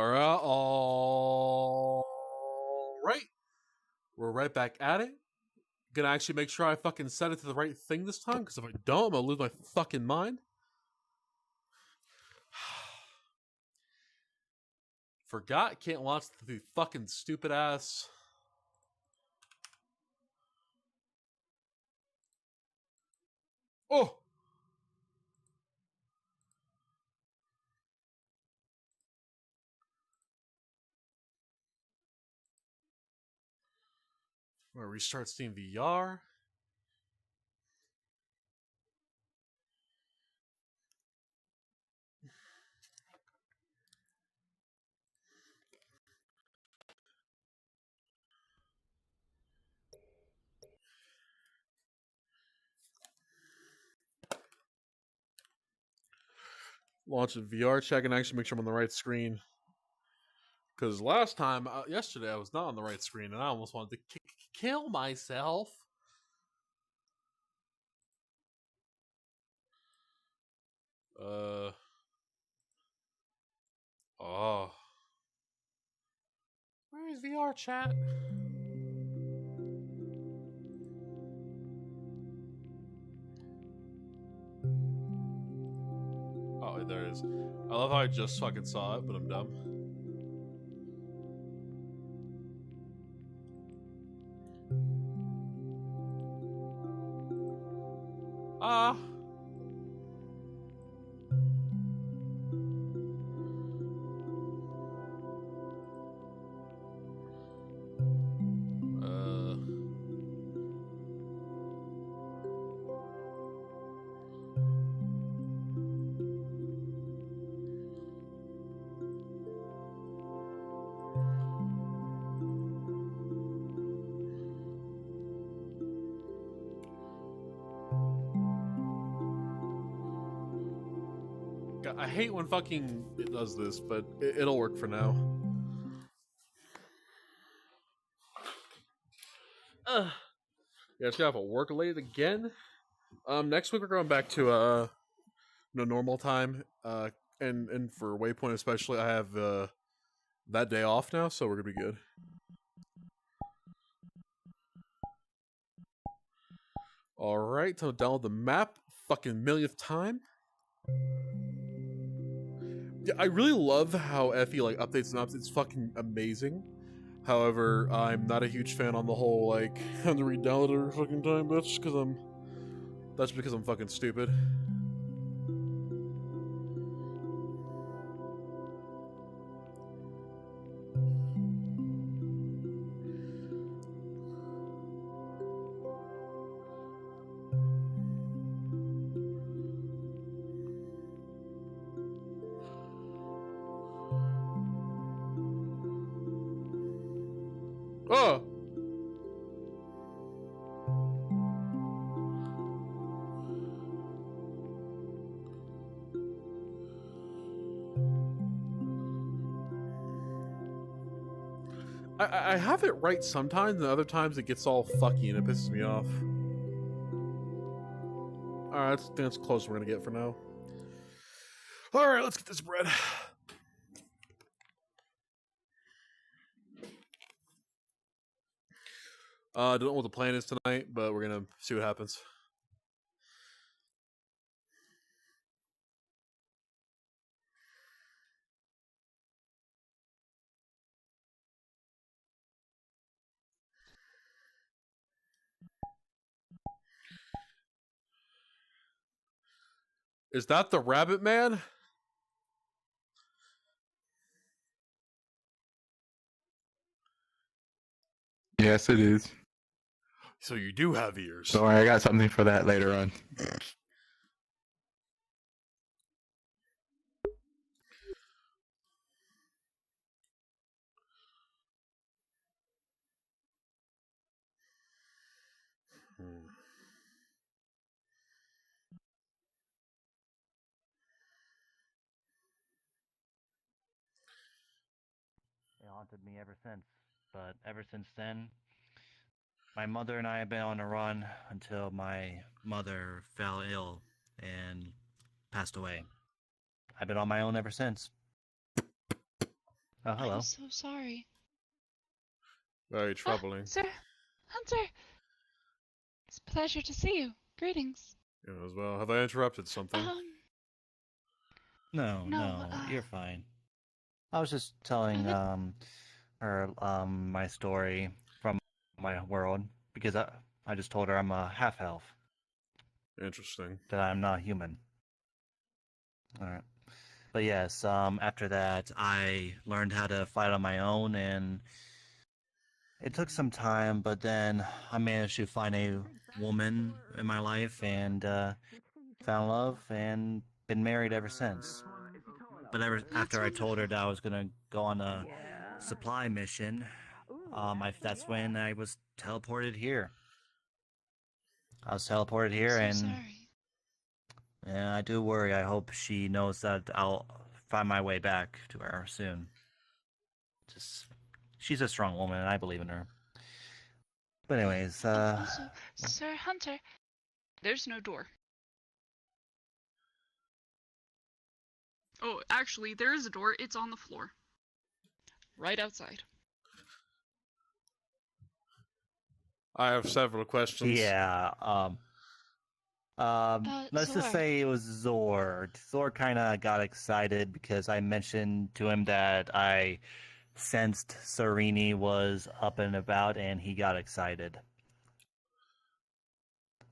All right. We're right back at it. Gonna actually make sure I fucking set it to the right thing this time, because if I don't, I'm gonna lose my fucking mind. Forgot, can't launch the fucking stupid ass. Oh! I'm gonna restart Steam VR. Launch a VR check and actually make sure I'm on the right screen. Because last time, yesterday, I was not on the right screen and I almost wanted to kill myself. Oh. Where is VR chat? Oh, there it is. I love how I just fucking saw it, but I'm dumb. Ah. I hate when fucking it does this, but it'll work for now. Yeah, it's gonna have to work late again. Next week we're going back to normal time. And for Waypoint especially, I have that day off now, so we're gonna be good. All right, so download the map, fucking millionth time. Yeah, I really love how Effie like updates and ups. It's fucking amazing. However, I'm not a huge fan on the whole like have to re-download it every fucking time. That's because I'm fucking stupid. Oh! I have it right sometimes, and other times it gets all fucky and it pisses me off. Alright, that's close we're gonna get for now. Alright, let's get this bread. Don't know what the plan is tonight, but we're gonna see what happens. Is that the rabbit man? Yes, it is. So you do have ears. Don't worry, I got something for that later on. It haunted me ever since. But ever since then, my mother and I have been on a run until my mother fell ill and passed away. I've been on my own ever since. Oh, hello. I'm so sorry. Very troubling. Sir Hunter! It's a pleasure to see you. Greetings. You know, as well. Have I interrupted something? No, No, you're fine. I was just telling her my story from my world because I just told her I'm a half elf, Interesting. that I'm not human. All right. But yes, after that, I learned how to fight on my own, and it took some time, but then I managed to find a woman in my life and found love and been married ever since. But after I told her that I was gonna go on a supply mission, that's when I was teleported here. I was teleported here, so and sorry. yeah, I do worry. I hope she knows that I'll find my way back to her soon. She's a strong woman, and I believe in her. But anyways, Also, Sir Hunter, there's no door. Oh, actually, there is a door. It's on the floor. Right outside. I have several questions. yeah, let's just Zor. say it was Zord. Zord kind of got excited because I mentioned to him that I sensed Serini was up and about, and he got excited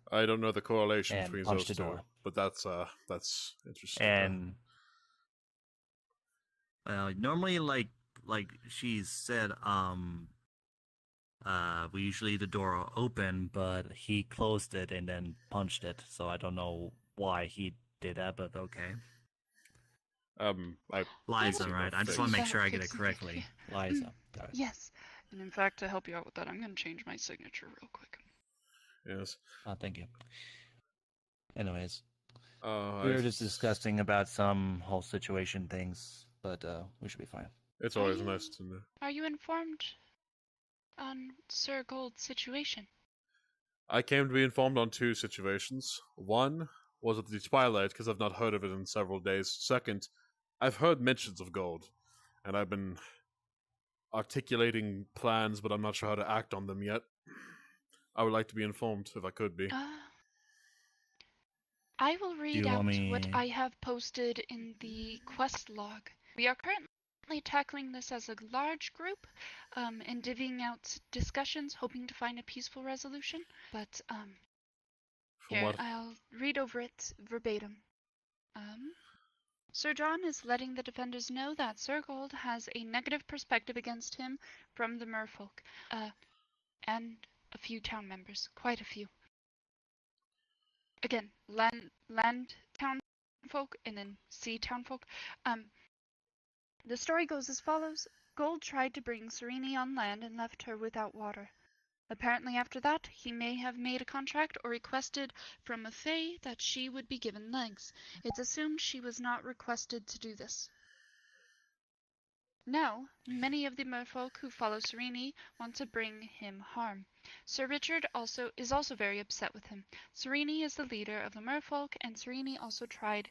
I don't know the correlation and between punched those the two, door. but that's interesting. And normally, like she said, we usually leave the door open, but he closed it and then punched it. So I don't know why he did that, but okay. Liza, right? I just want to make sure I get it correctly. Liza. Got it. Yes. And in fact, to help you out with that, I'm going to change my signature real quick. Yes. Thank you. Anyways, we I were just discussing about some whole situation things, but we should be fine. It's always nice to know. Are you informed on Sir Gold's situation? I came to be informed on two situations. One was at the Twilight, because I've not heard of it in several days. Second, I've heard mentions of gold, and I've been articulating plans, but I'm not sure how to act on them yet. I would like to be informed, if I could be. I will read out what I have posted in the quest log. We are currently tackling this as a large group, and divvying out discussions, hoping to find a peaceful resolution. But here, I'll read over it verbatim. Sir John is letting the defenders know that Sir Gold has a negative perspective against him from the merfolk, and a few town members, quite a few. Again, land town folk and then sea town folk. The story goes as follows. Gold tried to bring Serini on land and left her without water. Apparently after that, he may have made a contract or requested from a fae that she would be given legs. It's assumed she was not requested to do this. Now, many of the merfolk who follow Serini want to bring him harm. Sir Richard is also very upset with him. Serini is the leader of the merfolk, and Serini also tried,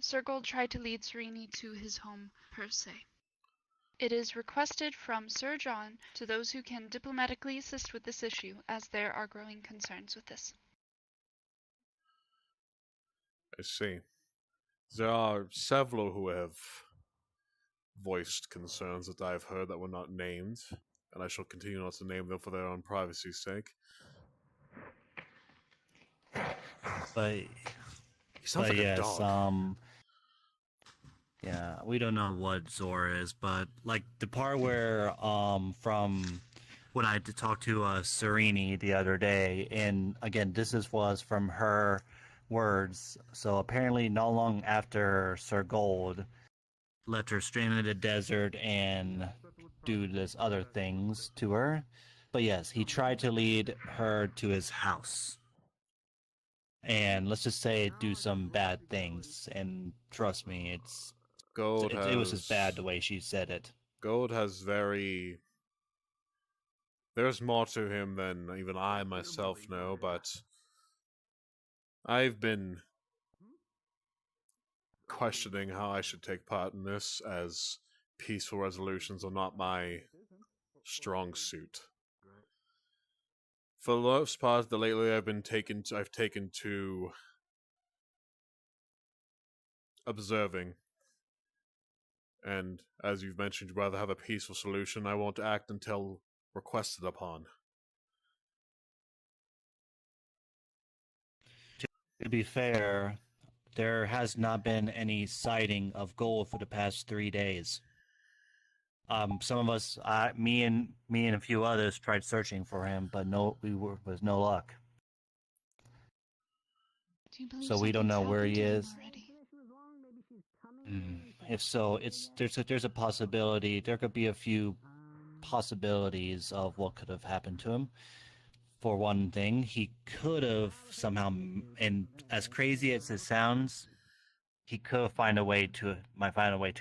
Sir Gold tried to lead Serini to his home per se. It is requested from Sir John to those who can diplomatically assist with this issue, as there are growing concerns with this. I see. There are several who have voiced concerns that I've heard that were not named, and I shall continue not to name them for their own privacy's sake. But He sounds like a dog. Yeah, we don't know what Zor is, but like the part where from when I talked to Serini the other day, and again was from her words. So apparently, not long after Sir Gold left her stranded in the desert and do this other things to her, but yes, he tried to lead her to his house. And let's just say do some bad things, and trust me, it was just bad the way she said it. Gold has there's more to him than even I myself know, but I've been questioning how I should take part in this, as peaceful resolutions are not my strong suit. For the most part, lately I've taken to observing. And as you've mentioned, you'd rather have a peaceful solution. I won't act until requested upon. To be fair, there has not been any sighting of gold for the past 3 days. Some of us, me and a few others, tried searching for him, but was no luck. Do you believe So we don't know something's where he happened to him is. already? If so, there's a possibility. There could be a few possibilities of what could have happened to him. For one thing, he could have somehow, and as crazy as it sounds, he could find a way to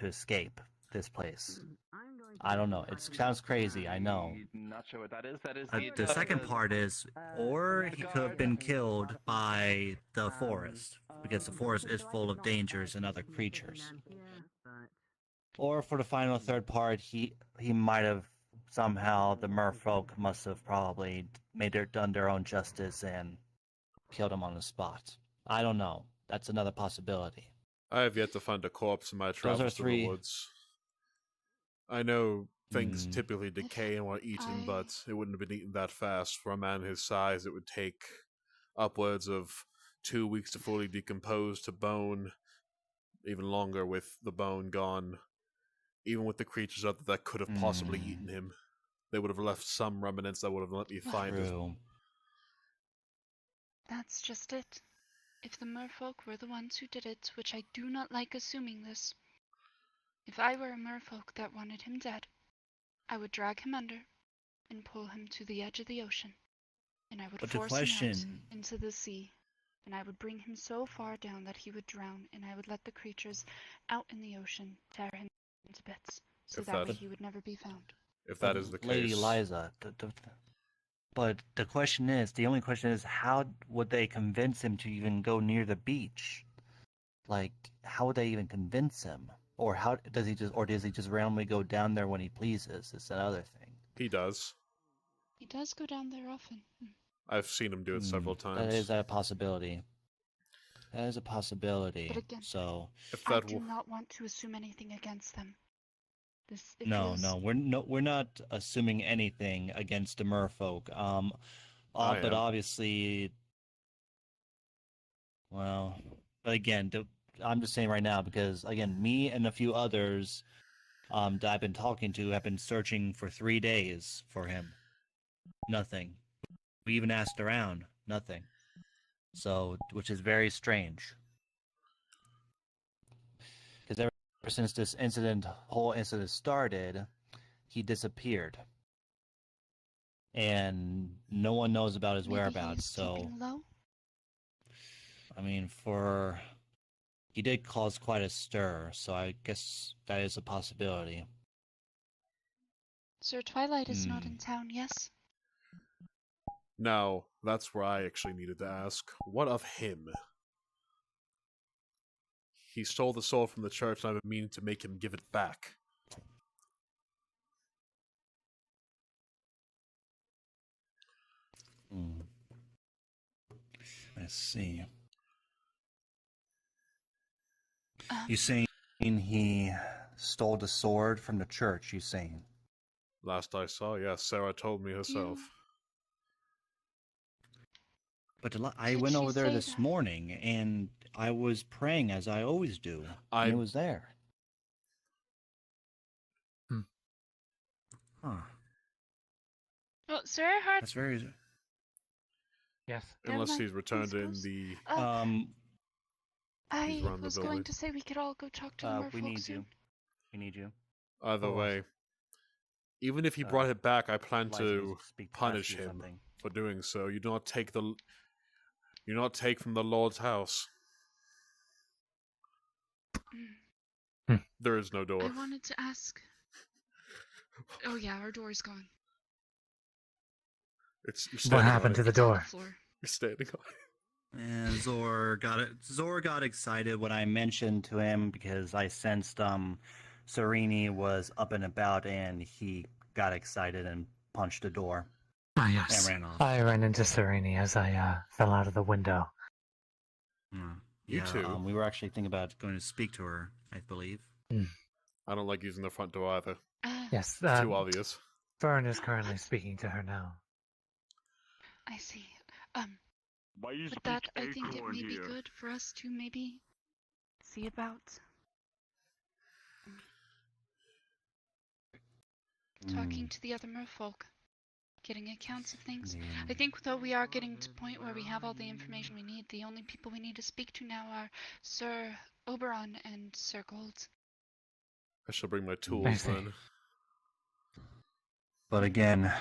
escape this place. I don't know. It sounds crazy, I know. Not sure what that is. That is The second part is, or he could have been killed by the forest, because the forest is full of dangers and other creatures. Or for the final third part, he might have somehow, the merfolk must have probably done their own justice and killed him on the spot. I don't know. That's another possibility. I have yet to find a corpse in my travels through the woods. I know things typically decay and are eaten, but it wouldn't have been eaten that fast. For a man his size, it would take upwards of 2 weeks to fully decompose to bone, even longer with the bone gone. Even with the creatures that could have possibly eaten him, they would have left some remnants that would have let me find it. That's just it. If the merfolk were the ones who did it, which I do not like assuming this, if I were a merfolk that wanted him dead, I would drag him under and pull him to the edge of the ocean, and I would force him out into the sea, and I would bring him so far down that he would drown, and I would let the creatures out in the ocean tear him into bits, so that way he would never be found. If that is the case, Lady Liza, but the only question is, how would they convince him to even go near the beach? Like, how would they even convince him? Or does he just randomly go down there when he pleases? It's another thing. He does. He does go down there often. I've seen him do it several times. That is a possibility. That is a possibility. But again, so I do not want to assume anything against them. No, we're not assuming anything against the merfolk. But obviously, well, but again, I'm just saying right now because again, me and a few others that I've been talking to have been searching for 3 days for him. Nothing. We even asked around. Nothing. So, which is very strange. Because ever since this whole incident started, he disappeared. And no one knows about his whereabouts, so... Low? I mean, he did cause quite a stir, so I guess that is a possibility. Sir Twilight is not in town, yes? Now, that's where I actually needed to ask. What of him? He stole the soul from the church, and I've been meaning to make him give it back. Let's see. You saying he stole the sword from the church, you saying? Last I saw, yes, Sarah told me herself. But I went over there this morning, and I was praying as I always do. And it was there. Huh. Well, Sir Erhard... That's very... Yes. Unless he's returned in the... I was going to say we could all go talk to the merfolk we need soon. you. We need you. Either way, even if he brought it back, I plan to punish him for doing so. You do not take from the Lord's house. There is no door. I wanted to ask... Oh yeah, our door's gone. You're What happened to the door? You're standing on it. And Zor got excited when I mentioned to him because I sensed Serini was up and about, and he got excited and punched the door Ah, and yes. ran off. I ran into Serini as I fell out of the window. You too. We were actually thinking about going to speak to her, I believe. I don't like using the front door either. Yes, It's too obvious. Fern is currently speaking to her now. I see. Why you With speak that, I think it acorn may be here? good for us to maybe see about talking to the other merfolk, getting accounts of things. I think though we are getting to a point where we have all the information we need, the only people we need to speak to now are Sir Oberon and Sir Gold. I shall bring my I tools see. then. But again,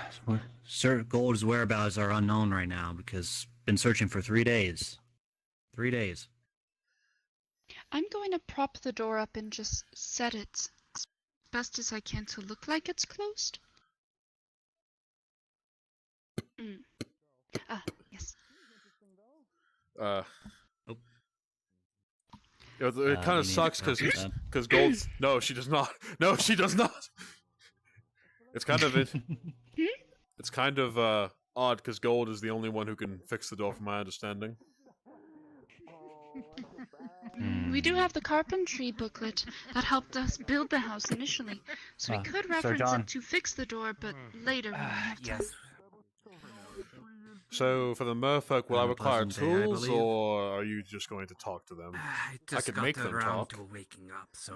Sir Gold's whereabouts are unknown right now because been searching for 3 days. 3 days. I'm going to prop the door up and just set it as best as I can to look like it's closed. Yes. It kind you of need sucks help with that? because Gold's no, she does not. No, she does not. It's kind of it's kind of odd because Gold is the only one who can fix the door, from my understanding. We do have the carpentry booklet that helped us build the house initially, so we could Sir reference John. it to fix the door, but later when we have time. Yes. So for the merfolk, will I Have a require pleasant day, I tools, believe. or are you just going to talk to them? I just could got make them around talk. to waking up, so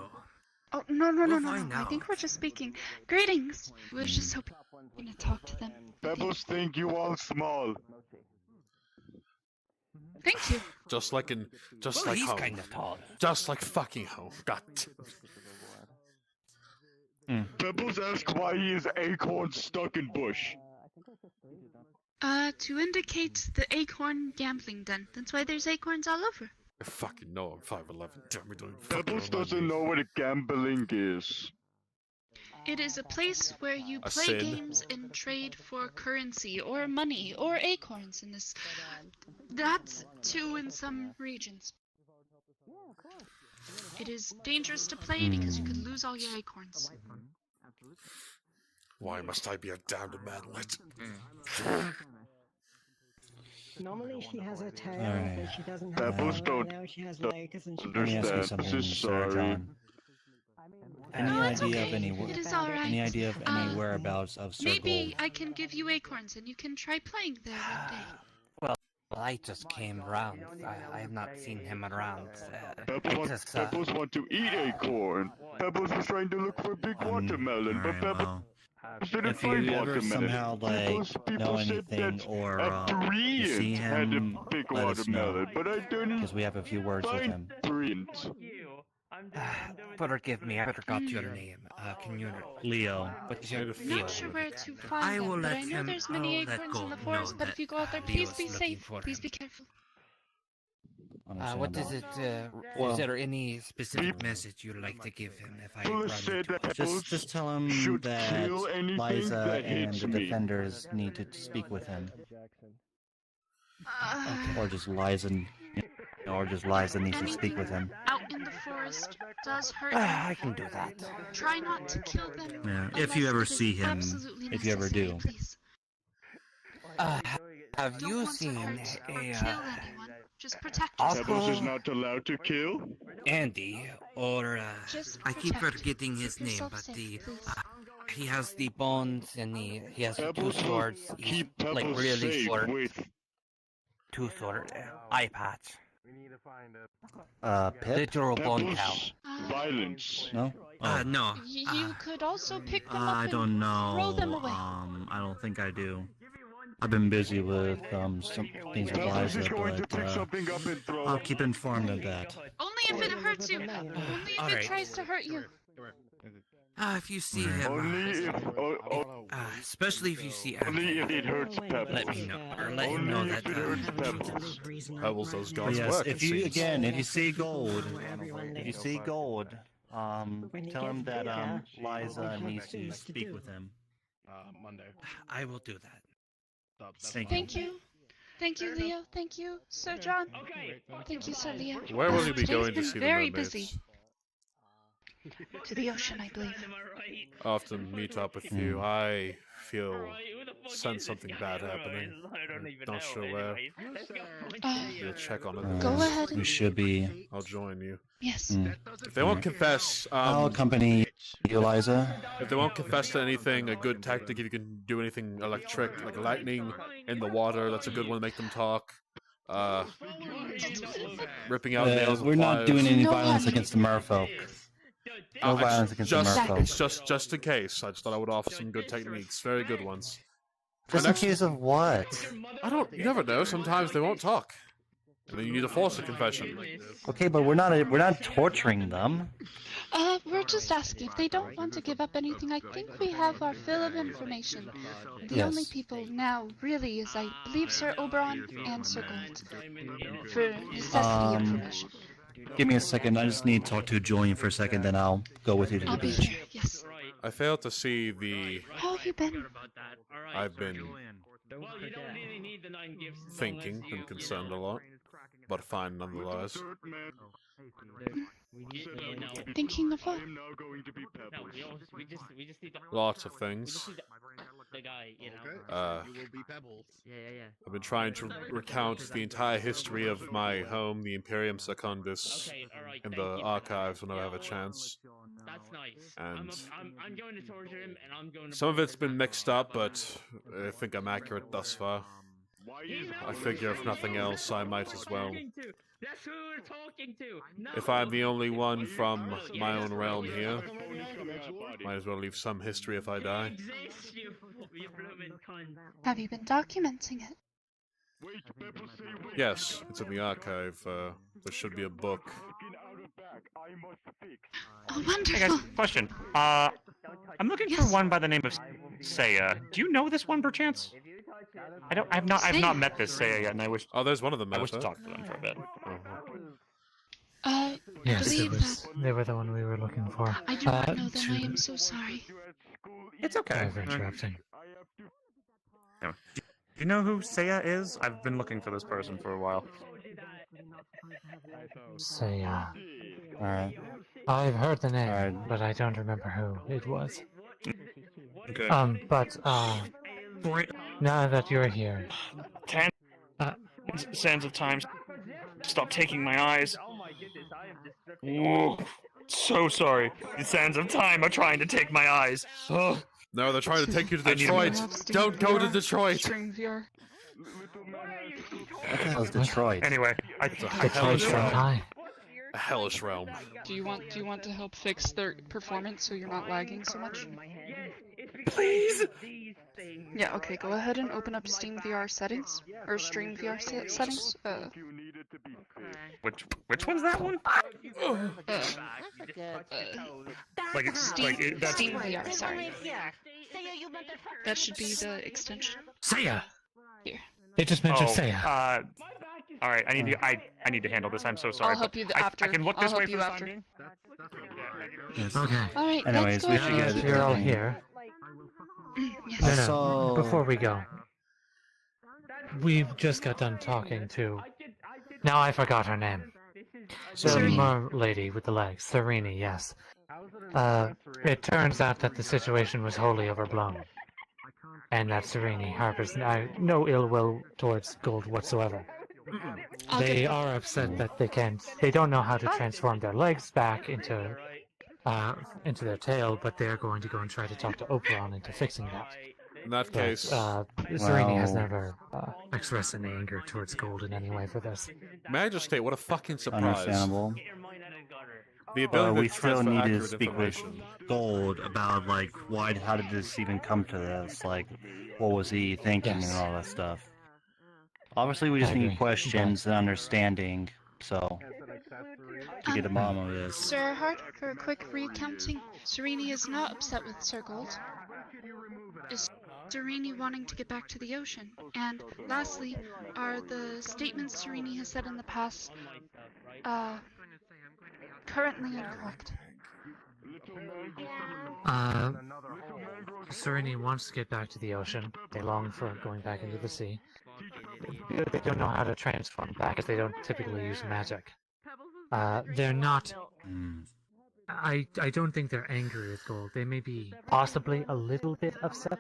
Oh, no. We'll find I think out. we're just speaking. Greetings! We're just hoping to talk to them. Pebbles think you all small. Thank you. Just like he's home. kind of tall. Just like fucking home. God. Pebbles ask why he is acorn stuck in bush. To indicate the acorn gambling den. That's why there's acorns all over. I fucking know I'm 5'11". Damn me, don't fucking Pebbles remind doesn't me. know what a gambling is. It is a place where you A play sin. games and trade for currency or money or acorns in this. That's too in some regions. It is dangerous to play because you could lose all your acorns. Why must I be a damned manlet? Normally she has a tail, Alright. but she doesn't have Pebbles a tail. don't Now she has legs and she Let me ask you Understand. something, This is Sir sorry. John. Any No, it's idea okay. of any It is all right. any idea of any whereabouts of Sir Maybe Gold? I can give you acorns and you can try playing there one day. Well, I just came around. I have not seen him around. Pebbles want to eat acorn. Pebbles was trying to look for big watermelon, but Alright, Pebbles well, didn't if find you ever watermelon. somehow know said anything that or a you see Brilliant had him, a big let us know. watermelon, but I didn't because we have a few words with find him. Brilliant. Forgive me, I forgot your name. Can you? Leo. What's your Not sure where to find I will them, but let I know him. there's many I'll let acorns in the Gold forest. know But that, if you go out there, Leo's please be looking safe. for Please him. be careful. What is it? Well- Is there any specific message you'd like to give him if I Pebbles run said into that him? Pebbles Just tell him should that kill anything Liza that and hits the me. defenders need to speak with him, Uh, or just Liza needs to speak with him. Out in the forest does hurt I you. can do that. Try not to kill them. Yeah, if unless you ever it is see him, absolutely if you ever necessary, do. Please. Have Don't you want to seen hurt or a kill anyone. Just protect I'll yourself. Pebbles is go- not allowed to kill? Andy or Just I keep protect. forgetting his Keep name, yourself but safe, please. he has the bones and he has two Pebbles will swords. He's keep Pebbles like really safe short. with Two sword eye patch. Pip? Literal bone cow. Pebbles violence. No? Oh. No. You could also pick them up I and don't throw them know. away. I don't think I do. I've been busy with some things with Pebbles is Liza, going to but pick something up and throw I'll it. keep informed of that. Only if it hurts you. Only if All it right. tries to hurt you. If you see him, Only if especially if you see only if it hurts Pebbles. let me know, or let him know Only that. if it hurts Pebbles. Pebbles, those But guns yes, work. if it you seems. if you see gold, Everyone if you lives. see gold, When you tell get him that bigger, Liza you have needs to things to speak do. with him. I will do that. Thank you. Thank you. Thank you, Leo. Thank you, Sir John. Thank you, Sir Leo. Where will you be Today's going to been see the very mermaids? busy. To the ocean, I believe. I often meet up with you. I sense something bad happening. Not sure where. You'll check on it. Go ahead. We should be. I'll join you. Yes. If they won't confess, I'll accompany you, Eliza. if they won't confess to anything, a good tactic if you can do anything electric, like lightning in the water, that's a good one to make them talk. Ripping out nails. We're not doing any No violence harm. against the merfolk. No violence against the merfolk. Just in case. I just thought I would offer some good techniques, very good ones. Just in case of what? You never know. Sometimes they won't talk, and then you need to force a confession. Okay, but we're not torturing them. We're just asking if they don't want to give up anything. I think we have our fill of information. The Yes. only people now really is, I believe, Sir Oberon and Sir Gold for necessity information. Give me a second. I just need to talk to Julian for a second, then I'll go with you to the I'll be beach. here. Yes. I failed to see the. How have you been? I've been thinking and concerned a lot, but fine nonetheless. Thinking of what? Lots of things. I've been trying to recount the entire history of my home, the Imperium Secundus, in the archives when I have a chance. And some of it's been mixed up, but I think I'm accurate thus far. I figure if nothing else, I might as well. If I'm the only one from my own realm here, might as well leave some history if I die. Have you been documenting it? Yes, it's in the archive. There should be a book. Oh, Hey wonderful. guys, question. I'm looking for Yes. one by the name of Saya. Do you know this one perchance? I've not Saya? met this Saya yet, and I wish Oh, there's one of them. I wish to Martha. talk to them for a bit. Yes, it believe was. They were the one we were looking for. I do not know them. I am so sorry. It's okay. Sorry for interrupting. Do you know who Saya is? I've been looking for this person for a while. Say, Alright. I've heard the name, Alright. but I don't remember who it was. Okay. Now that you're here, Sands of Time. Stop taking my eyes. Whoa. So sorry. The sands of time are trying to take my eyes. Ugh. No, they're trying to take you to I need a Detroit. Don't go to Detroit. String VR. What the hell is Detroit? Anyway, the place from high. A hellish realm. Do you want to help fix their performance so you're not lagging so much? please. Yeah, okay, go ahead and open up Steam VR settings or Stream VR settings. Which one's that one? Like it's Steam, that's Steam VR, sorry. That should be the extension. Saya! Here. They just mentioned Saya. All right, I need to handle this. I'm so sorry. I'll help you after. I can look I'll this help way for you the after. time being. Okay. Alright, Anyways, let's go we ahead should and get- keep You're all going. here. Yes. No, no. So- Before we go, we just got done talking to. Now I forgot her name. The Serene. mer lady with the legs, Serene. Yes. It turns out that the situation was wholly overblown, and that Serene harbors no ill will towards Gold whatsoever. I'll They get- are upset that they don't know how to transform their legs back into their tail, but they're going to go and try to talk to Oberon into fixing that. In that But, case, Serene has Well- never expressed any anger towards Gold in any way for this. may I just state, what a fucking surprise. Understandable. The ability we to still transfer need to accurate speak with information. Gold about like how did this even come to this? Like, what was he thinking Yes. and all that stuff. Obviously, we just I need agree. questions and understanding. So to get the bottom of this. Sir Hart, for a quick recounting, Serene is not upset with Sir Gold. Is Serene wanting to get back to the ocean? And lastly, are the statements Serene has said in the past currently incorrect? Serene wants to get back to the ocean. They long for going back into the sea. They don't know how to transform back, as they don't typically use magic. They're not. I don't think they're angry with Gold. They may be possibly a little bit upset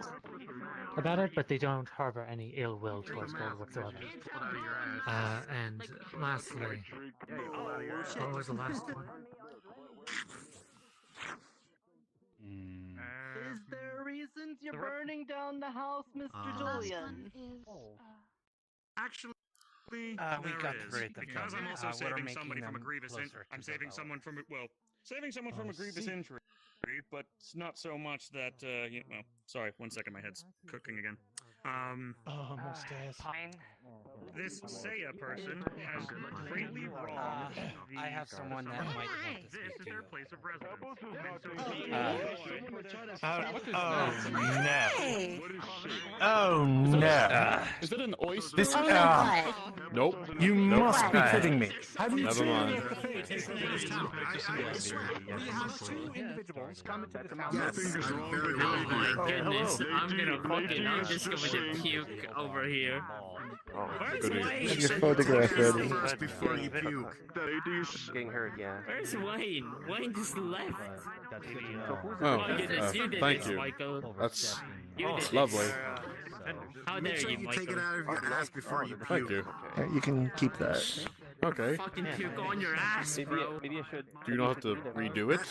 about it, but they don't harbor any ill will towards Gold whatsoever. And lastly, what was the last one? Is there reasons you're burning down the house, Mr. Julian? Actually, we there got is, rid of because them. I'm also We're saving making somebody from a them grievous closer I'm to saving the someone from saving someone from I a grievous see. injury, but it's not so much that well, sorry, 1 second, my head's cooking again. Almost dead. Fine. This Seiya person has greatly wronged the. I have someone that might want to This speak is to their you. place of residence. Oh no! Is that an oyster? This Nope. You must be Nope. kidding me. Have you Never seen mind. what the fate is in this town? We have two individuals come into this town. Nothing is wrong with Oh you. my goodness, I'm gonna fucking, I'm just gonna puke over here. Where's Goody. Wayne? Get your photograph ready. First before you puke. The ladies. Getting hurt, yeah. Where's Wayne? Wayne just left. Oh, goodness, you did thank this, you. Michael. That's You did lovely. this. How dare you, Michael? out of your ass before you Thank you. You can keep that. Okay. Fucking puke on your ass, bro. Maybe I should. Do you not have to redo it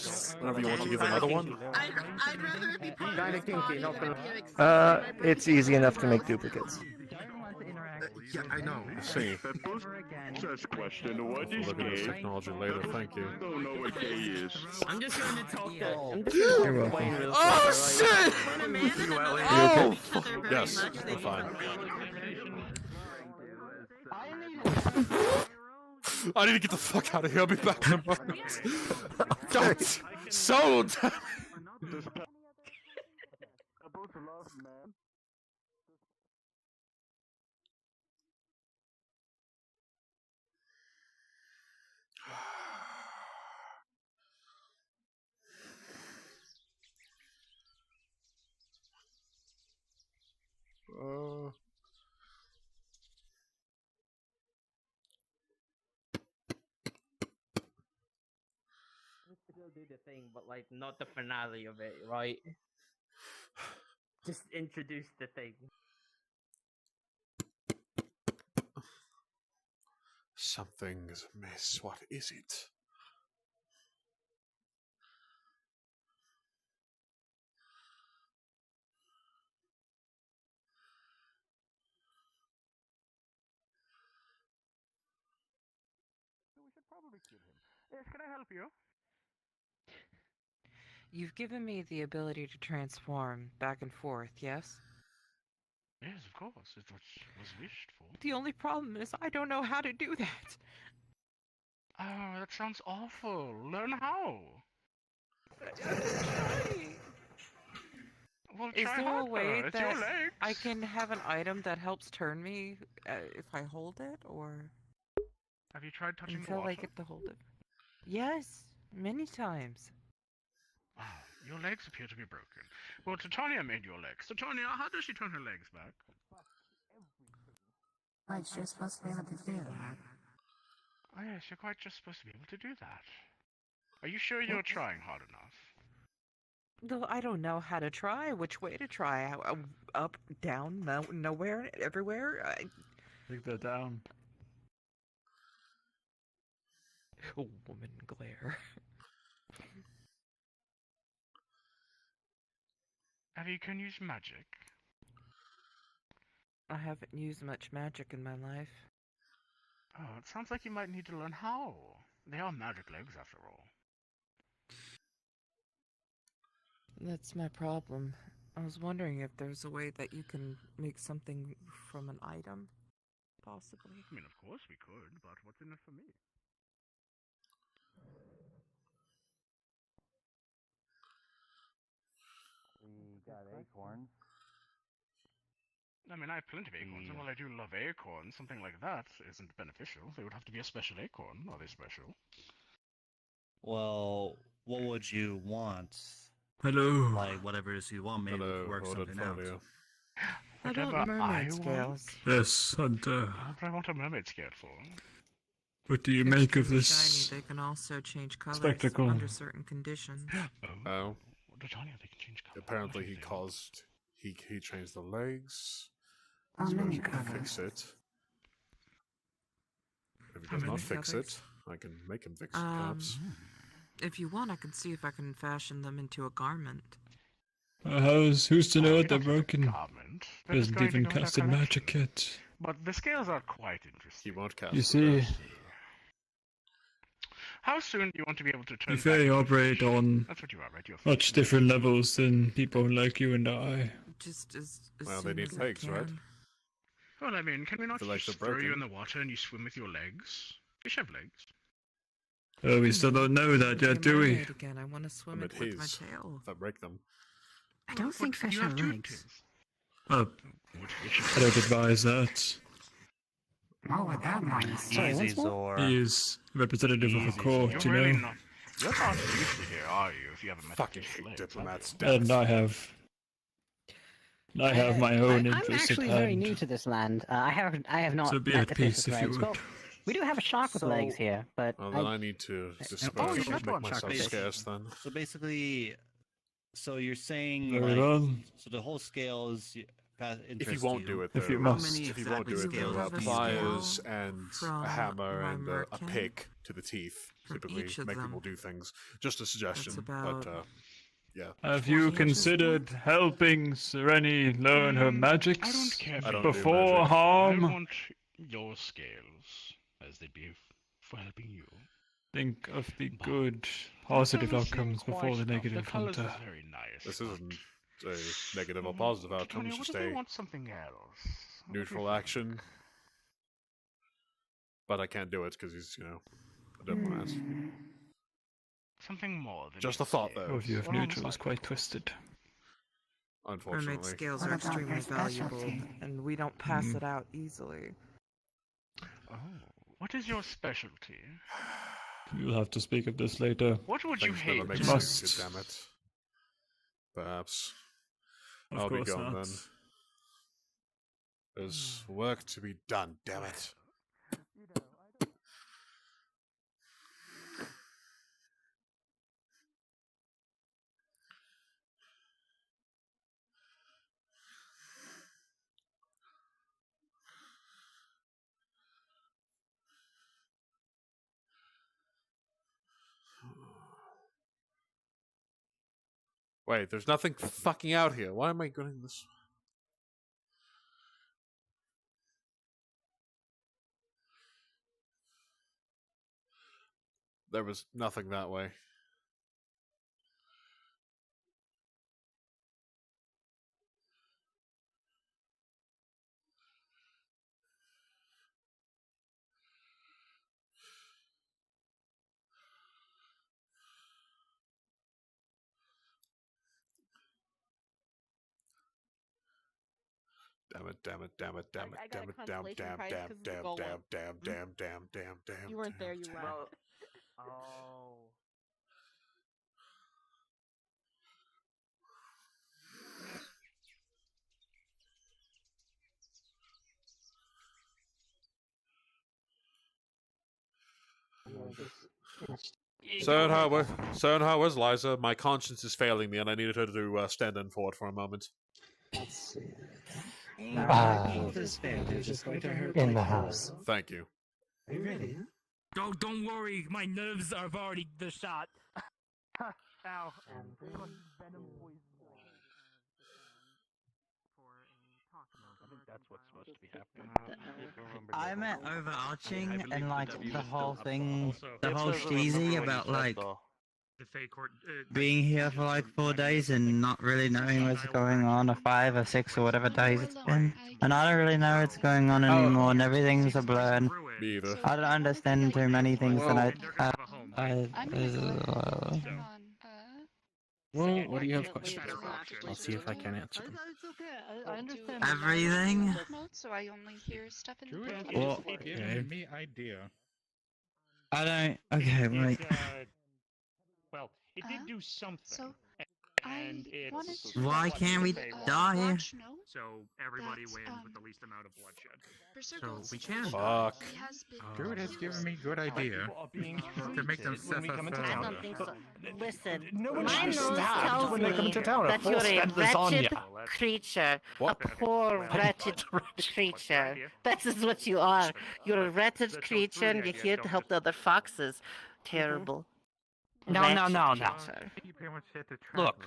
whenever you want to give another one? I'd rather it be part of his body than a puke. It's easy enough to make duplicates. Yeah, I know. I see. First question, what is Look at this gay? technology later, thank you. I don't know what gay is. I'm just going to talk to. I'm just going to You're talk to Wayne welcome. real Oh, quick. shit! When a man and a woman Oh! love each other very Yes, much, they I'm fine. I need to get the fuck out of here. I'll be back in a moment. God, so damn. Still do the thing, but like not the finale of it, right? Just introduce the thing. Something's amiss. What is it? We should probably kill him. Yes, can I help you? You've given me the ability to transform back and forth, yes? Yes, of course. It was wished for. The only problem is I don't know how to do that. Oh, that sounds awful. Learn how. Well, Is try there a harder. way It's your that legs. I can have an item that helps turn me if I hold it, or Have you tried touching until water? I get to hold it? Yes, many times. Ah, your legs appear to be broken. Well, Titania made your legs. Titania, how does she turn her legs back? Like, you're supposed to be able to do that. Oh yes, you're quite just supposed to be able to do that. Are you sure you're trying hard enough? No, I don't know how to try, which way to try. Up, down, nowhere, everywhere. Take that down. Oh, woman glare. Have you can use magic? I haven't used much magic in my life. Oh, it sounds like you might need to learn how. They are magic legs, after all. That's my problem. I was wondering if there's a way that you can make something from an item, possibly. I mean, of course we could, but what's in it for me? We got acorns. I mean, I have plenty of acorns, and while I do love acorns, something like that isn't beneficial. They would have to be a special acorn. Are they special? Well, what would you want? Hello. Like, whatever it is you want, maybe we Hello, could work hold it something for out. you. I Whatever want mermaid I scales. Yes, and What do I want a mermaid scale for? what do you make of Extremely this shiny, they can also change colors spectacle? under certain conditions. Oh. What are they can change color. Apparently he caused... He changed the legs. How So I many should fix it. If he How does not many fix feathers? it, I can make him fix it, perhaps. If you want, I can see if I can fashion them into a garment. Who's to know Oh, what you they're don't need a broken? garment. They're just Hasn't going to even go into our casted magic collection. yet. But the scales are quite interesting. He won't cast You it, see, though. How soon do you want to be able to turn if they back into operate fish? on That's what you are, right? You're much fish. different levels than people like you and I. Just as Well, they soon need as legs, I can. right? Well, I mean, can we not The legs just are throw you in broken. the water and you swim with your legs? Fish have legs. Oh, we still don't know that Be a yet, do we? mermaid again. I want to swim I'm it at with my his. tail. If I break them. I don't think fish you have two legs. tails. Oh, What fish I don't advise that. Oh, with that one. Sorry, Easy, once more? Zor. He is representative of a court, You're you really know. not. You're not used to here, are you? If you haven't met Fucking fish hate legs, diplomats. And I have my own I'm interests actually at very hand. new to this land. I have not So be met at the peace fish if you legs. would. Well, we do have a shark with legs here, but Well, then I need to dispose Oh, of you make met one, myself Shark. scarce, then. So basically, so you're saying Very like, well. so the whole scale is If you won't do it, If though. you must. If you won't do it, scales though, have a pliers scale and a from hammer my and a merkin pick to the teeth from typically each of make them. people do things. Just a suggestion, about- but yeah. Have you 20 inches considered helping Sereni learn her magics I don't care. I don't do before magic. I harm? want your scales, as they'd be for helping you. Think of the But good, That positive doesn't seem outcomes before quite the enough. negative The colours enter. is very nice. This but- isn't a negative or positive outcome, it's What just if we a want something else? What neutral if we- action. But I can't do it because he's, a diplomat. Something more than Just a thought, though. Your view of What else? neutral is quite twisted. Mermaid Unfortunately. scales What are about extremely your valuable, specialty? and we don't pass it out easily. Oh, what is your specialty? You'll have to speak of this later. What would you Things never hate? make Must. sense, goddammit. Perhaps. Of I'll be course gone not. then. There's work to be done, damn it. Wait, there's nothing fucking out here. Why am I going this? There was nothing that way. Damn it, damn it, damn it, damn it, I got damn a it, damn, consolation damn, prize damn, 'cause of the damn, golem. damn, damn, damn, damn, damn, damn. You weren't there, you damn. laughed. Oh. So and how was Liza? My conscience is failing me, and I needed her to stand in for it for a moment. In the house. Thank you. Are you ready? Don't worry, my nerves are already the shot. Ow. Venom poison. I think that's what's supposed to be happening. I meant overarching and like the whole thing, Also, the whole cheesy about like the fake court. being here for like 4 days and not really knowing what's going on, or 5 or 6 or whatever days it's been. And I don't really know what's going on anymore, and everything's a blur. And Me either. I don't understand too many things that Well, what do you have questions about? I'll see if I can answer them. It's okay. I understand. Everything? So I only hear stuff in the book. Well, okay. me idea. I don't. Okay, wait. Well, it did do something. So and I wanted it's to Why let can't we die? Watch know so everybody that, wins with the least amount of bloodshed. for Sir So Gold's we can. situation, Fuck. he has been Druid has given me good Like idea people are being to make them treated when we suffer come into further. town. I don't think so. Listen, No one my should be nose stabbed tells when they come me into town. that full you're a spent wretched lasagna. creature. What? A poor, wretched creature. That is what you are. You're a wretched creature and you're here to help the other foxes. Terrible. No, wretched no. creature. Look.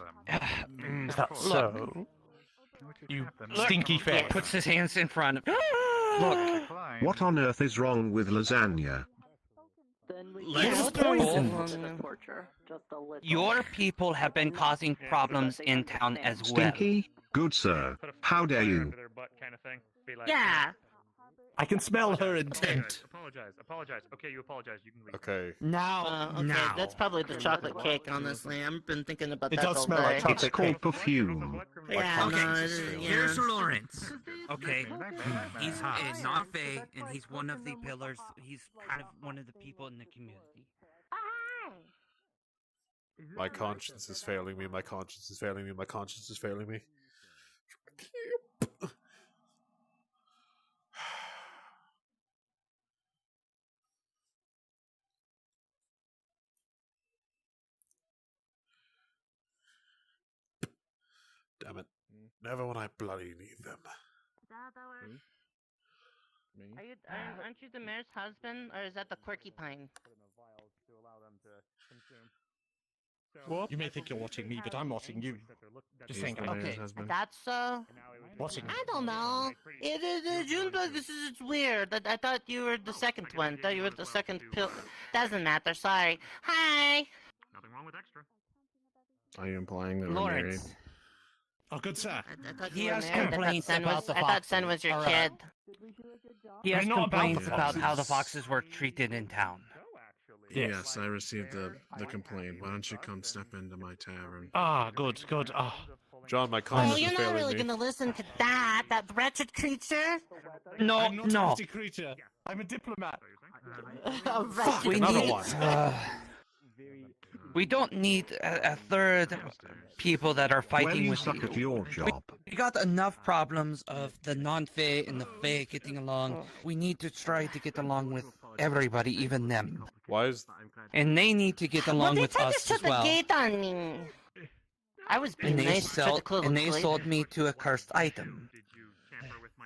Is that so? You stinky face. Puts his hands in front of. Look. What on earth is wrong with lasagna? Let's poison. Your people have been causing problems in town as well. Stinky? Good sir. How dare you? Yeah. I can smell her intent. Apologize. Okay, you apologize. You can leave. Okay. Now, okay, that's probably the chocolate cake, honestly. I've been thinking about It that does all smell day. like It's chocolate called cake. perfume. Yeah, Okay, no, yeah. here's Lawrence. Okay, he's not Faye, and he's one of the pillars. He's kind of one of the people in the community. My conscience is failing me. My conscience is failing me. My conscience is failing me. Damn it. Never when I bloody need them. Aren't you the mayor's husband, or is that the quirky pine? What? You may think you're watching me, but I'm watching you. Just saying. Okay, that's Watching. I don't know. Junebug, this is weird. I thought you were the second one. Thought you were the second pill. Doesn't matter. Sorry. Hi. Nothing wrong with extra. Are you implying that we're married? Lawrence. Oh, good sir. I thought He you were has married. complaints about the I thought Sen was your All right. kid. He has We're not about complaints the about how the foxes. foxes were treated in town. Yes, I received the complaint. Why don't you come step into my tavern? Ah, good. Ah. John, my Oh, conscience you're is not failing really me. gonna listen to that wretched creature? No, I'm not a no. nasty creature. I'm a diplomat. A wretched We Another need. one. We don't need a third people that are Well, fighting you with suck at your job. We got enough problems of the non-Fae and the Fae getting along. We need to try to get along with everybody, even them. Why is... And they need to get along they with tried to us shut as the well. gate on me. I was being And they, nice. Tried to close and the they gate. sold me to a cursed item.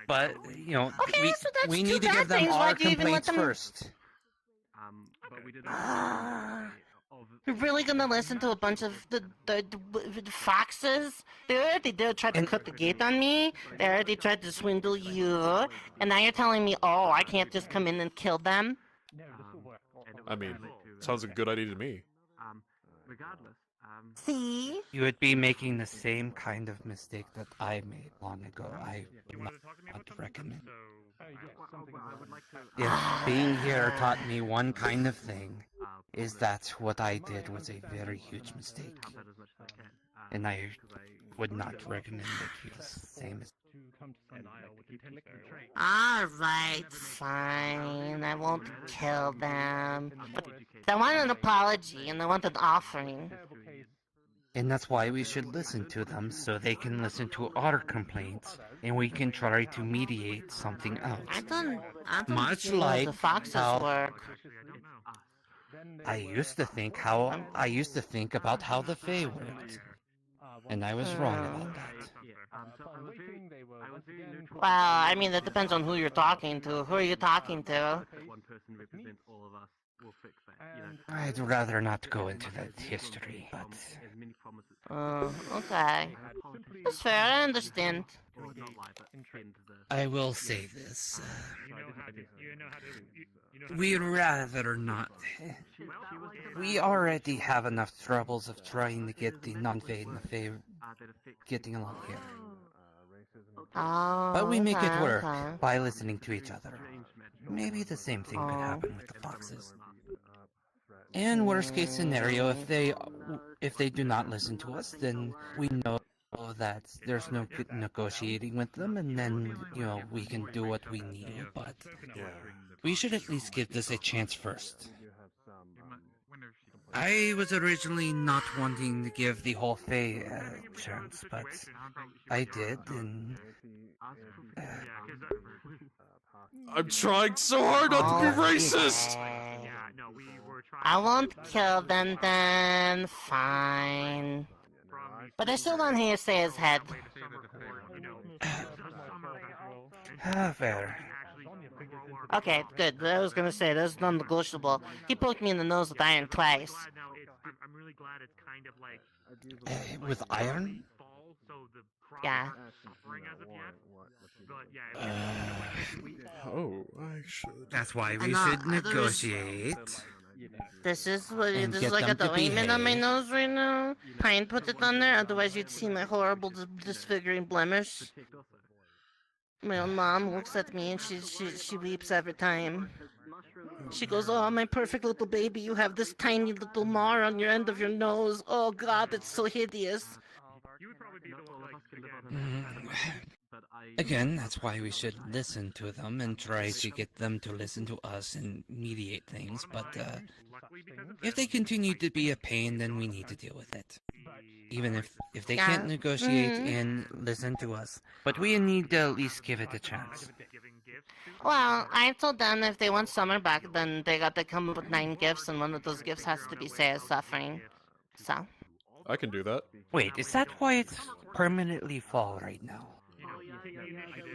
But, you know, Okay, so that's we two need to bad give them things. our Why do you even let complaints them... first. You're really gonna listen to a bunch of the foxes? They already did try to cut the gate on me. They already tried to swindle you. And now you're telling me, oh, I can't just come in and kill them? I mean, sounds like a good idea to me. See? You would be making the same kind of mistake that I made long ago. I would not recommend. If being here taught me one kind of thing, is that what I did was a very huge mistake. And I would not recommend that you do the same as... Alright, fine. I won't kill them. But they want an apology and they want an offering. And that's why we should listen to them, so they can listen to our complaints, and we can try to mediate something out. I don't Much think you know like the foxes how work. I used to think about how the Fae worked, and I was wrong about that. Well, I mean, that depends on who you're talking to. Who are you talking to? I'd rather not go into that history, but... Okay. That's fair, I understand. I will say this. We'd rather not. We already have enough troubles of trying to get the non-Fae and the Fae getting along here. Oh, But we make it okay, work okay. by listening to each other. Maybe the same thing could happen with the foxes. And worst case scenario, if they do not listen to us, then we know that there's no negotiating with them, and then, you know, we can do what we need, but we should at least give this a chance first. I was originally not wanting to give the whole Fae a chance, but I did, and... I'm trying so hard not to be racist! I won't kill them then. Fine. But I still don't hear say his head. Fair. Okay, good. I was gonna say, that's non-negotiable. He poked me in the nose with iron twice. I'm really glad it's kind of like With iron? Yeah. Oh, I should. That's why we I know, should I thought it was- negotiate. This is what And this get is like them got the to ointment on my behave. nose right now. Pine put it on there, otherwise you'd see my horrible disfiguring blemish. My own mom looks at me and she weeps every time. She goes, "Oh, my perfect little baby, you have this tiny little mar on your end of your nose. Oh God, it's so hideous." Again, that's why we should listen to them and try to get them to listen to us and mediate things, but if they continue to be a pain, then we need to deal with it. Even if they can't negotiate and listen to us. But we need to at least give it a chance. Well, I told them if they want Summer back, then they got to come up with 9 gifts, and one of those gifts has to be Saya's suffering. So. I can do that. Wait, is that why it's permanently fall right now?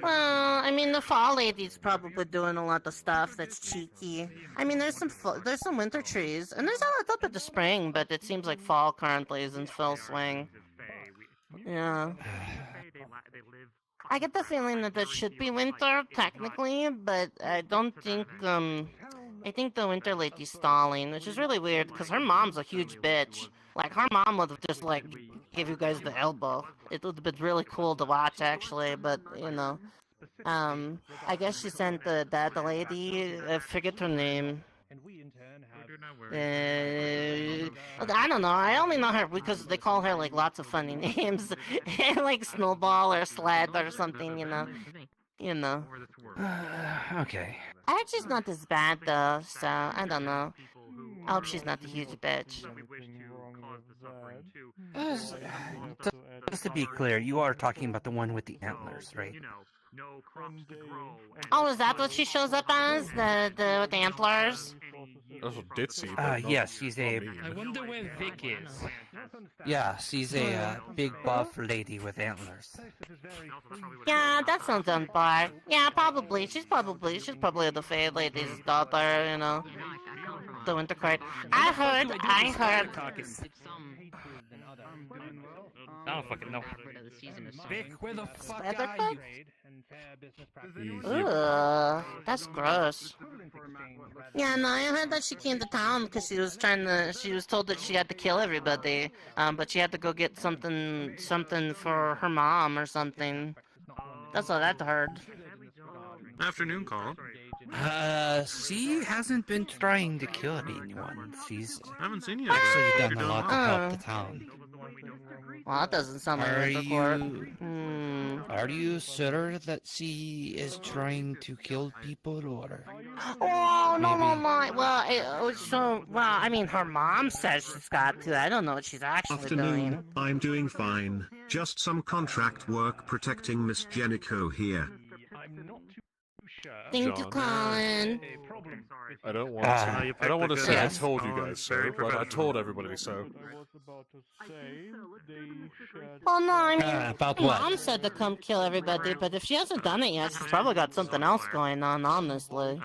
Well, I mean, the fall lady's probably doing a lot of stuff that's cheeky. I mean, there's some winter trees, and there's a lot up at the spring, but it seems like fall currently is in full swing. Yeah. I get the feeling that it should be winter, technically, but I don't think, I think the winter lady's stalling, which is really weird, because her mom's a huge bitch. Like, her mom would have just, like, give you guys the elbow. It would have been really cool to watch, actually, but, you know. I guess she sent the lady, I forget her name. I don't know, I only know her because they call her, like, lots of funny names. Like Snowball or Sled or something, you know. You know. Okay. I heard she's not as bad, though, so I don't know. I hope she's not a huge bitch. Just to be clear, you are talking about the one with the antlers, right? Oh, is that what she shows up as? The with the antlers? That's what Ditzy. Yes, she's a... I wonder where Vic is. Yeah, she's a big buff lady with antlers. Yeah, that sounds on par. Yeah, probably. She's probably the Fae lady's daughter, you know. The Winter Court. I heard. I don't fucking know. Vic, where the fuck Spider are you? Ugh, that's gross. Yeah, no, I heard that she came to town because she was told that she had to kill everybody, but she had to go get something for her mom or something. That's what I'd heard. Afternoon call. She hasn't been trying to kill anyone. She's I haven't seen you. actually done a lot to help the town. Well, that doesn't sound like Are Winter Court. you... Are you sure that she is trying to kill people, or... Oh, no, Maybe. no. I mean, her mom says she's got to. I don't know what she's actually Afternoon, doing. I'm doing fine. Just some contract work protecting Miss Jenico here. Thank you, Colin. I don't want to. I don't want to say I told you guys so, but I told everybody so. Well, no, I mean, about my what? mom said to come kill everybody, but if she hasn't done it yet, she's probably got something else going on, honestly.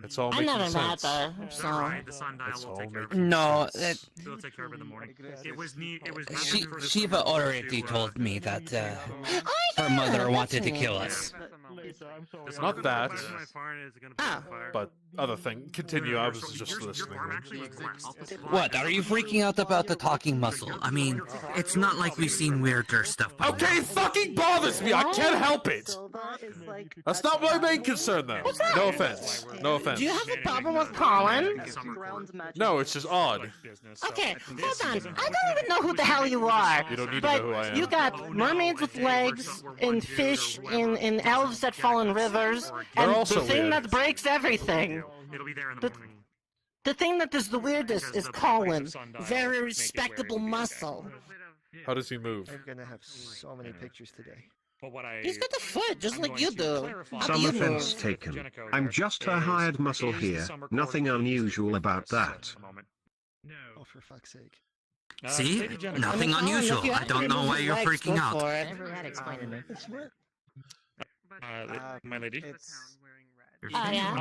It's all I making never met sense. her, so... The sundial It's will all take care of making it. No, sense. We'll take care of it in the morning. It was Shiva already told me that her mother wanted to kill us. Not that, Oh. but other thing. Continue. I was just listening. What, are you freaking out about the talking muscle? I mean, it's not like we've seen weirder stuff before. Okay, it fucking bothers me. I can't help it. That's not my main concern, though. No offense. No offense. Do you have a problem with Colin? No, it's just odd. Okay, hold on. I don't even know who the hell you are. You don't need to but know who I am. you got mermaids with legs, and fish, and elves that fall in rivers, They're and also the thing weird. that breaks everything. It'll be there in the morning. The thing that is the weirdest is Colin. Very respectable muscle. How does he move? I'm gonna have so many pictures today. But what He's got a foot, just like you do. How do Some you offense move? taken. I'm just her hired muscle here. Nothing unusual about that. Oh, for fuck's sake. See? Nothing unusual. I don't know why you're freaking out. It's what? My lady. Yeah.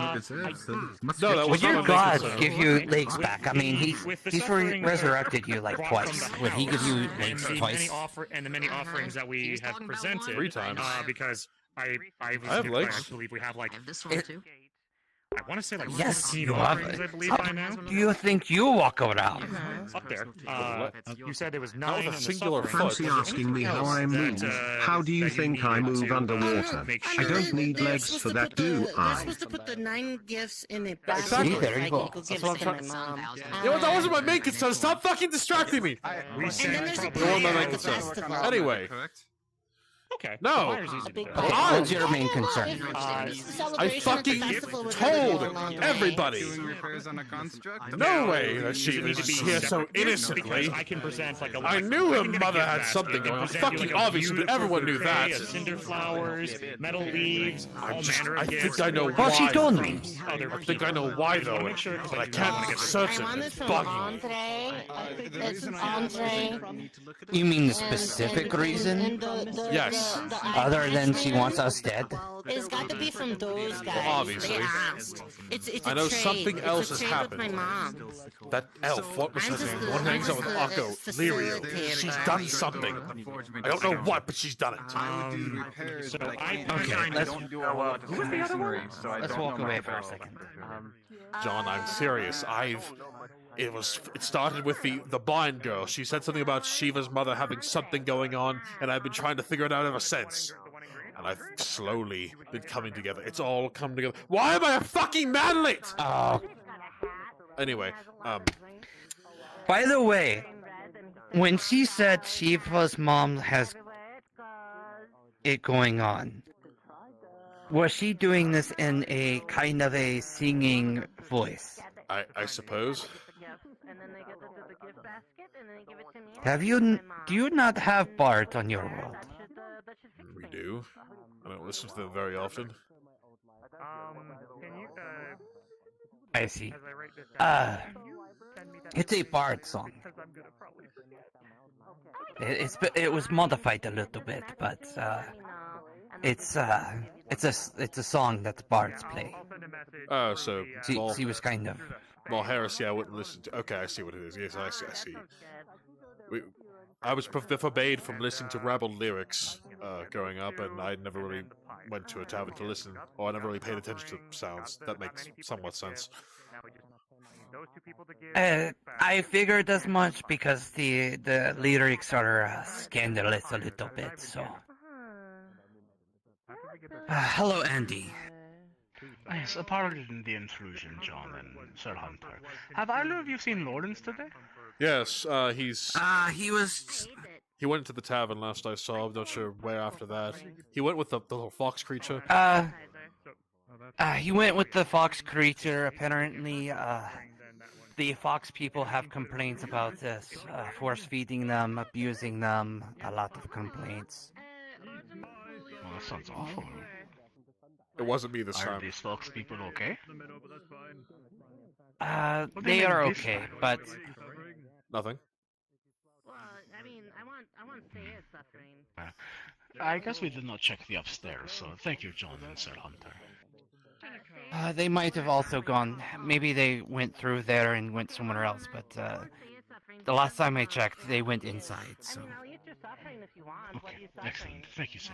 No, that Would was your not god my give you legs back? I mean, he's resurrected you like twice. Would he give you legs twice? And the many offerings that we have presented. 3 times. Because I have legs. I believe we have like. This one too. I want to say like Yes, 15 you have offerings, it. I believe How by now. do you think you walk around? Up there. You said there was That 9 was a in the singular suffering. Fancy asking me how I move. How do you think I move underwater? I don't need legs for that, do They're I? supposed to put the 9 gifts in a basket. Exactly. There you I go. can That's give what I'm to my trying- mom. You know, that wasn't my main concern. Stop fucking distracting me. We And then sent there's a It wasn't my pie main at the concern. festival. Anyway, Okay. No. Fire's easy to big do. pie. I- What's your main concern? I Celebration at the fucking festival was told a long way. everybody. repairs on a construct? No way that she Does it need was to be here so separate gifts? innocently. Because I can present like a. I knew I her can get a mother gift had basket something and going on. present you, Fucking like, a obvious, but beautiful everyone knew bouquet that. of cinder flowers, metal leaves, all manner I of gifts. think I know Well, she why. told me. I think I know why though, but I can't be I certain. want it It's from bugging. Andre. The It's reason I Andre. You mean the and- specific and reason? Yes. Other than she wants us dead? It's got to be from those guys. obviously. They asked. It's I a know trade. something It's else a has trade happened. With my mom. That elf, what was I'm her just name? the- One who I'm hangs out just with the Akko, Lirio. facilitator. She's done something. I don't know what, but she's done it. So I Okay, let's who was the other one? let's walk away for a second. John, I'm serious. It started with the blind girl. She said something about Shiva's mother having something going on, and I've been trying to figure it out ever since. And I've slowly been coming together. It's all come together. Why am I a fucking manlet? Oh, Anyway, by the way, when she said Shiva's mom has it going on, was she doing this in a kind of a singing voice? I suppose. Do you not have Bart on your world? We do. I don't listen to them very often. Can you, I see. as I write this down, It's a Bart song. It was modified a little bit, but it's a song that Bards play. Oh, so She was kind of. Well, heresy, I wouldn't listen to. Okay, I see what it is. Yes, I see. I was forbade from listening to rabble lyrics growing up, and I never really went to a tavern to listen, or I never really paid attention to sounds. That makes somewhat sense. I figured as much because the lyrics are scandalous a little bit. So, hello, Andy. Yes, pardon the intrusion, John and Sir Hunter. Have either of you seen Lawrence today? Yes, he went to the tavern last I saw. I'm not sure where after that. He went with the little fox creature. He went with the fox creature. Apparently, the fox people have complaints about this, force feeding them, abusing them. A lot of complaints. Well, that sounds awful. It wasn't me this Are time. these fox people okay? They are okay, but Nothing. Well, I mean, I want to say it's suffering. I guess we did not check the upstairs, so thank you, John and Sir Hunter. they might have also gone. Maybe they went through there and went somewhere else. But the last time I checked, they went inside. So. Okay, excellent. Thank you, sir.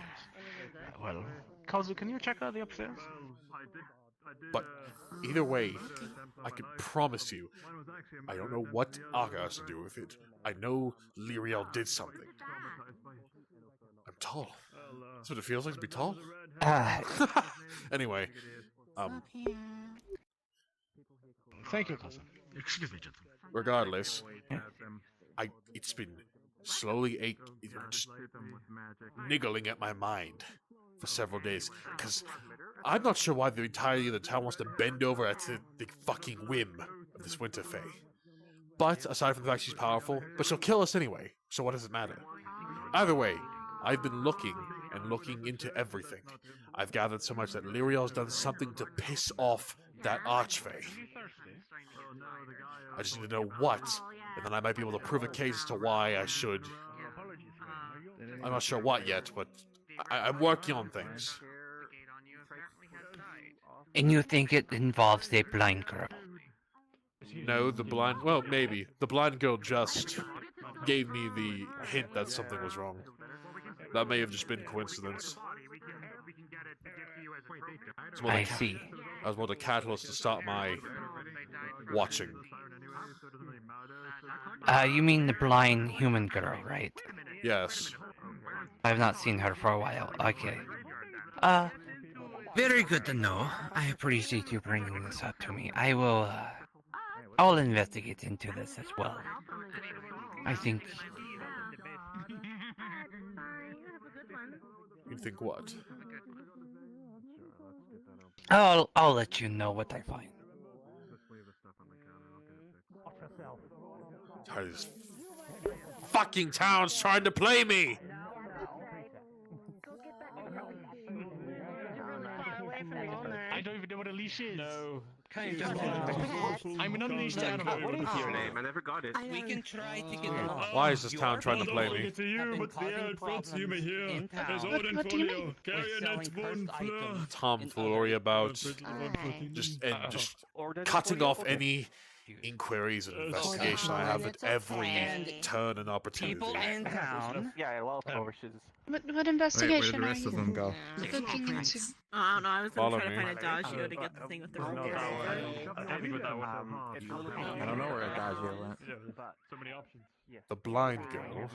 Well, Kazu, can you check out the upstairs? But either way, I can promise you, I don't know what Aga has to do with it. I know Liriel did something. I'm tall. That's what it feels like to be tall. Anyway, Thank you, cousin. Excuse me, gentlemen. regardless, it's been slowly just niggling at my mind for several days, because I'm not sure why the entirety of the town wants to bend over at the fucking whim of this Winter Fae. But aside from the fact she's powerful, but she'll kill us anyway, so what does it matter? Either way, I've been looking and looking into everything. I've gathered so much that Lyriel's done something to piss off that Archfey. I just need to know what, and then I might be able to prove a case as to why I should. I'm not sure what yet, but I'm working on things. And you think it involves a blind girl? No, the blind... Well, maybe. The blind girl just gave me the hint that something was wrong. That may have just been coincidence. I see. I was more the catalyst to start my watching. You mean the blind human girl, right? Yes. I've not seen her for a while. Okay. Very good to know. I appreciate you bringing this up to me. I'll investigate into this as well. I think... You think what? I'll let you know what I find. Tired of this fucking town's trying to play me! I don't even know what a leash is. No. I'm an unleashed animal. What is your name? I never got it. We can try to get along. Why is this town trying to play me? To you, but the old thoughts you may hear. What do you mean? Tomfoolery about just cutting off any inquiries and investigation I have at every turn and opportunity. People in town. Yeah, well, What investigation Wait, where did the rest are of them go? you looking into? I don't know, I was gonna Follow try to me. find a Dodgio to get the thing with the I don't know where Adagio went. So many options. The blind girl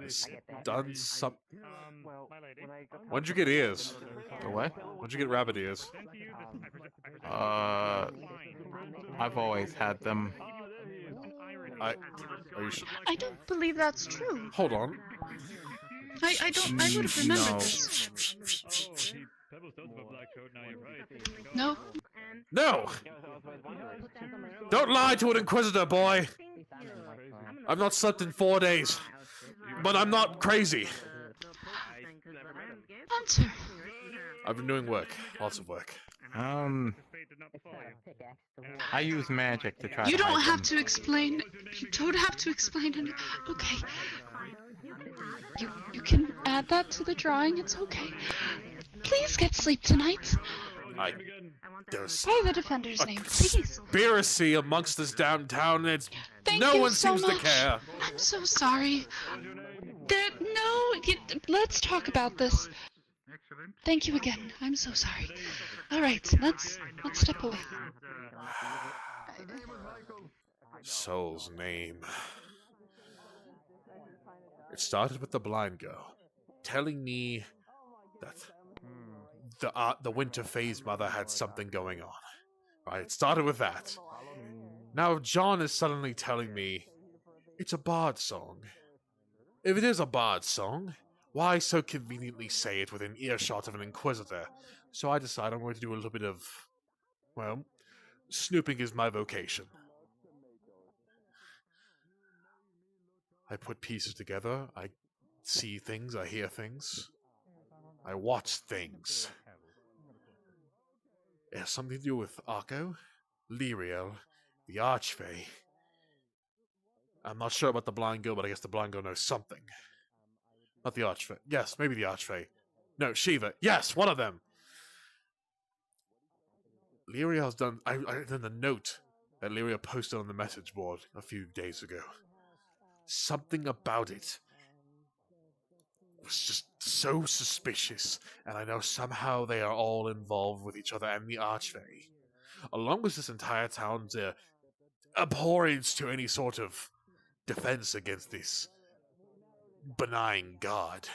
has done some... When'd you get ears? The what? When'd you get rabbit ears? I've always had them. Are you sure? I don't believe that's true. Hold on. I would have remembered this. No. No! Don't lie to an Inquisitor, boy! I've not slept in 4 days. But I'm not crazy. Answer. I've been doing work. Lots of work. I use magic to try You to don't hide have them. to explain. You don't have to explain it. Okay. You can add that to the drawing. It's okay. Please get sleep tonight. There's Say the defender's name, please. conspiracy amongst this downtown. It's Thank no you one so seems much. to care. I'm so sorry. Let's talk about this. Thank you again. I'm so sorry. All right, let's step away. Soul's name. It started with the blind girl telling me that the Winter Fae's mother had something going on. Right, it started with that. Now John is suddenly telling me it's a bard song. If it is a bard song, why so conveniently say it within earshot of an Inquisitor? So I decide I'm going to do a little bit of, well, snooping is my vocation. I put pieces together, I see things, I hear things, I watch things. It has something to do with Arco, Lyriel, the Archfey. I'm not sure about the blind girl, but I guess the blind girl knows something. Not the Archfey. Yes, maybe the Archfey. No, Shiva. Yes, one of them! Lyriel's done... I done the note that Lyriel posted on the message board a few days ago. Something about it was just so suspicious, and I know somehow they are all involved with each other and the Archfey. Along with this entire town's abhorrence to any sort of defense against this benign god.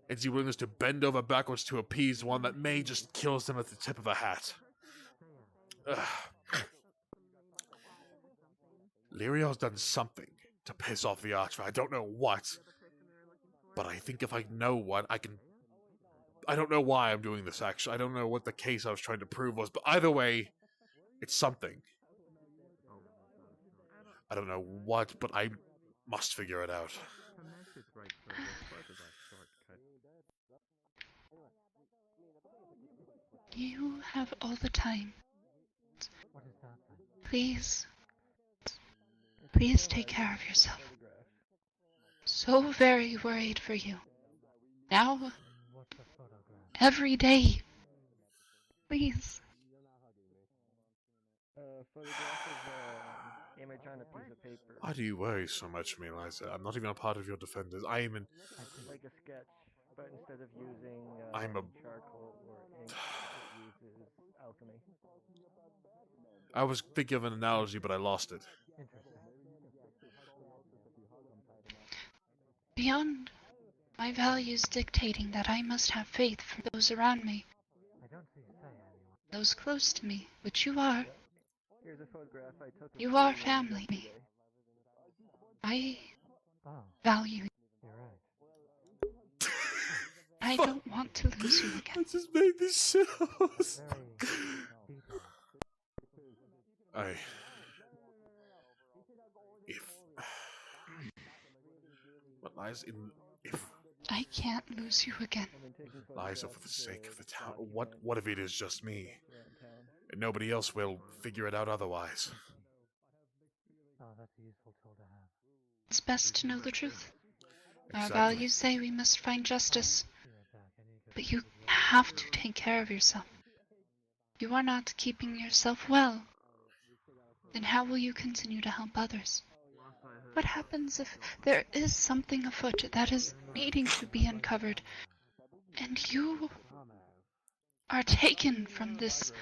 And the willingness to bend over backwards to appease one that may just kill them at the tip of a hat. Lyriel's done something to piss off the Archfey. I don't know what, but I think if I know what, I can... I don't know why I'm doing this, actually. I don't know what the case I was trying to prove was, but either way, it's something. I don't know what, but I must figure it out. You have all the time. Please. Please take care of yourself. So very worried for you. Now, every day. Please. Photograph of image on a piece of paper. Why do you worry so much, me, Eliza? I'm not even a part of your defenders. I am in. Like a sketch, but instead of using I'm a. charcoal or ink, it uses alchemy. I was thinking of an analogy, but I lost it. Beyond my values dictating that I must have faith for those around me, those close to me, which you are. Here's a photograph I took. You are family. I value you. I don't want to lose you again. I just made this shows. What lies in if I can't lose you again. Liza, for the sake of the town. What if it is just me? And nobody else will figure it out otherwise. It's best to know the truth. Our Exactly. values say we must find justice. But you have to take care of yourself. You are not keeping yourself well. Then how will you continue to help others? What happens if there is something afoot that is needing to be uncovered, and you are taken from this,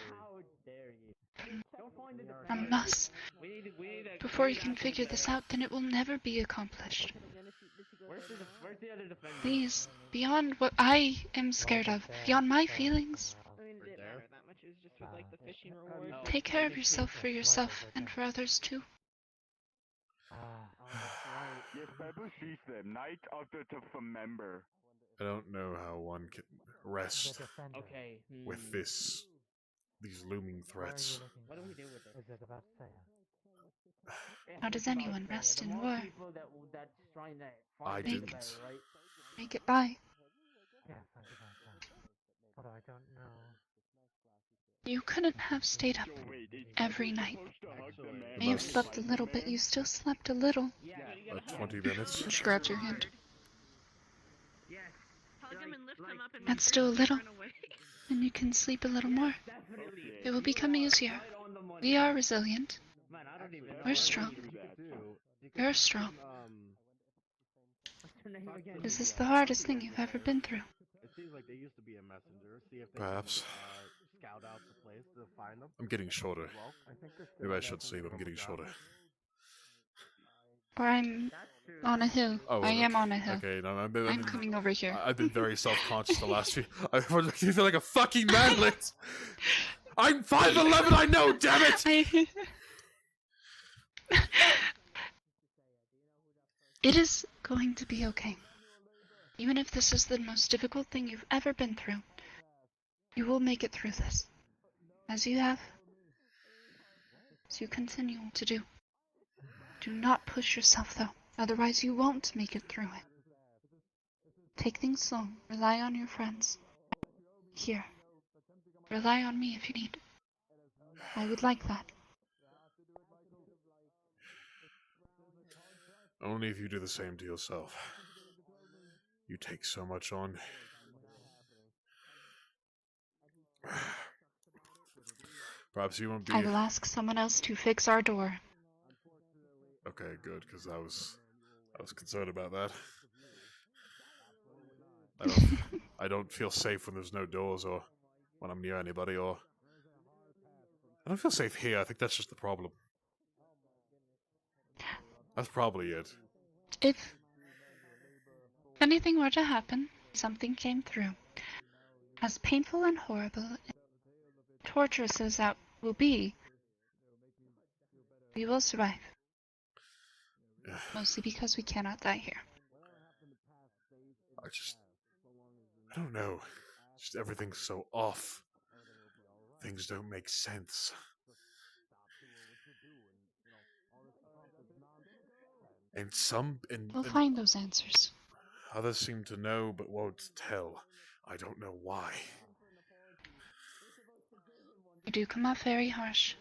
from us, before you can figure this out? Then it will never be accomplished. Please, beyond what I am scared of, beyond my feelings, take care of yourself for yourself and for others too. Yes, Pebble sees them. Night of the member. I don't know how one can rest with these looming threats. What do we do with it? Is it about to say? How does anyone rest in war? I didn't. Make it by. Yes, I did that. Although I don't know. You couldn't have stayed up every night. May have slept a little, but you still slept a little. 20 minutes. She grabs your hand. Hug him and lift him up and That's still a little. And you can sleep a little more. It will become easier. We are resilient. We're strong. You're strong. Is this the hardest thing you've ever been through? It seems like there used to be a messenger. See if they Perhaps. can, scout out the place to find them. I'm getting shorter. Maybe I should say, but I'm getting shorter. Or I'm on a hill. Oh, I am on a hill. Okay, no, I'm coming over here. I've been very self-conscious the last few. I feel like a fucking manlet. I'm 5'11", I know, damn it! It is going to be okay. Even if this is the most difficult thing you've ever been through, you will make it through this. As you have. As you continue to do. Do not push yourself, though. Otherwise you won't make it through it. Take things slow. Rely on your friends. Here. Rely on me if you need. I would like that. Only if you do the same to yourself. You take so much on. Perhaps you won't be... I will ask someone else to fix our door. Okay, good, because I was concerned about that. I don't feel safe when there's no doors or when I'm near anybody, or I don't feel safe here. I think that's just the problem. That's probably it. If anything were to happen, something came through. As painful and horrible and torturous as that will be, we will survive. Mostly because we cannot die here. I don't know. Just everything's so off. Things don't make sense. And some We'll find those answers. others seem to know but won't tell. I don't know why. You do come off very harsh.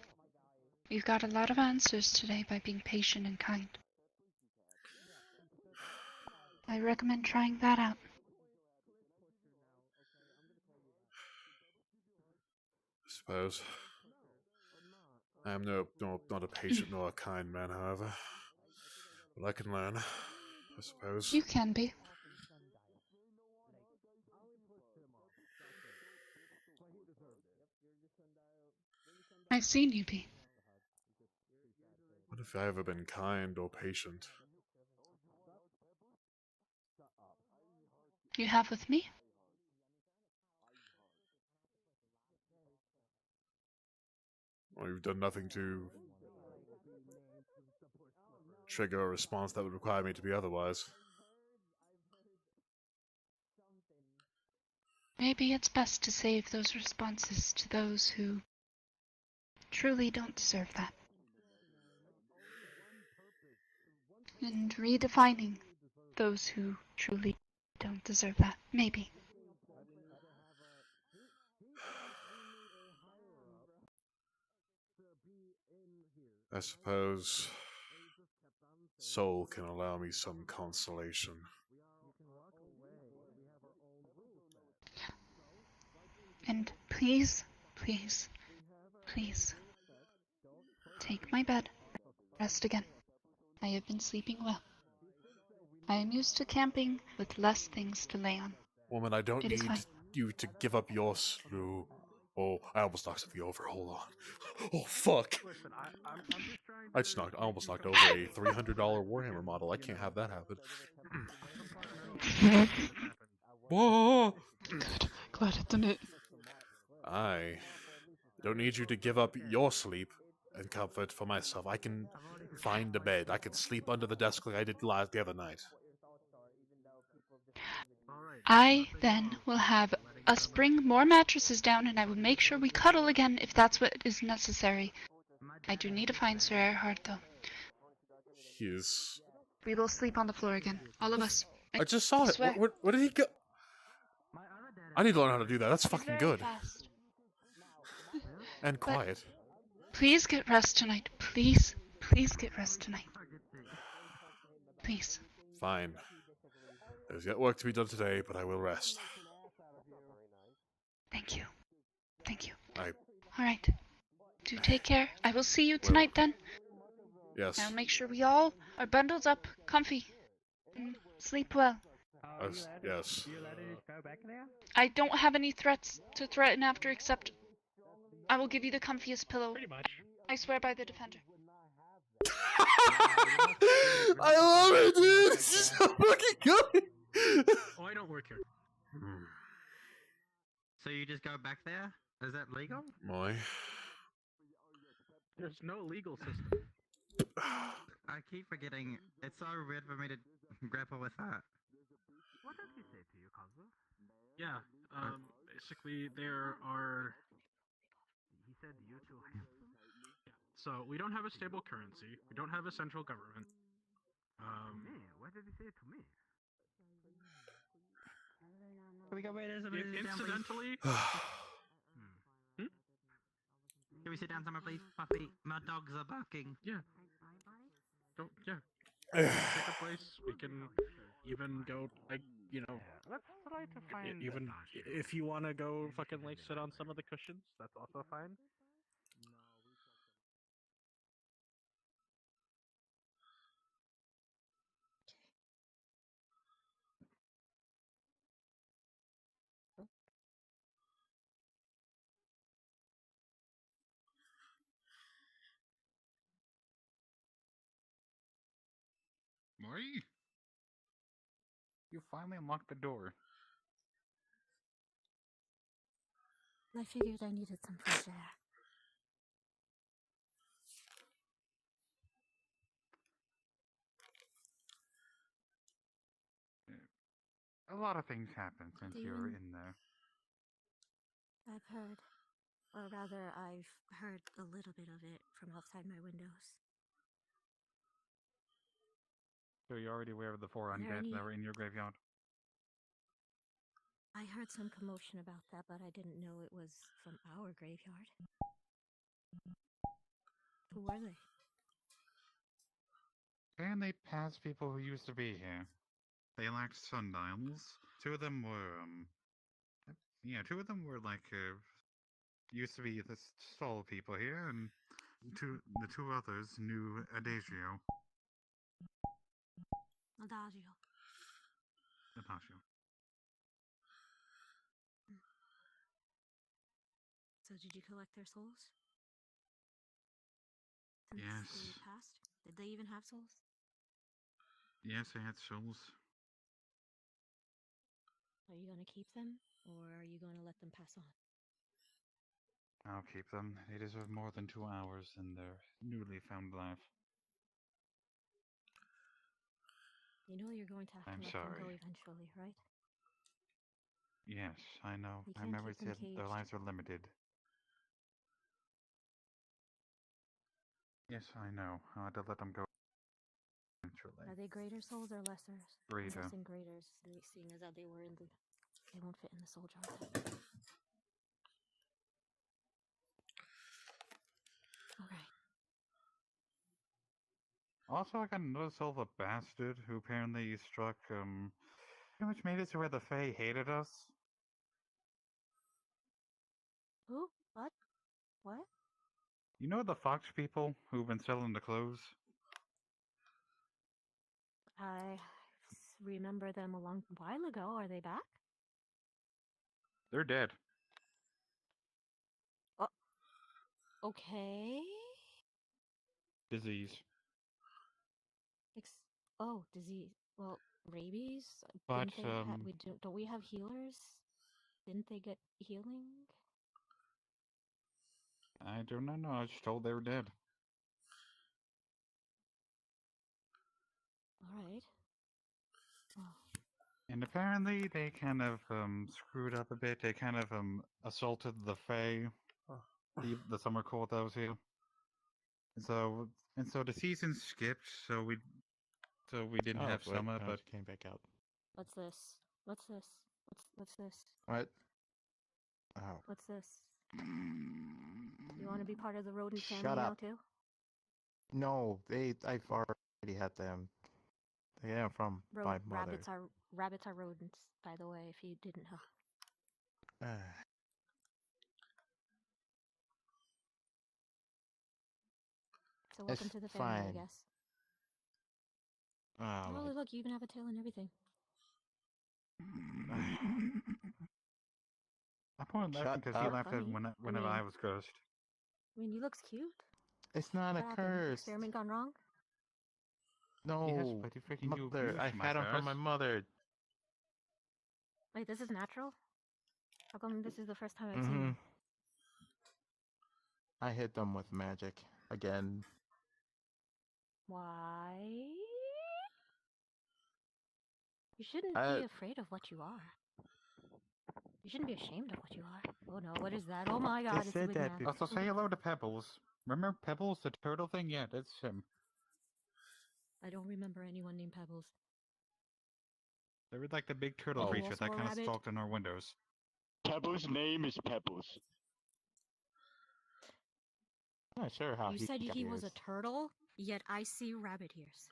You've got a lot of answers today by being patient and kind. I recommend trying that out. I suppose. I am not a patient nor a kind man, however. But I can learn, I suppose. You can be. I've seen you be. What have I ever been kind or patient? You have with me? Well, you've done nothing to trigger a response that would require me to be otherwise. Maybe it's best to save those responses to those who truly don't deserve that. And redefining those who truly don't deserve that. Maybe. I suppose soul can allow me some consolation. And please, please, please, take my bed. Rest again. I have been sleeping well. I am used to camping with less things to lay on. Woman, I don't It is need fine. you to give up your slew. Oh, I almost knocked something over. Hold on. Oh, fuck. I almost knocked over a $300 Warhammer model. I can't have that happen. Whoa! Glad it didn't. I don't need you to give up your sleep and comfort for myself. I can find a bed. I can sleep under the desk like I did the other night. I then will have us bring more mattresses down, and I will make sure we cuddle again if that's what is necessary. I do need to find Sir Erhard, though. We will sleep on the floor again, all of us. I just saw it. Swear. Where did he go? I need to learn how to do that. That's fucking Very good. fast. And quiet. Please get rest tonight. Please, please get rest tonight. Please. Fine. There's yet work to be done today, but I will rest. Thank you. Thank you. I... Alright. Do take care. I will see you tonight then. Yes. I'll make sure we all are bundled up, comfy, and sleep well. Yes. I don't have any threats to threaten after except I will give you the comfiest pillow. Pretty much. I swear by the Defender. I love it, dude! This is so fucking good! Oh, I don't work here. So you just go back there? Is that legal? Moi. There's no legal system. I keep forgetting. It's so weird for me to grapple with that. What did he say to you, Kazu? Yeah, basically there are... He said you too handsome? Yeah, so we don't have a stable currency. We don't have a central government. Me? What did he say to me? Can we go wait somebody sit down, Incidentally... Can we sit down somewhere, please? Puffy, my dogs are barking. Yeah. Take a place. We can even go, like, you know... Let's try to find... Even if you want to go fucking, like, sit on some of the cushions, that's also fine. Maury? You finally unlocked the door. I figured I needed some fresh air. A lot of things happened since you were Demon. in there. I've heard, or rather, I've heard a little bit of it from outside my windows. So you're already aware of the 4 Are there undead any- that were in your graveyard? I heard some commotion about that, but I didn't know it was from our graveyard. Who were they? And they passed people who used to be here. They lacked sundials. 2 of them were, yeah, 2 of them were like, used to be the stall people here, and the 2 others knew Adagio. Adagio. Adagio. So did you collect their souls? Since Yes. they passed? Did they even have souls? Yes, they had souls. Are you gonna keep them, or are you gonna let them pass on? I'll keep them. They deserve more than 2 hours in their newly found life. You know you're going to have I'm to let them go sorry. eventually, right? Yes, I know. You I can't remember keep them said their caged. lives are limited. Yes, I know. I'll have to let them go eventually. Are they greater souls or lesser? Greater. I'm guessing greaters, seeing as how they were in the... They won't fit in the soul jar. Okay. Also, I got another silver bastard who apparently struck, pretty much made it to where the Fae hated us. Who? What? What? You know the Fox people who've been selling the clothes? I remember them a long while ago. Are they back? They're dead. Oh. Okay. Disease. Oh, disease. Well, rabies. But, Didn't they don't we have healers? Didn't they get healing? I do not know. I was just told they were dead. All right. Oh. And apparently they kind of screwed up a bit. They kind of assaulted the Fae, the summer court that was here. And so the season skipped. So we didn't have summer, but came back out. What's this? What's this? What's this? What? Oh. What's this? You want to be part of the rodent Shut family now up. too? No, I've already had them. Yeah, from my mother. Rabbits are rodents, by the way, if you didn't know. So welcome to the family, I guess. Oh, look, you even have a tail and everything. I pointed laughing because he laughed at whenever I was cursed. I mean, he looks cute. It's not What a happened? curse. Experiment gone wrong? No, Yes, but you freaking mother. I had them from my mother. Wait, this is natural? How come this is the first time I've seen them? I hit them with magic again. Why? You shouldn't be afraid of what you are. You shouldn't be ashamed of what you are. Oh no, what is that? Oh my god, it's a big man. Also, say hello to Pebbles. Remember Pebbles, the turtle thing? Yeah, that's him. I don't remember anyone named Pebbles. They were like the big turtle creature that kind of stalked in our windows. Pebbles' name is Pebbles. I'm not sure how You said he was a turtle, yet I see rabbit ears.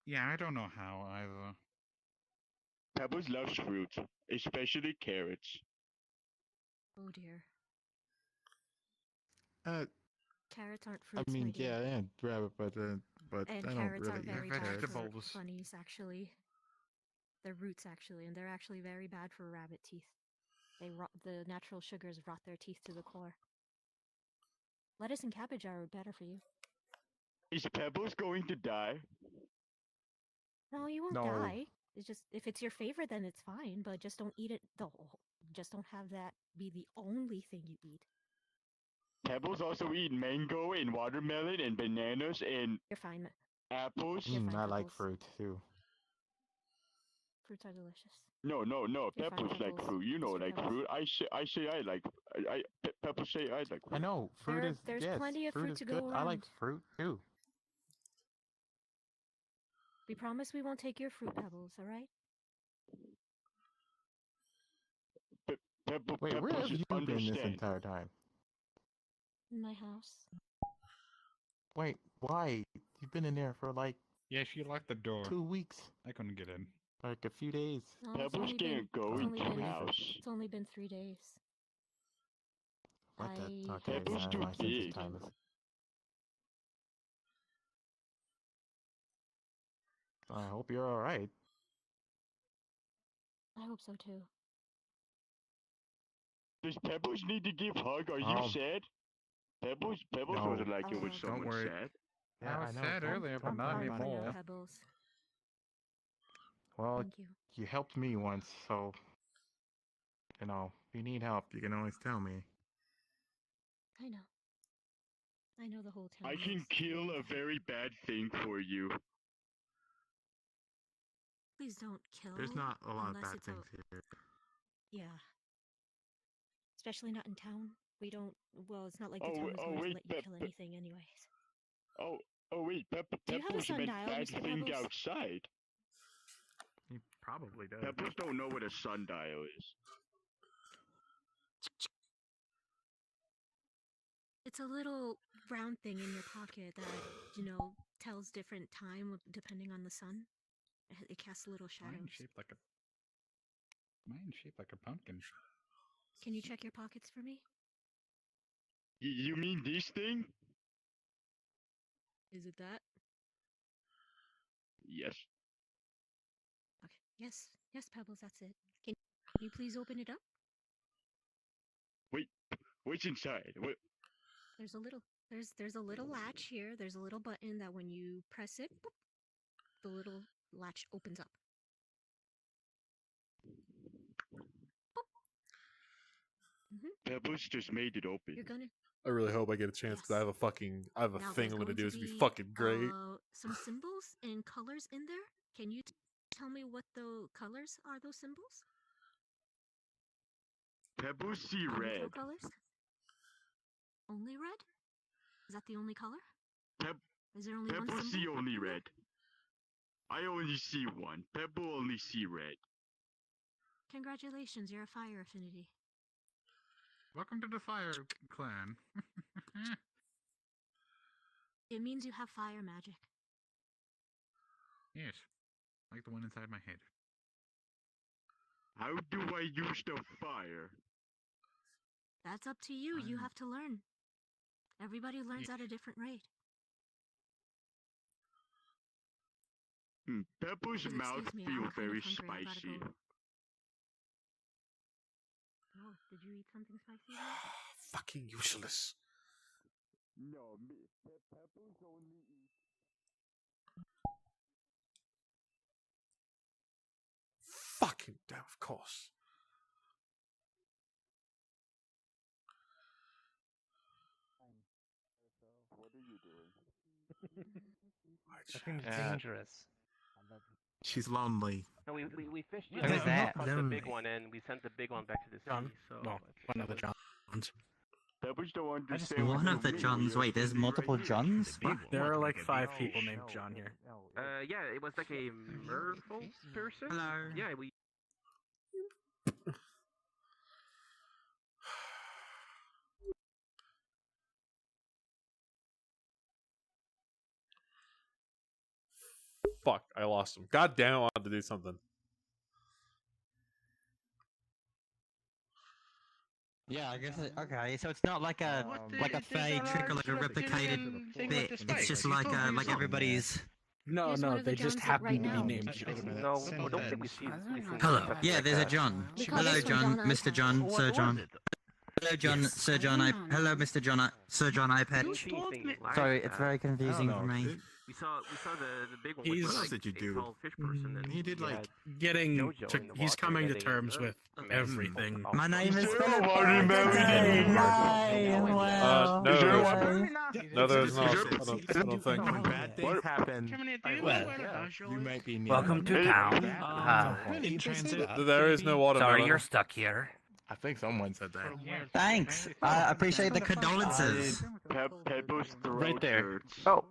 Yeah, I don't know how either. Pebbles loves fruit, especially carrots. Oh dear. Carrots aren't fruits, I mean, my dear. yeah, and rabbit, but And I don't carrots really are very eat bad carrots. for funnies, actually. They're roots, actually, and they're actually very bad for rabbit teeth. The natural sugars rot their teeth to the core. Lettuce and cabbage are better for you. Is Pebbles going to die? No, you won't No. die. It's just, if it's your favorite, then it's fine, but just don't eat it. Just don't have that be the only thing you eat. Pebbles also eat mango and watermelon and bananas and You're fine. apples. I like fruit too. Fruits are delicious. No. You're Pebbles fine, like Pebbles. fruit. You know, Mr. like Pebbles. fruit. I say I like. Pebbles say I like fruit. I know fruit is. There's yes, plenty of fruit fruit is to good. go I like around. fruit too. We promise we won't take your fruit pebbles, alright? Wait, where have you been this understand. entire time? In my house. Wait, why? You've been in there for like Yeah, she locked the door. 2 weeks. I couldn't get in. Like a few days. No, Pebbles can't go into the house. It's only been 3 days. What the? I Okay, Pebbles too my sense big. of time is. I hope you're alright. I hope so too. Does Pebbles need to give hug? Are you sad? Pebbles No. doesn't like it when Don't someone's worry. sad. Yeah, I was know. sad earlier, but I'm not sorry for anymore. you, Pebbles. Well, Thank you. you helped me once, so you know, if you need help, you can always tell me. I know. I know the whole town. I can knows. kill a very bad thing for you. Please don't kill. There's not a lot of unless bad it's things here. Yeah. Especially not in town. We don't. Well, it's not like the Oh, town is oh, going wait, to let you kill anything, anyways. Oh wait, Do you have a Pebbles meant sundial, bad Mr. thing Pebbles? outside. He probably does. Pebbles don't know what a sundial is. It's a little round thing in your pocket that, tells different time depending on the sun. It casts little shadows. Mine's shaped like a pumpkin. Can you check your pockets for me? You mean this thing? Is it that? Yes. Okay. Yes, Pebbles, that's it. Can you please open it up? Wait, what's inside? What? There's a little latch here. There's a little button that when you press it, boop, the little latch opens up. Pebbles just made it open. You're gonna. I really hope I get a chance because I have a thing Now, I'm there's gonna going do. to It's gonna be be, fucking great. Some symbols and colors in there. Can you tell me what the colors are? Those symbols? Pebbles see red. Neutral colors? Only red? Is that the only color? Is there only one Pebbles symbol? see only red. I only see one. Pebble only see red. Congratulations, you're a fire affinity. Welcome to the Fire Clan. It means you have fire magic. Yes, like the one inside my head. How do I use the fire? That's up to you. You have to learn. Everybody learns at a different rate. Pebbles' Please mouth excuse me, feels I'm kind very of hungry. I gotta spicy. go. Oh, did you eat something spicy? Fucking useless. No, Pebbles only eat. Fucking damn, of course. What are you doing? That seems dangerous. She's lonely. No, we fished Who is that? caught the big one and we sent the big one back to the sea. So one of the Johns. Pebbles don't understand. One of the Johns. Wait, there's multiple Johns? There are like 5 people named John here. yeah, it was like a merfolk person. Hello. Yeah, we. Fuck, I lost him. God damn, I wanted to do something. Yeah, I guess okay. So it's not like a fake trick or like a replicated bit. It's just like everybody's. No, they just happen to be named John. No, I don't think we see. Hello. Yeah, there's a John. Hello, John. Mr. John. Sir John. Hello, John. Sir John. Hello, Mr. John. Sir John. I Patch. Sorry, it's very confusing for me. We saw the big one. He's- with What the, did you big do? tall fish person. And He did had like Getting Jojo to, in the he's water coming to getting terms hurt. with everything. My name is Philip. No, there's not. I don't think. When bad things happen, you might be near. Welcome to town. There is no watermelon. Sorry, you're stuck here. I think someone said that. Thanks. I appreciate the condolences. Pebbles Right there. hurts. Oh,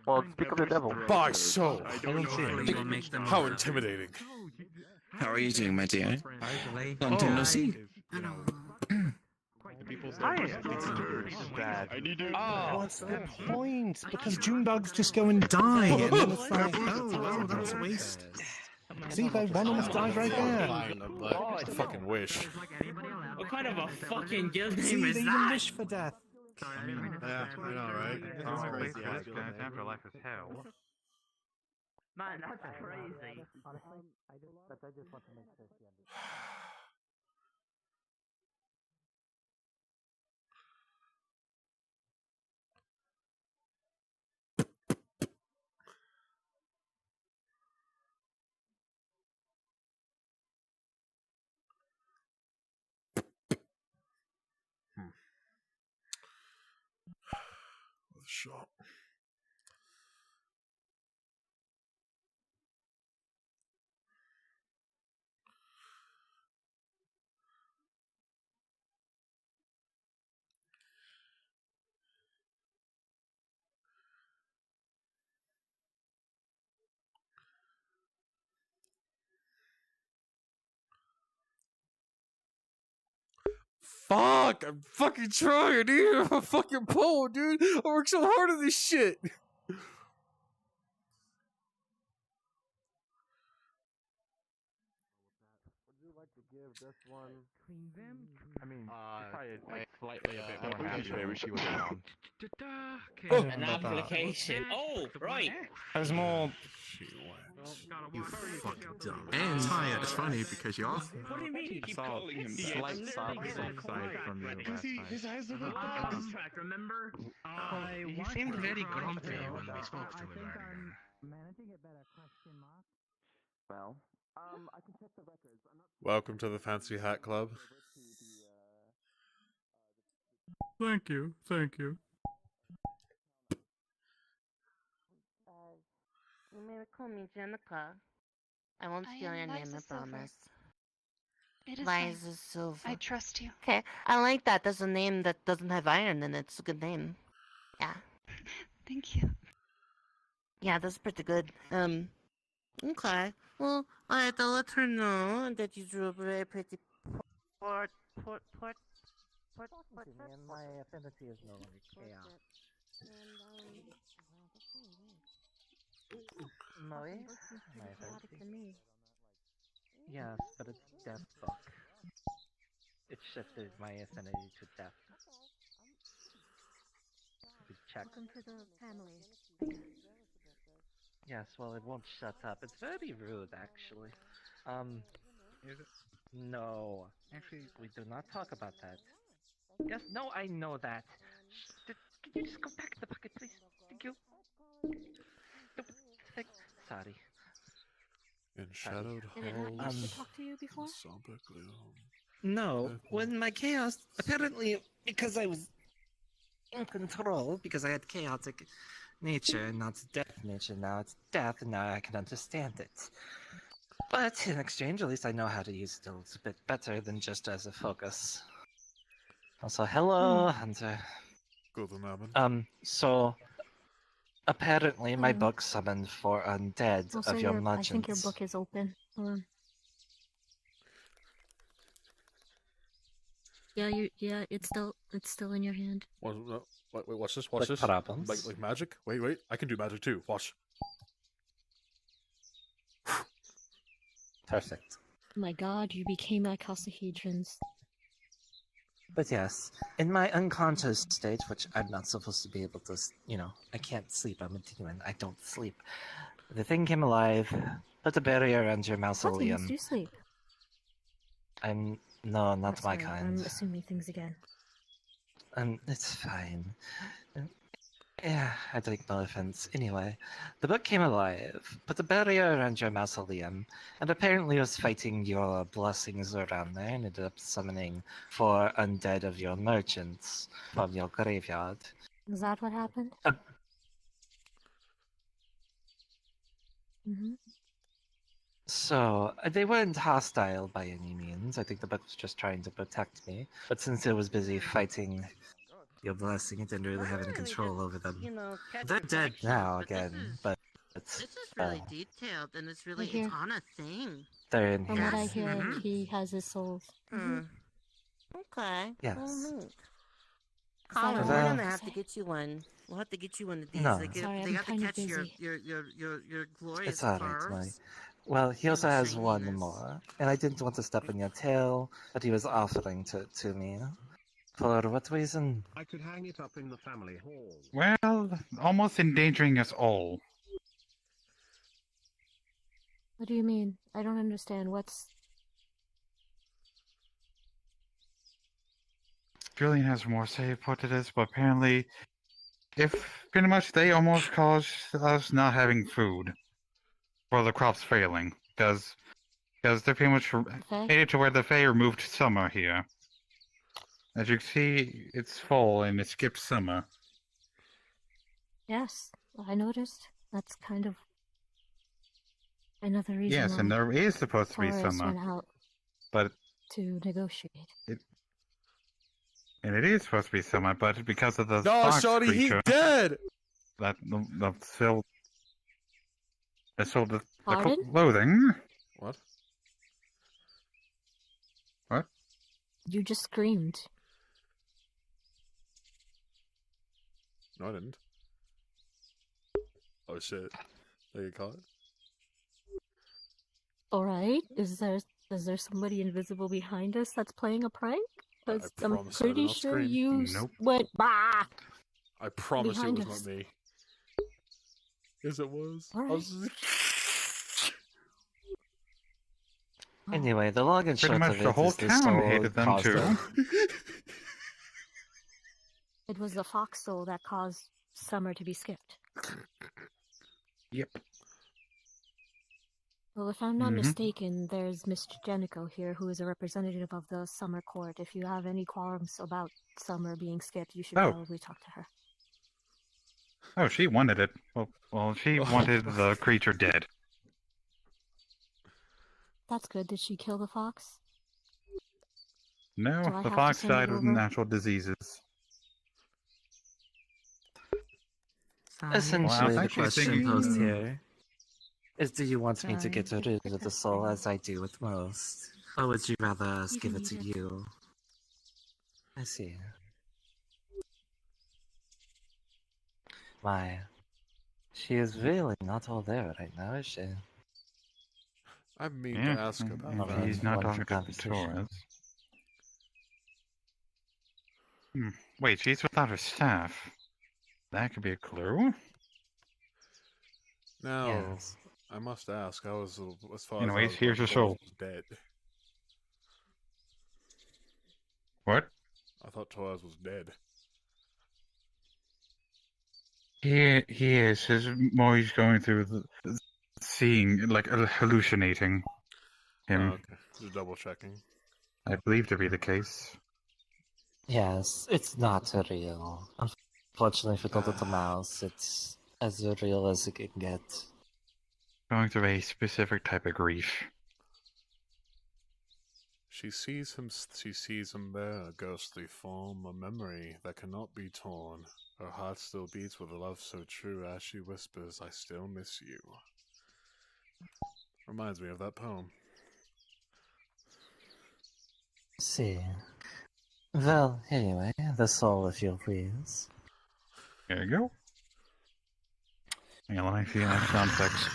Well, speak of the devil. By so. I don't know How intimidating. How are you doing, my dear? Long time no see. I need to. What's the point? Because June bugs just go and die, and then it's like, oh, that's a waste. see, that one almost died right there. I fucking wish. What kind of a fucking guild See, name they is even that? wish for death. Yeah, I know, right? Oh, crazy. Afterlife is hell. Man, that's crazy. I just want to make sure she understands. With a shot. Fuck! I'm fucking trying, dude. I'm a fucking pole, dude. I work so hard on this shit. Would you like to give this one? I mean, probably slightly a bit more happy that she was gone. An application. Oh, right. I was more. You fucking dumb. And tired. It's funny because you also. What do you mean you keep Saw calling him slight that? I'm soft literally side from you last time. His eyes look Contract, remember? He seemed very grumpy when we spoke to him earlier. Managing it better, question mark. Well, I can check the records. I'm not Welcome to the Fancy Hat Club. Thank you. Thank you. You may call me Jenica. I won't steal your name, I promise. It is fine. Liza Silver. I trust you. Okay, I like that. That's a name that doesn't have iron in it. It's a good name. Yeah. Thank you. Yeah, that's pretty good. Okay. Well, alright, I'll let her know that you drew a very pretty portrait. and my affinity is no longer chaos. Moe? My affinity? Yes, but it's death book. It shifted my affinity to death. You check. Welcome to the family. Yes, well, it won't shut up. It's very rude, actually. Is it? No. Actually, we do not talk about that. Yes, no, I know that. Can you just go back to the bucket, please? Thank you. Sorry. In shadowed Did it not halls. used to talk to you before? No, when my chaos, apparently because I was in control, because I had chaotic nature and not death nature, now it's death and now I can understand it. But in exchange, at least I know how to use it a little bit better than just as a focus. Also, hello, Hunter. Golden Almond. So apparently my book summoned for undead Also, of your I merchants. think your book is open. Hold on. Yeah, it's still in your hand. Wait, watch this. Watch Like this. problems? Like magic. Wait. I can do magic too. Watch. Perfect. Oh my god, you became icosahedrons. But yes, in my unconscious state, which I'm not supposed to be able to, I can't sleep, I'm a demon, I don't sleep. The thing came alive, put a barrier around your What things mausoleum. do you sleep? No, not my Sorry, kind. I'm assuming things again. It's fine. Yeah, I take no offense. Anyway, the book came alive, put a barrier around your mausoleum, and apparently was fighting your blessings around there, and ended up summoning 4 undead of your merchants from your graveyard. Is that what happened? Mm-hmm. So, they weren't hostile by any means. I think the book was just trying to protect me. But since it was busy fighting your blessing. You didn't really have any control over them. You know, catch They're dead infections, now but again, but this is really detailed, and it's really hear- it's on a thing. they're in From here. what I hear, he has his souls. Okay. Yes. Well, neat. Is that Colin, all we're I gonna have have to to get you one. We'll have to get you one of these. No. They Sorry, they I'm have to kind of catch your busy. your glorious It's alright, curves. Mike. Well, he also has one shininess. more, and I didn't want to step on your tail, but he was offering to me. For what reason? I could hang it up in the family hall. Well, almost endangering us all. What do you mean? I don't understand. What's... Julian has more say what it is, but apparently, if pretty much they almost caused us not having food, or the crops failing, because they're pretty much made it to where the Fae removed summer here. As you can see, it's fall and it skips summer. Yes, I noticed. That's kind of another reason Yes, why and there is supposed to be Taurus summer, went out but to negotiate. it is supposed to be summer, but because of the No, fox Shawty, he creature, dead! that the still the Pardon? clothing. What? What? You just screamed. No, I didn't. Oh shit. There you caught it? Alright, is there somebody invisible behind us that's playing a prank? Because I I'm promise I did pretty not sure scream. you Nope. went bah! I promise it Behind was us. not me. Yes, it was. I Alright. was Anyway, the long and Pretty short much of the it whole is this town soul hated them caused too. it. It was the fox soul that caused summer to be skipped. Yep. Well, if I'm not Mhm. mistaken, there's Miss Jenico here, who is a representative of the Summer Court. If you have any qualms about Summer being skipped, you should Oh. probably talk to her. Oh, she wanted it. Well, she wanted the creature dead. That's good. Did she kill the fox? No, Do I the have to fox send it died of over? natural diseases. Essentially, Well, the question posed thinking- here is, do you want me to get rid of the soul as I do with most? Or would you rather us You give can it to eat it. you? I see. My, she is really not all there right now, is she? I mean Yeah, to ask about and that. he's not One talking for to conversation. Torres. Wait, she's without her staff. That could be a clue. Now, Yes. I must ask, I was, as far Anyways, as I here's your was soul. dead. What? I thought Torres was dead. He is. His more he's going through seeing, like, hallucinating him. Oh, okay. Just double checking. I believe to be the case. Yes, it's not real. Unfortunately for the little mouse, it's as real as it can get. Going through a specific type of grief. She sees him there, a ghostly form, a memory that cannot be torn. Her heart still beats with a love so true as she whispers, I still miss you. Reminds me of that poem. See. Well, anyway, the soul, if you please. There you go. Yeah, let me see that sound effects.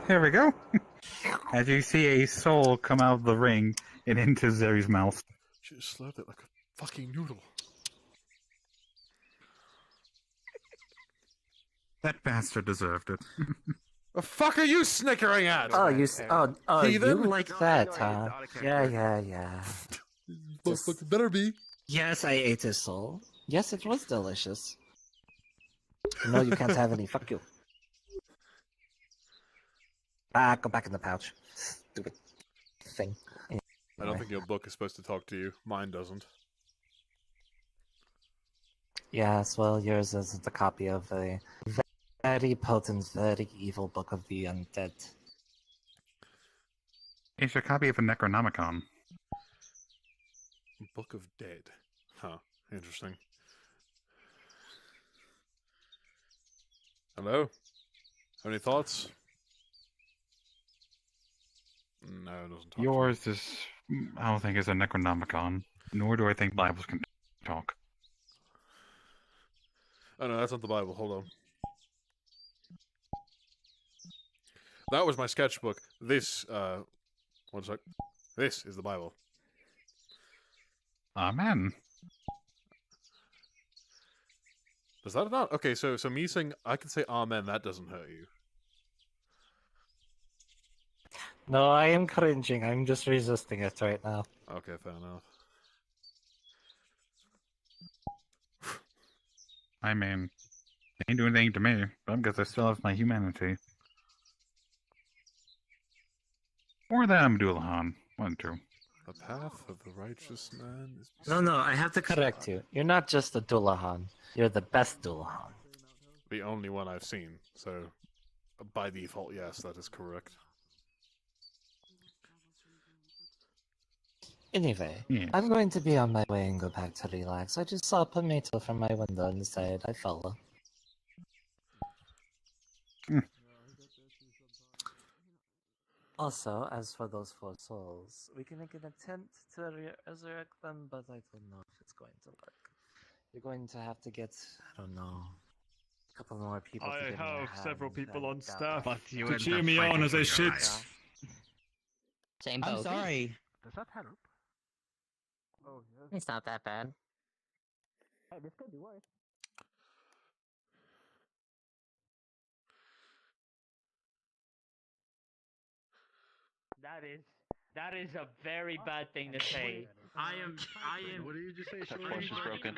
There we go. As you see a soul come out of the ring and into Zeri's mouth. She just slurped it like a fucking noodle. That bastard deserved it. The fuck are you snickering at? Oh, you Heathen? like that, huh? Yeah. Look, better be. Yes, I ate his soul. Yes, it was delicious. No, you can't have any. Fuck you. Go back in the pouch. Stupid thing. I don't Anyway. think your book is supposed to talk to you. Mine doesn't. Yes, well, yours isn't a copy of a very potent, very evil book of the undead. It's a copy of a Necronomicon. Book of Dead. Huh. Interesting. Hello? Have any thoughts? No, it doesn't talk. Yours is, I don't think, is a Necronomicon. Nor do I think Bibles can talk. Oh no, that's not the Bible. Hold on. That was my sketchbook. This, one sec. This is the Bible. Amen. Does that not? Okay, so me saying I can say amen, that doesn't hurt you. No, I am cringing. I'm just resisting it right now. Okay, fair enough. I mean, they ain't doing anything to me, but because I still have my humanity. Or that I'm Dullahan. One, two. The path of the righteous man is... No, I have to Correct you. You're not just a Dullahan. You're the best Dullahan. The only one I've seen, so by default, yes, that is correct. Anyway, I'm going to be on my way and go back to relax. I just saw a tomato from my window and decided I'd follow. Also, as for those 4 souls, we can make an attempt to resurrect them, but I don't know if it's going to work. You're going to have to get, I don't know, a couple more people to I give me a have hand several people on and staff But you to end cheer up me on fighting as I the shit. Messiah. Same I'm boat. sorry. Does that help? Oh, yeah. It's not that bad. Hey, this could be worse. That is a very bad thing to say. I am. What did you just say? That voice is broken.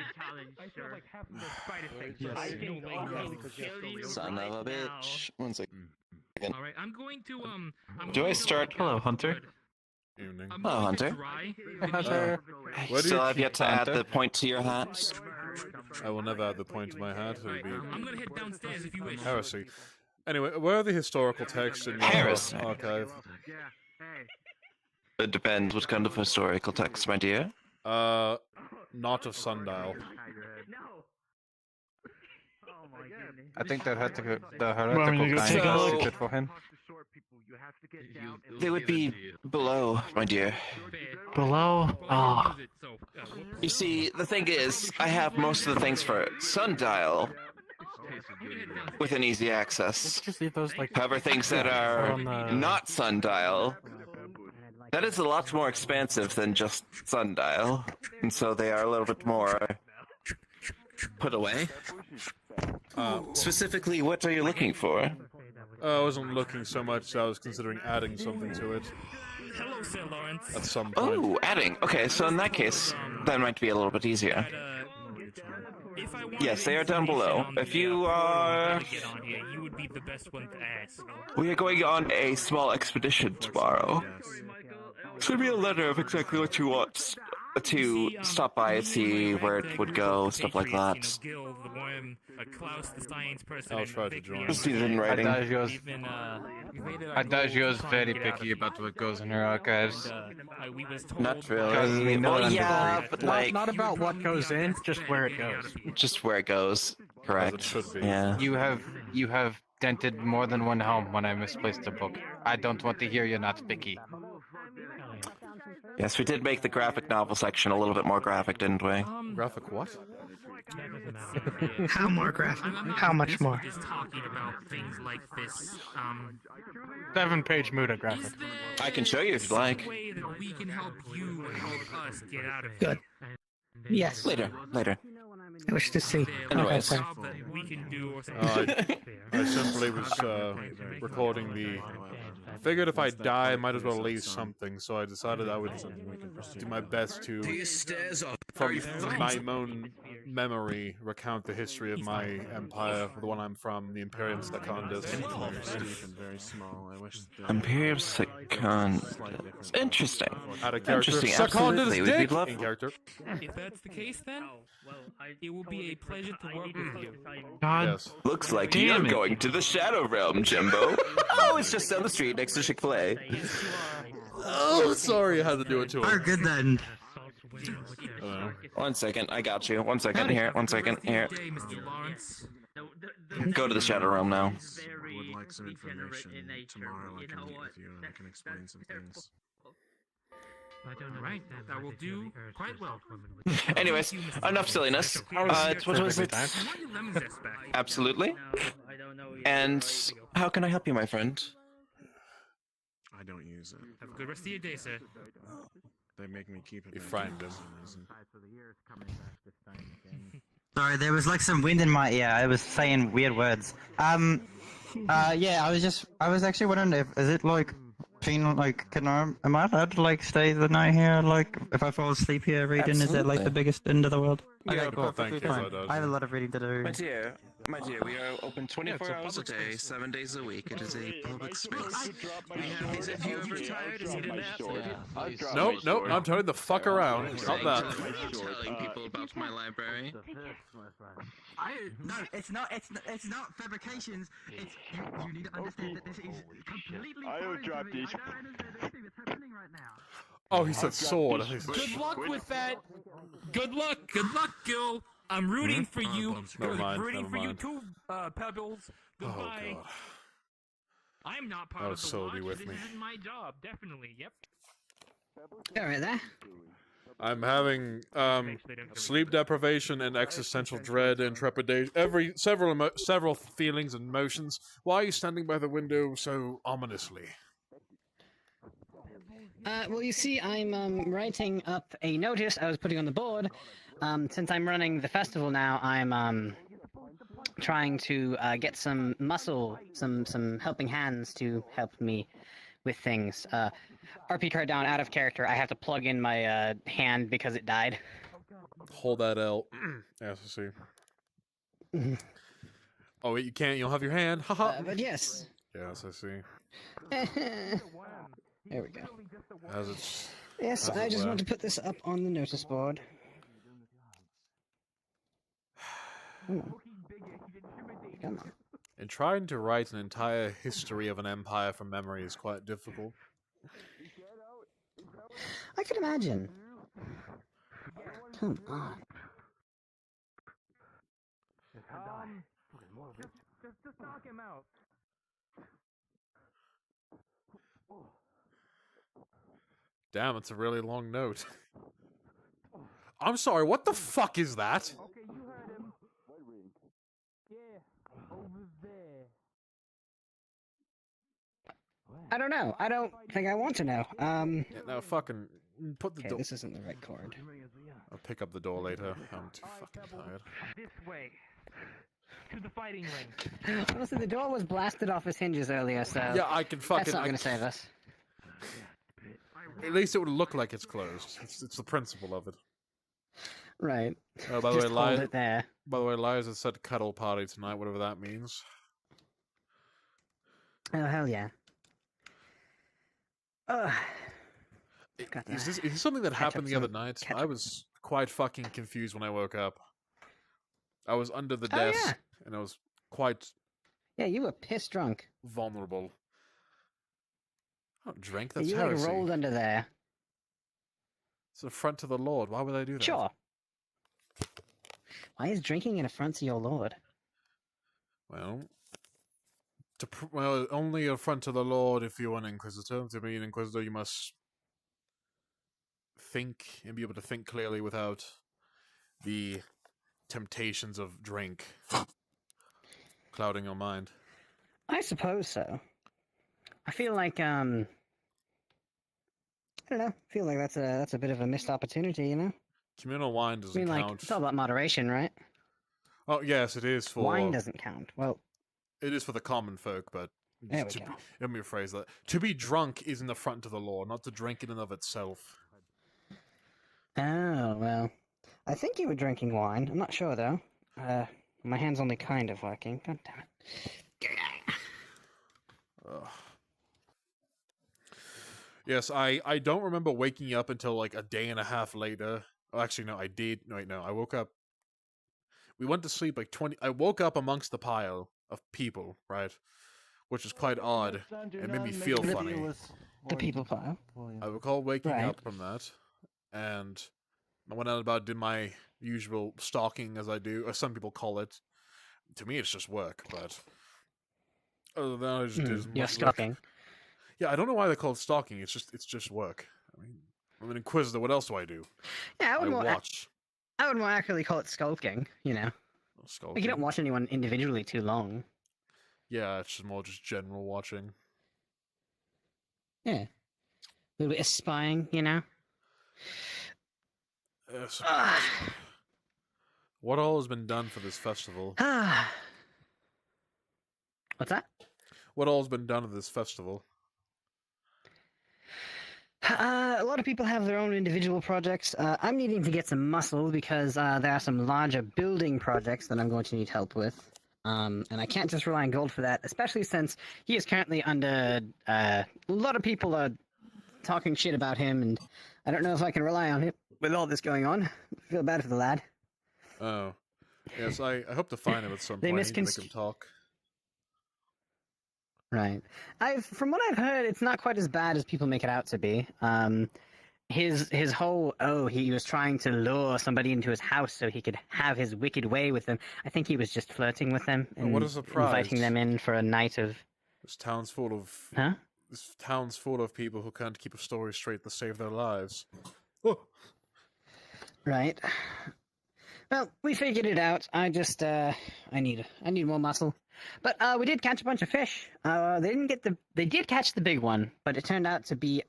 I feel like half of the spider thing. Yes. I can kill you Son right of a now. bitch. One second. All right, I'm going to Do I start? Hello, Hunter. Evening. Hello, Hunter. Still have yet to add the point to your hat. I will never add the point to my hat. It would be I'm gonna head downstairs if you wish. heresy. Anyway, where are the historical texts in your Heresy. archive? It depends what kind of historical text, my dear. Not of Sundial. I think that had to go, the Want me to heretical go kind take a is look? suited for him. They would be below, my dear. Below? Oh. You see, the thing is, I have most of the things for Sundial within easy access. Just leave those, like, However, things that are on the- not Sundial, that is a lot more expansive than just Sundial, and so they are a little bit more put away. Specifically, what are you looking for? I wasn't looking so much, I was considering adding something to it. Hello, Sir Lawrence. At some point. Oh, adding. Okay, so in that case, that might be a little bit easier. Yes, they are down below. If you are... You would be the best one to ask. We are going on a small expedition tomorrow. Send me a letter of exactly what you want to stop by and see where it would go, stuff like that. I'll try to join. Just need it in writing. Adagio's very picky about what goes in her archives. Not Because really. we know Well, them yeah, before. but like... Not about what goes in, just where it goes. Just where it goes. Correct. Yeah. You have dented more than one home when I misplaced a book. I don't want to hear you're not picky. Yes, we did make the graphic novel section a little bit more graphic, didn't we? Graphic what? How more graphic? How much more? Just talking about things like this. 7-page Muda graphic. I can show you if you'd like. Way that we can help you help us get out of here. Good. Yes. Later. I wish to see. Anyways. Okay, We can do or something. I simply was recording the... Figured if I die, I might as well leave something, so I decided I would do my best to, from my own memory, recount the history of my empire, the one I'm from, the Imperium Secundus. Imperium Secundus. Interesting. Out of character. Interesting. Secundus Absolutely. We'd be dick! love. In character. If that's the case, then it will be a pleasure to work with you. Yes. Looks like you're going to the Shadow Realm, Jimbo. Oh, it's just down the street next to Chick-fil-A. Oh, sorry, I had to do it to him. Oh, good then. One second, I got you. One second here. One second here. Go to the shadow realm now. Would like some information tomorrow. I can meet with you and I can explain some things. I don't know. Right, that will do quite well. Anyways, enough silliness. What was it? Absolutely. And how can I help you, my friend? I don't use it. Have a good rest of your day, sir. They make me keep it. You frightened him. Sorry, there was like some wind in my ear. I was saying weird words. Yeah, I was actually wondering is it like, am I allowed to like stay the night here? Like, if I fall asleep here reading, is it like the biggest end of the world? Yeah, Okay, cool, thank you. fine. I have a lot of reading to do. My dear, we are open 24 hours a day, 7 days a week. It is a public space. If you ever tired, is it in that? Nope, I'm turning the fuck around. Stop that. Telling people about my library. No, it's not fabrications. It's you need to understand that this is completely foreign to me. I don't understand anything that's happening right now. Oh, he said sword. Good luck with that. Good luck, Gil. I'm rooting for you. Never mind, Rooting never for you mind. too, Pebbles. Goodbye. God. I'm not part Oh, of the so watch. be with This me. isn't my job. Definitely. Yep. All right there. I'm having sleep deprivation and existential dread and trepidation. Several feelings and emotions. Why are you standing by the window so ominously? Well, you see, I'm writing up a notice I was putting on the board. Since I'm running the festival now, I'm trying to get some muscle, some helping hands to help me with things. RP card down, out of character. I have to plug in my hand because it died. Hold that L. Yes, I see. Oh, wait, you can't. You don't have your hand. Haha. But yes. Yes, I see. There we go. As it's. Yes, I just want to put this up on the notice board. Come on. Come on. And trying to write an entire history of an empire from memory is quite difficult. I could imagine. Come on. Just knock him out. Damn, it's a really long note. I'm sorry, what the fuck is that? Okay, you heard him. Yeah, over there. I don't know. I don't think I want to know. Yeah, no, fucking put the Okay, door. this isn't the right chord. I'll pick up the door later. I'm too fucking tired. This way. To the fighting ring. Honestly, the door was blasted off its hinges earlier, so Yeah, I can fucking. that's not going to save us. At least it would look like it's closed. It's the principle of it. Right. Oh, by the Just way, hold it there. By the way, Liza said cuddle party tonight, whatever that means. Oh, hell yeah. Is this something that happened the other night? I was quite fucking confused when I woke up. I was under the desk, and I was quite... Yeah, you were pissed drunk. Vulnerable. I don't drink, that's you heresy. like rolled under there. It's an affront to the Lord. Why would I do that? Sure. Why is drinking an affront to your Lord? Well, only affront to the Lord if you're an Inquisitor. To be an Inquisitor, you must think and be able to think clearly without the temptations of drink clouding your mind. I suppose so. I feel like I don't know. I feel like that's a bit of a missed opportunity, you know. Communal wine doesn't count. Like, it's all about moderation, right? Oh yes, it is for wine doesn't count. Well, it is for the common folk, but there we go. Let me rephrase that. To be drunk is an affront to the law, not to drink in and of itself. Oh well, I think you were drinking wine. I'm not sure though. My hand's only kind of working. God damn it. Ugh. Yes, I don't remember waking up until like a day and a half later. Oh, actually, no, I did. No, wait, no, I woke up. We went to sleep like 20. I woke up amongst the pile of people, right? which is quite odd. It made me feel funny. The people pile. I recall waking Right. up from that, and I went out about did my usual stalking as I do, or some people call it. To me, it's just work, but other than that, I just did as You're much stalking. work. Yeah, I don't know why they call it stalking. It's just work. I mean, I'm an inquisitor. What else do I do? Yeah, I watch. I would more accurately call it skulking. You know, Skulking. like you don't watch anyone individually too long. Yeah, it's just more just general watching. Yeah, a little bit of spying. You know. Yes. What all has been done for this festival? What's that? What all has been done at this festival? A lot of people have their own individual projects. I'm needing to get some muscle because there are some larger building projects that I'm going to need help with. And I can't just rely on Gold for that, especially since he is currently under... a lot of people are talking shit about him, and I don't know if I can rely on him with all this going on. I feel bad for the lad. Oh. Yes, I hope to find him at some point. I need to make him talk. Right. From what I've heard, it's not quite as bad as people make it out to be. His whole he was trying to lure somebody into his house so he could have his wicked way with them. I think he was just flirting with them and what a surprise. inviting them in for a night of. This town's full of This town's full of people who can't keep a story straight to save their lives. Oh. Right. Well, we figured it out. I just I need more muscle. But we did catch a bunch of fish. They did catch the big one, but it turned out to be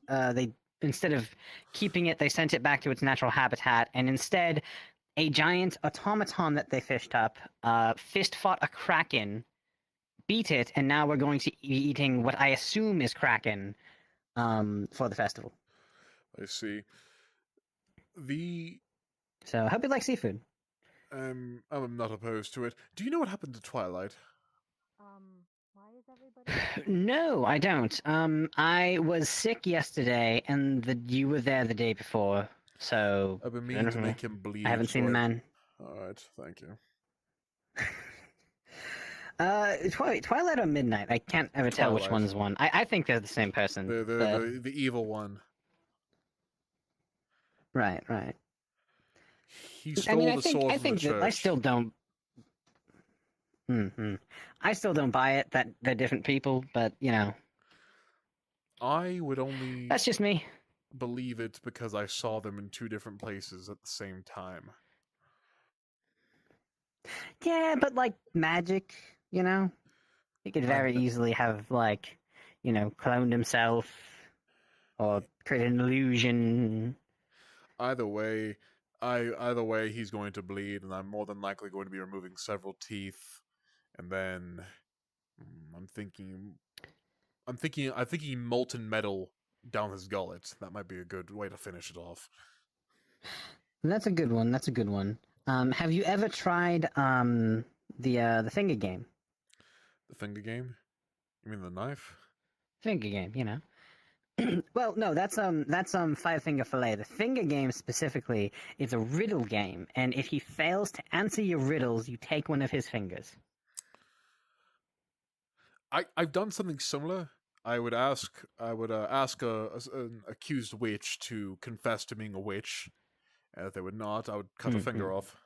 instead of keeping it, they sent it back to its natural habitat, and instead a giant automaton that they fished up fist fought a kraken, beat it, and now we're going to be eating what I assume is kraken for the festival. I see. So I hope you like seafood. I'm not opposed to it. Do you know what happened to Twilight? Why is everybody... No, I don't. I was sick yesterday, and you were there the day before, so... I've been meaning to make him bleed. I haven't seen the man. Alright, thank you. Twilight or Midnight? I can't ever tell which one's one. I think they're the same person. The evil one. Right. He stole the sword I from think the church. that I still don't... I still don't buy it that they're different people, but, you know... I would only... That's just me. ...believe it because I saw them in two different places at the same time. Yeah, but, like, magic, you know? He could very easily have, like, you know, cloned himself, or created an illusion. Either way, he's going to bleed, and I'm more than likely going to be removing several teeth, and then I'm thinking molten metal down his gullet. That might be a good way to finish it off. That's a good one. Have you ever tried the finger game? The finger game? You mean the knife? Finger game, you know. Well, no, that's Five Finger Fillet. The finger game specifically is a riddle game, and if he fails to answer your riddles, you take one of his fingers. I've done something similar. I would ask an accused witch to confess to being a witch, and if they would not, I would cut a finger off.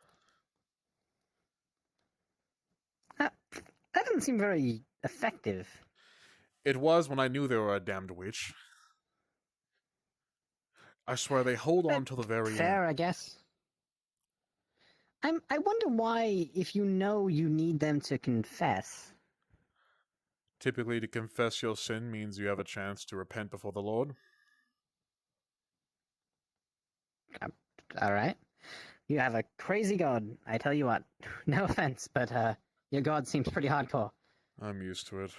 That doesn't seem very effective. It was when I knew they were a damned witch. I swear they hold on till the very end. Fair, I guess. I wonder why, if you know you need them to confess. Typically, to confess your sin means you have a chance to repent before the Lord. All right. You have a crazy god, I tell you what. No offense, but your god seems pretty hardcore. I'm used to it.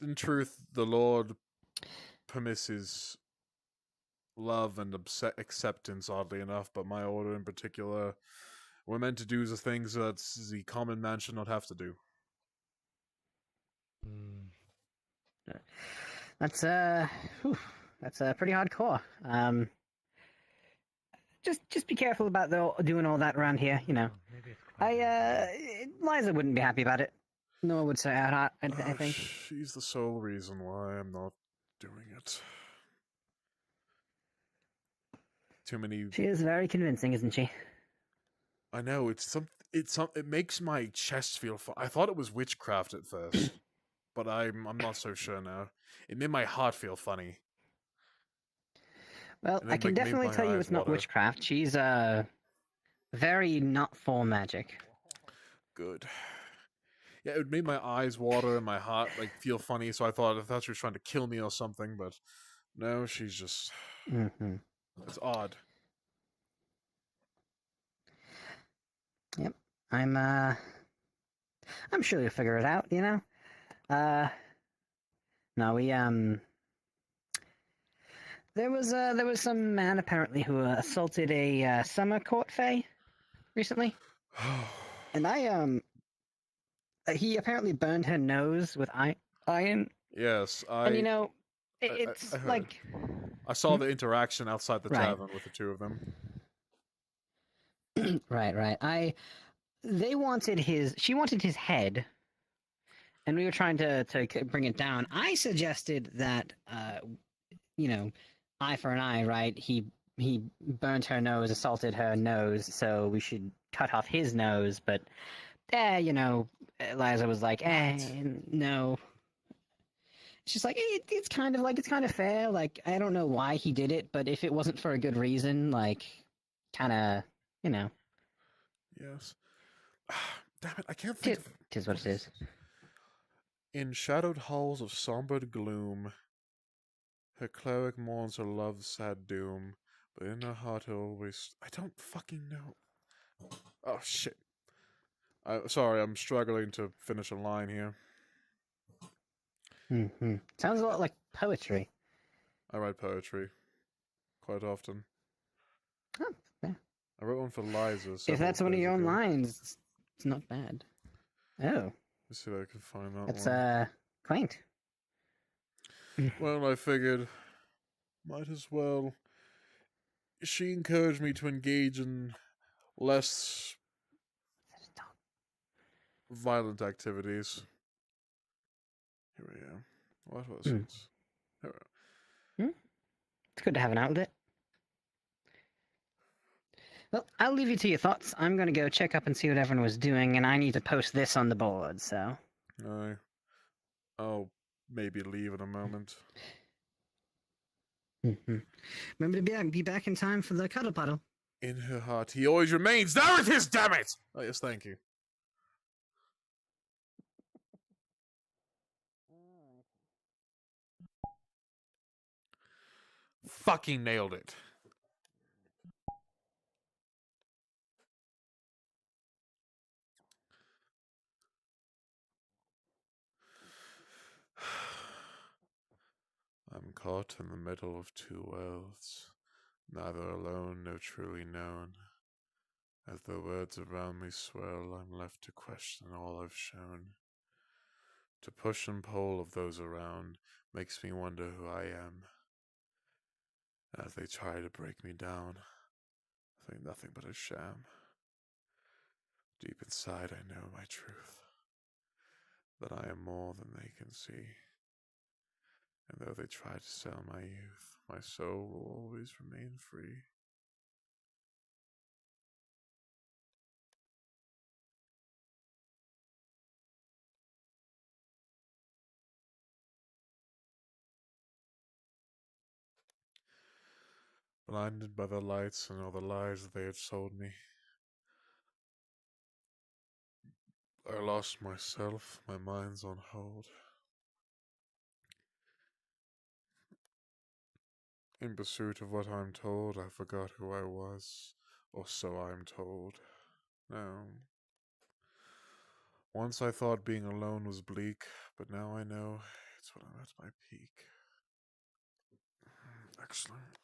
In truth, the Lord permits his love and acceptance, oddly enough, but my order in particular, we're meant to do the things that the common man should not have to do. That's pretty hardcore. Just be careful about doing all that around here, you know. Liza wouldn't be happy about it. Noah would say I think. She's the sole reason why I'm not doing it. Too many. She is very convincing, isn't she? I know it makes my chest feel I thought it was witchcraft at first, but I'm not so sure now. It made my heart feel funny. Well, I can definitely tell you it's not witchcraft. She's very not for magic. Good. Yeah, it made my eyes water and my heart feel funny. So I thought she was trying to kill me or something, but no, she's just. Mm-hmm. It's odd. Yep, I'm sure you'll figure it out. You know. No, we There was some man apparently who assaulted a summer court fae recently, and he apparently burned her nose with iron. Yes, and you know, it's I like I saw the interaction outside the tavern with the two of them. right. She wanted his head, and we were trying to bring it down. I suggested that you know, eye for an eye, right? He burnt her nose, assaulted her nose, so we should cut off his nose. But, you know, Eliza was like, no. She's like, it's kind of fair. Like, I don't know why he did it, but if it wasn't for a good reason, like, kind of, you know. Yes. Damn it! I can't think. Tis what it is. In shadowed halls of somber gloom, her cleric mourns her love's sad doom, but in her heart always. I don't fucking know. Oh shit! Sorry, I'm struggling to finish a line here. Mm-hmm. Sounds a lot like poetry. I write poetry quite often. Oh, yeah. I wrote one for Liza. If that's one of your own lines, it's not bad. Oh. Let's see if I can find that That's one. quaint. Well, I figured might as well. She encouraged me to engage in less violent activities. Here we go. What was it? Here we go. It's good to have an outlet. Well, I'll leave you to your thoughts. I'm going to go check up and see what everyone was doing, and I need to post this on the board, so... I'll maybe leave in a moment. Remember to be back in time for the cuddle puddle. In her heart, he always remains. There it is, damn it! Oh, yes, thank you. Fucking nailed it. I'm caught in the middle of two worlds, neither alone nor truly known. As the words around me swirl, I'm left to question all I've shown. To push and pull of those around makes me wonder who I am. As they try to break me down, I think nothing but a sham. Deep inside I know my truth, that I am more than they can see. And though they try to sell my youth, my soul will always remain free. Blinded by the lights and all the lies that they had sold me, I lost myself, my mind's on hold. In pursuit of what I'm told, I forgot who I was, or so I'm told. No. Once I thought being alone was bleak, but now I know it's when I'm at my peak. Excellent.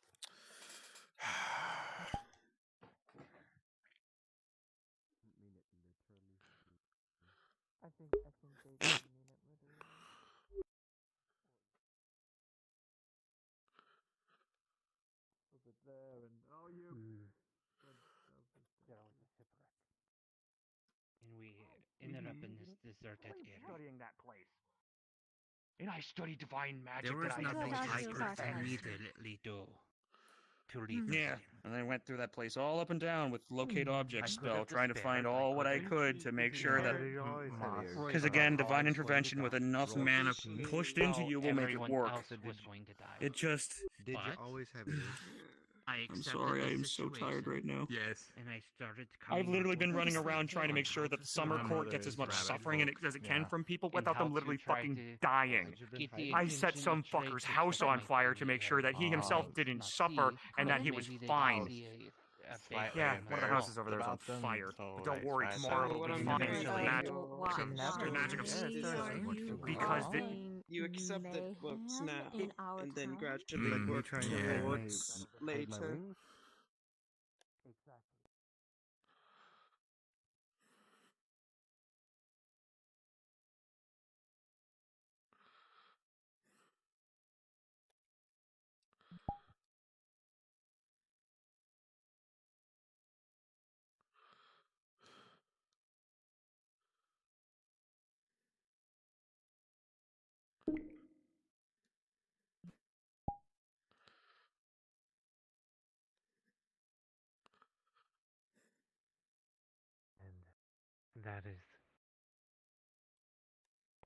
I think they mean it literally. Was it there and oh you Get on the shipwreck. And we ended up in this deserted area. Studying that place. And I studied divine magic. There was that nothing I I could could defend. immediately do to leave this Yeah, area. and I went through that place all up and down with locate object I could spell, have trying to despaired, find I all what I could've- could to make sure that. Because again, divine intervention with enough mana pushed into you will make it Everyone work. else was going to die. It just. Did you But always have ears? I I'm accepted sorry, the I am so tired situation, right now. Yes. And I started coming I've literally up been with running a around trying to make sure that the summer My court mother gets as is much rabbit suffering as it can Yeah. from people And without them how to literally try fucking to dying. get the I set attention some of trade fucker's to house that on might fire be to make sure that he himself not didn't see, suffer and that he was maybe they fine. see a Slightly big Yeah, thing. one of the houses over there is on about them, fire. so But don't I worry, tried to- tomorrow So it'll what be I'm fine. hearing The is magic, the magic of because you accepted books now, in our and then town? gradually like work towards later. And that is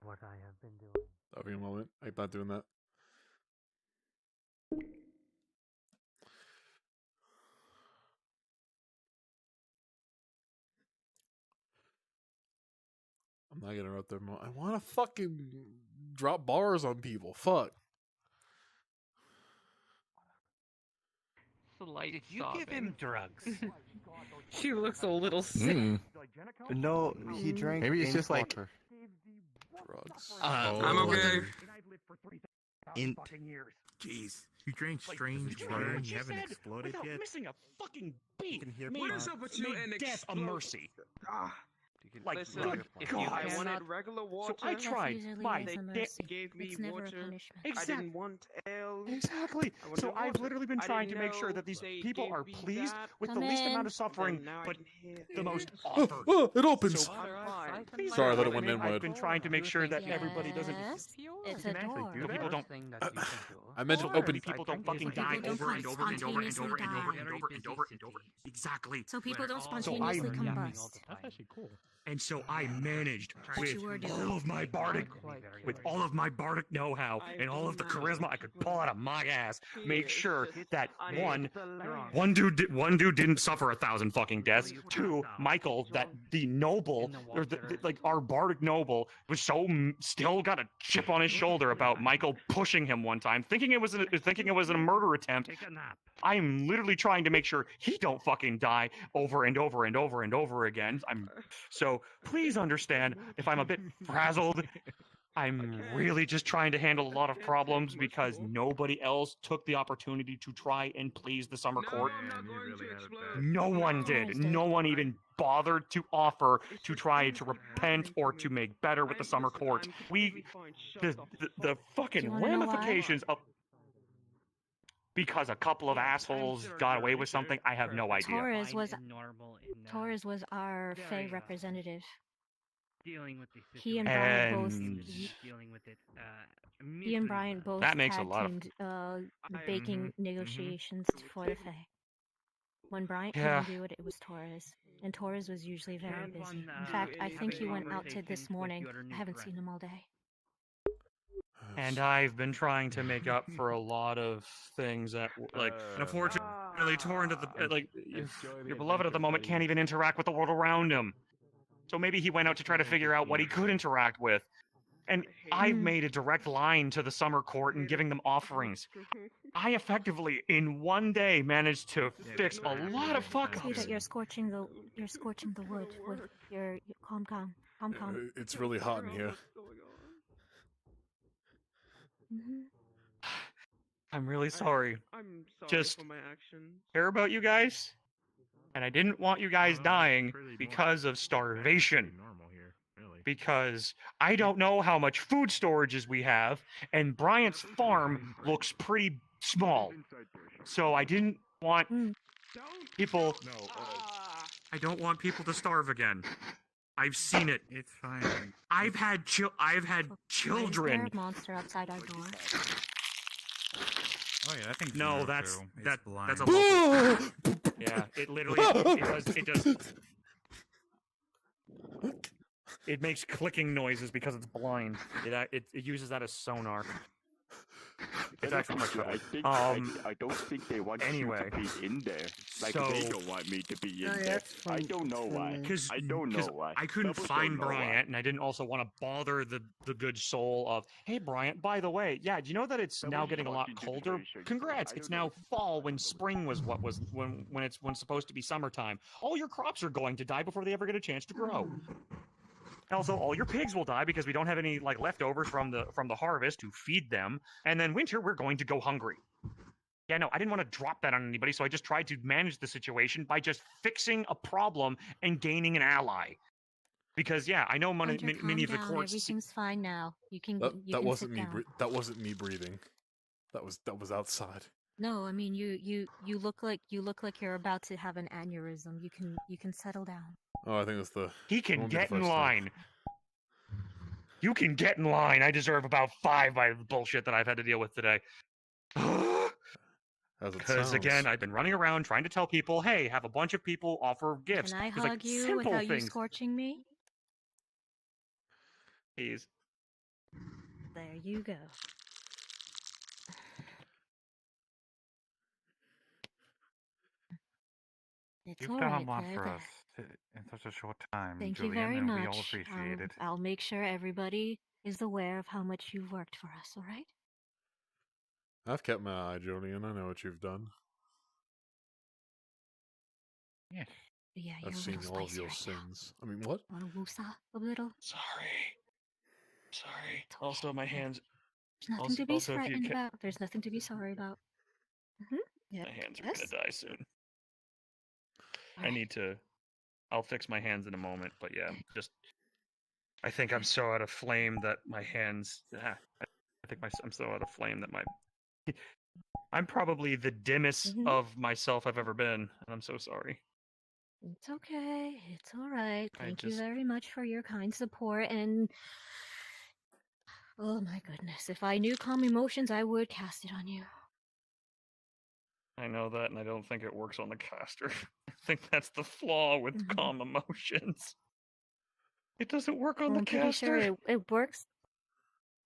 what I have been doing. That'll be a moment. I'm not doing that. I'm not gonna interrupt their I want to fucking drop bars on people. Fuck. Did you give him drugs? She looks a little sick. No, he drank. Maybe it's ink just like- water. Drugs. I'm okay. In. Jeez. You drank strange water and you haven't exploded without yet? missing a fucking beat. can hear Made, What is up with you made and death a mercy. Like, Listen, good if God. you I cannot- wanted regular water. So I tried. usually My is a They mercy. gave me It's never a water. punishment. I didn't want ale. Exactly. I wanted So I've water. literally been I trying to didn't make sure know that these they people gave are me pleased that. with Come the least in. amount of suffering, Then now I but can hear. the most offered. It opens. So I'm fine. please Sorry, I thought it don't went admit I've inward. been trying to make sure that everybody doesn't. Yes, it's You a can actually door. do that? People don't. Thing that you can do. I mentioned So open. many people don't So fucking people die don't over and over and over and over and over and over and over and over. Exactly. So people don't So spontaneously I- combust. That's actually cool. And so I managed But with you were doing all of my bardic, with all of my bardic know-how and all of the charisma I could pull out of my ass, make sure that one dude didn't suffer 1,000 fucking deaths. Two, Michael, that the noble, or like our bardic noble, was still got a chip on his shoulder about Michael pushing him one time, thinking it was a murder attempt. I am literally trying to make sure he don't fucking die over and over and over and over again. So please understand if I'm a bit frazzled. I'm really just trying to handle a lot of problems because nobody else took the opportunity to try and please the summer court. No one did. No one even bothered to offer to try to repent or to make better with the summer court. The fucking ramifications of because a couple of assholes got away with something, I have no idea. Torres was our Fey representative. Dealing with the He and Brian both. dealing with it. He and Brian both That makes a tag lot of- teamed, baking negotiations for the Fae. When Brian Yeah. couldn't do it, it was Torres, and Torres was usually very busy. In fact, I think he went out to this morning. I haven't seen him all day. And I've been trying to make up for a lot of things that, like, unfortunately, torn to the like, your beloved at the moment can't even interact with the world around him. So maybe he went out to try to figure out what he could interact with. And I've made a direct line to the summer court and giving them offerings. I effectively, in one day, managed to fix a lot of fuck See that ups. you're scorching the wood with your calm. It's really hot in here. Mm-hmm. I'm really sorry. I'm sorry Just for my actions. care about you guys, and I didn't want you guys dying because of starvation. Because I don't know how much food storages we have, and Bryant's farm looks pretty small. So I didn't want people. I don't want people to starve again. I've seen it. It's fine. I've had Why is there children. a monster outside our door? Oh yeah, I think No, Zero that's too. It's that's blind. a local. Yeah, it literally it does. It makes clicking noises because it's blind. It uses that as sonar. It's actually much better. I don't think they want anyway, you to be in there. Like so, they don't want me to be in there. I don't know why. Because I don't know why. I couldn't Double find don't know why. Bryant, and I didn't also want to bother the good soul of, hey Bryant, by the way, yeah, do you know that it's now getting a lot colder? Congrats, it's now fall when spring was when it's supposed to be summertime. All your crops are going to die before they ever get a chance to grow. Also, all your pigs will die because we don't have any like leftovers from the harvest to feed them. And then winter, we're going to go hungry. Yeah, no, I didn't want to drop that on anybody, so I just tried to manage the situation by just fixing a problem and gaining an ally. Because yeah, I know many of the courts. Everything's fine now. You can. That you can wasn't sit me. down. That wasn't me breathing. That was outside. No, I mean you look like you're about to have an aneurysm. You can settle down. Oh, I think that's the. He can get in line. You can get in line. I deserve about 5 by the bullshit that I've had to deal with today. Because again, I've been running around trying to tell people, hey, have a bunch of people offer gifts. Can I It's hug like you simple without you things. scorching me? Please. There you go. It's You've all done right, a lot there, for there. us in such a short time, Thank Julian, you very and much. we all appreciate it. I'll make sure everybody is aware of how much you've worked for us, all right? I've kept my eye, Julian. I know what you've done. Yes. Yeah, I've seen all of your sins. I mean, what? Want to woosah a little? Sorry. Also, my hands. There's nothing to be frightened about. There's nothing to be sorry about. Yeah. My hands are gonna die soon. I need to. I'll fix my hands in a moment, but yeah, just. I think I'm so out of flame that my hands. I think I'm so out of flame that my. I'm probably the dimmest of myself I've ever been, and I'm so sorry. It's okay. It's all right. Thank you just- very much for your kind support and. Oh my goodness! If I knew calm emotions, I would cast it on you. I know that, and I don't think it works on the caster. I think that's the flaw with calm emotions. It doesn't work on the I'm pretty sure caster. it works.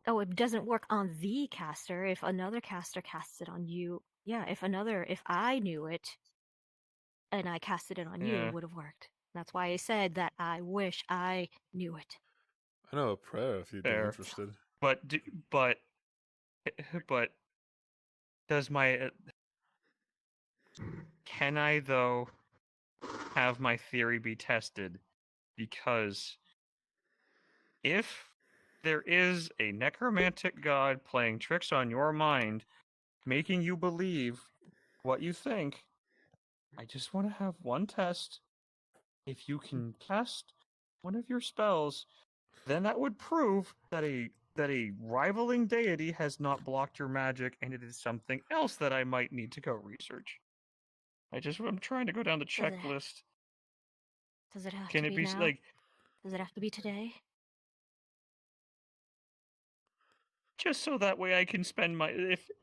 Oh, it doesn't work on the caster. If another caster casts it on you, yeah. If I knew it, and I casted it on you, Yeah. it would have worked. That's why I said that I wish I knew it. I know a prayer if you'd be Fair. interested. But does my can I though have my theory be tested? Because if there is a necromantic god playing tricks on your mind, making you believe what you think, I just want to have one test. If you can cast one of your spells, then that would prove that a rivaling deity has not blocked your magic, and it is something else that I might need to go research. I'm trying to go down the checklist. Does it have Can to it be be now? like Does it have to be today? just so that way I can spend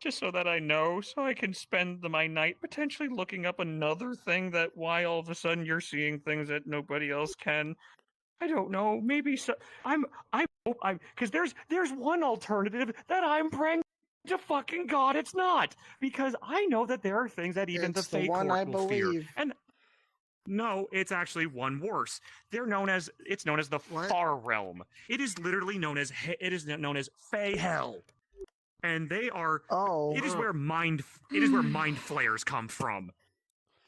just so that I know, so I can spend my night potentially looking up another thing that why all of a sudden you're seeing things that nobody else can. I don't know. Maybe so. I'm because there's one alternative that I'm praying to fucking God it's not, because I know that there are things that even It's the fake one court I will fear. believe. And no, it's actually one worse. It's known as the Far Realm. It is literally known as Fey Hell, and they are. Oh. It is where mind flayers come from.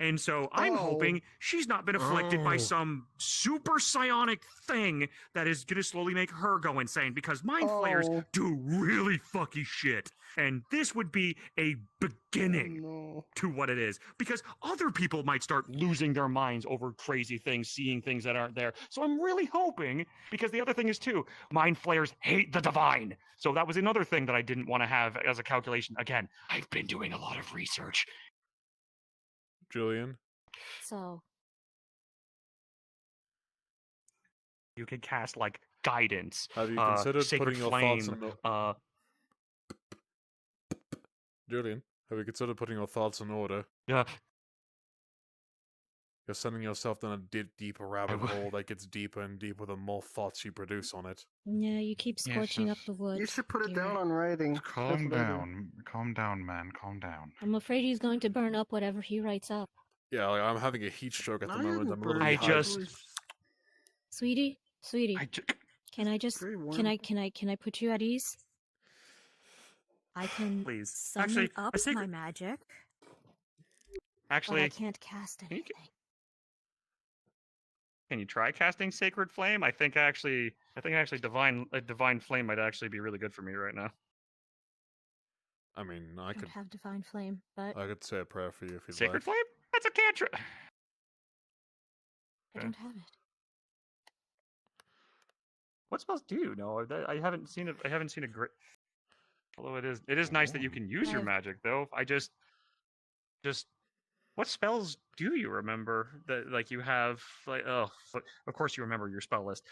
And so I'm hoping she's not been afflicted by some super psionic thing that is going to slowly make her go insane, because mind flayers do really fucky shit. And this would be a beginning to what it is, because other people might start losing their minds over crazy things, seeing things that aren't there. So I'm really hoping, because the other thing is too, mind flayers hate the divine. So that was another thing that I didn't want to have as a calculation. Again, I've been doing a lot of research. Julian? So You could cast like guidance. Have you considered Sacred putting your flame, thoughts in Julian, have you considered putting your thoughts in order? Yeah. You're sending yourself down a deeper rabbit hole that gets deeper and deeper the more thoughts you produce on it. Yeah, you keep scorching up the woods. You should put it Garrett. down on writing. Calm down. Calm down, man. Calm down. I'm afraid he's going to burn up whatever he writes up. Yeah, like, I'm having a heat stroke at the moment. I'm a little I dehydrated. just. Sweetie, can I just can I put you at ease? I can Please. summon Actually, up a secret- my magic, Actually, but I can't cast anything. Can you try casting Sacred Flame? I think actually Divine Flame might actually be really good for me right now. I mean, I I could don't have divine flame, but I could say a prayer for you if you'd Sacred like. Flame? That's a cantrip. I don't have it. What spells do you know? I haven't seen it. I haven't seen a great. Although it is nice that you can use I your have- magic though. I just what spells do you remember that like you have like of course you remember your spell list.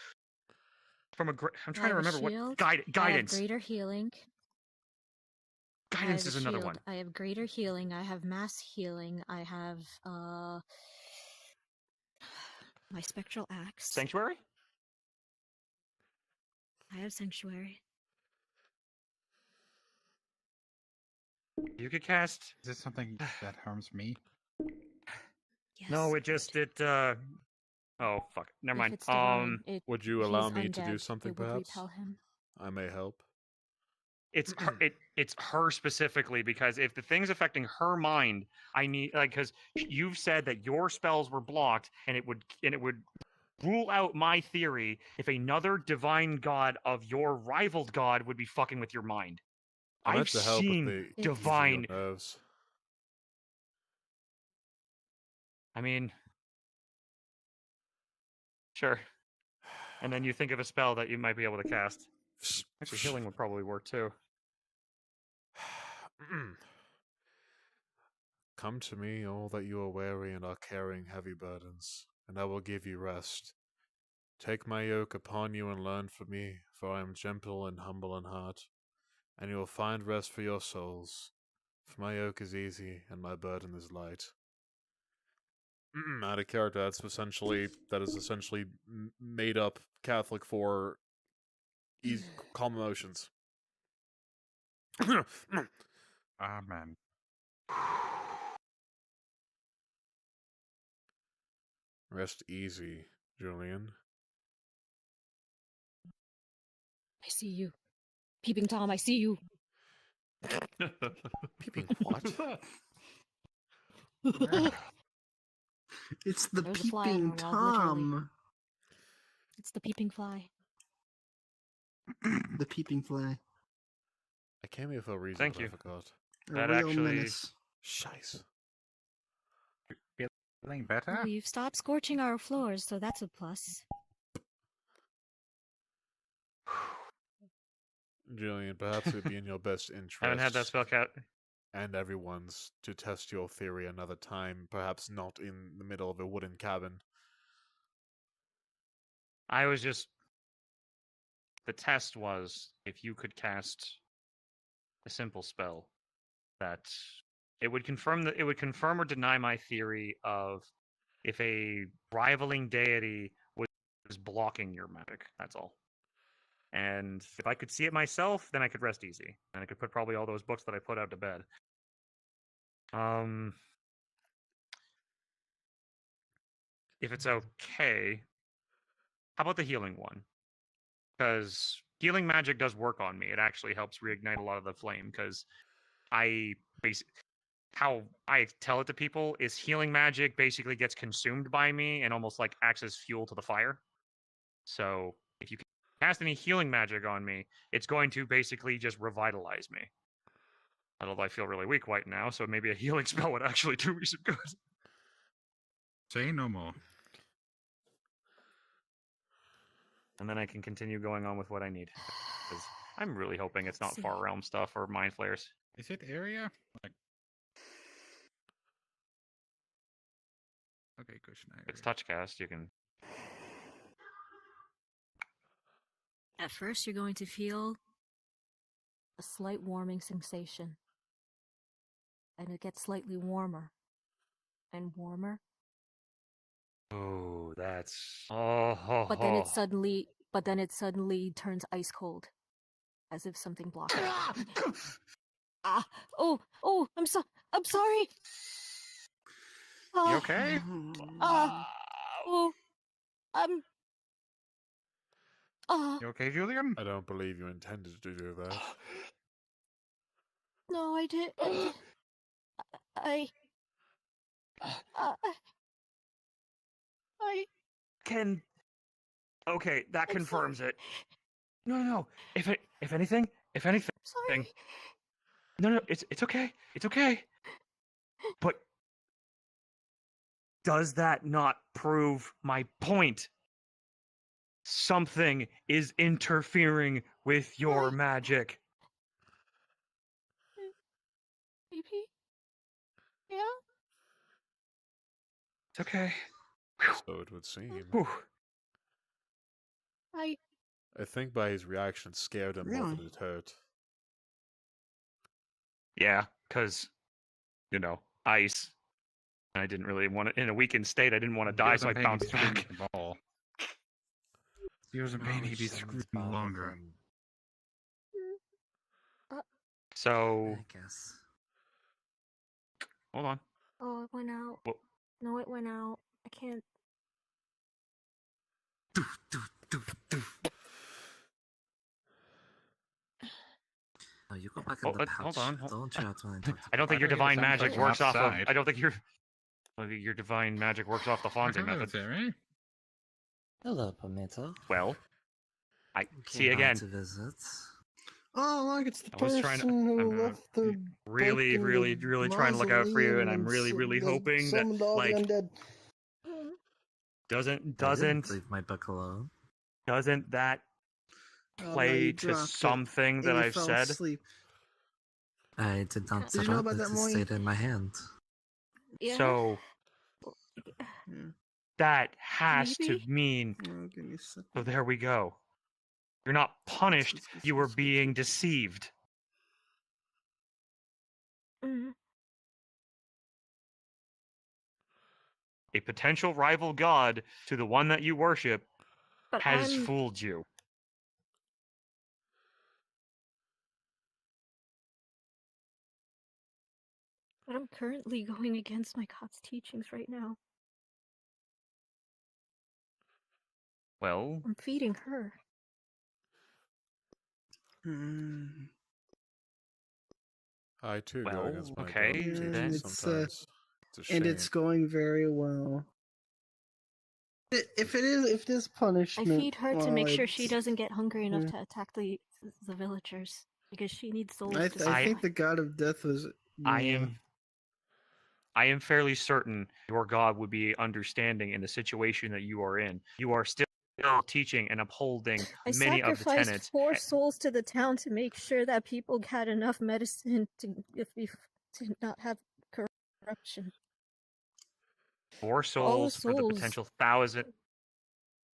I'm I trying to have a remember what shield, guidance. I have greater healing. Guidance I have is a another shield, one. I have greater healing. I have mass healing. I have my spectral axe. Sanctuary? I have sanctuary. You could cast. Is this something that harms me? No, it just oh fuck. Never If mind. it's divine, Would you allow he's me to do undead. something, It would perhaps? repel him. I may help. It's her, it's her specifically because if the thing's affecting her mind, I need because you've said that your spells were blocked and it would rule out my theory if another divine god of your rivaled god would be fucking with your mind. I I've meant to help with seen the easing your divine. nerves. I mean, sure. And then you think of a spell that you might be able to cast. Actually, healing would probably work too. Come to me, all that you are weary and are carrying heavy burdens, and I will give you rest. Take my yoke upon you and learn from me, for I am gentle and humble in heart, and you will find rest for your souls. For my yoke is easy and my burden is light. Out of character, that is essentially made up Catholic for easy, calm emotions. Amen. Rest easy, Julian. I see you. Peeping Tom, I see you. Peeping what? It's the There's a fly on peeping our wall, literally. Tom. It's the peeping fly. The peeping fly. I came here for a reason, Thank but you. I forgot. A That real actually- menace. Shice. Feeling better? Well, you've stopped scorching our floors, so that's a plus. Julian, perhaps it would be in your best interest. Haven't had that spell cat. And everyone's to test your theory another time, perhaps not in the middle of a wooden cabin. I was just. The test was if you could cast a simple spell that it would confirm or deny my theory of if a rivaling deity was blocking your magic. That's all. And if I could see it myself, then I could rest easy, and I could put probably all those books that I put out to bed. If it's okay, how about the healing one? Because healing magic does work on me. It actually helps reignite a lot of the flame. Because how I tell it to people is healing magic basically gets consumed by me and almost like acts as fuel to the fire. So if you cast any healing magic on me, it's going to basically just revitalize me. Although I feel really weak right now, so maybe a healing spell would actually do me some good. Say no more. And then I can continue going on with what I need. Because I'm really hoping it's not far realm stuff or mind flares. Is it area? Like. Okay, cushion area. If it's touch cast, you can At first, you're going to feel a slight warming sensation. And it gets slightly warmer. And warmer. Oh, that's... Oh, But then it suddenly turns ice cold. As if something blocked it. Oh, I'm sorry. You okay? You okay, Julian? I don't believe you intended to do that. No, I did. Okay, that confirms it. No. If anything, Sorry. No, it's okay. It's okay. But does that not prove my point? Something is interfering with your magic. Maybe. Yeah. It's okay. So it would seem. Whew. I think by his reaction scared him more than it hurt. Yeah, because, ice. I didn't really want to, in a weakened state, I didn't want to die, so I bounced back. He was a baby, he'd be screaming longer. So... I guess. Hold on. Oh, it went out. What? No, it went out. I can't. Oh, you go back in the pouch. Hold on. Don't chat when I talk to I don't think your divine magic works off of... outside. I don't think your divine magic works off the Fonzie method. Hello, Pimento. Well, I see Came by again. to visit. Oh, look, it's the I was trying to- person who I'm left the really trying to look out for you, and I'm really hoping that, like, doesn't leave my book alone. Doesn't that Oh, no, play you to dropped it, something and that you I've fell said? asleep. I did not Did you know about that, it Moy? stayed in my hand. Yeah. So that has to Maybe? mean. Oh, give me a second. So there we go. You're not punished. You were being deceived. Mm-hmm. A potential rival god to the one that you worship But has I'm- fooled you. But I'm currently going against my god's teachings right now. Well, I'm feeding her. I too go Well, against my okay, god's teachings then. sometimes. It's a And shame. it's going very well. If it is I punishment, feed her to make sure she it's- doesn't get hungry enough Yeah. to attack the villagers because she needs souls I, to I survive. think the god of death was. I am fairly certain your God would be understanding in the situation that you are in. You are still teaching and upholding I many of the sacrificed tenets. 4 souls to the town to make sure that people had enough medicine to not have corruption. 4 All the souls for the souls. potential 1,000.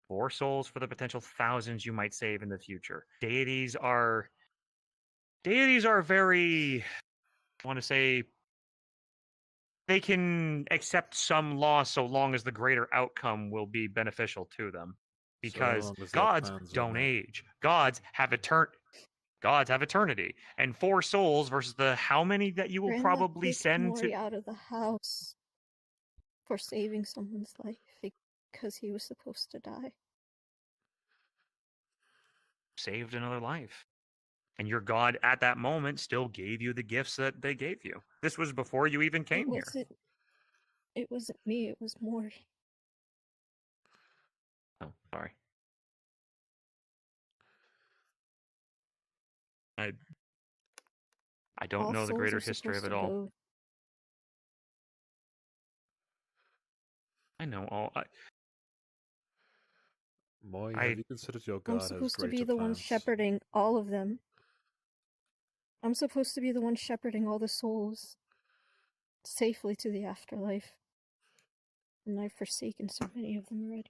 4 souls for the potential thousands you might save in the future. Deities are very, I want to say, they can accept some loss so long as the greater outcome will be beneficial to them. Because long as their gods plans are don't met. age. Gods have eternity. And 4 souls versus the how many that you will Grandma probably kicked send Mori to out of the house for saving someone's life because he was supposed to die. saved another life. And your God at that moment still gave you the gifts that they gave you. This was before you even came here. It wasn't me, it was Mori. Oh, sorry. I don't All know the souls greater are history of supposed it to all. go. I know all. Moy, have you considered your I'm god has supposed to greater be the one plans? shepherding all of them. I'm supposed to be the one shepherding all the souls safely to the afterlife. And I've forsaken so many of them already.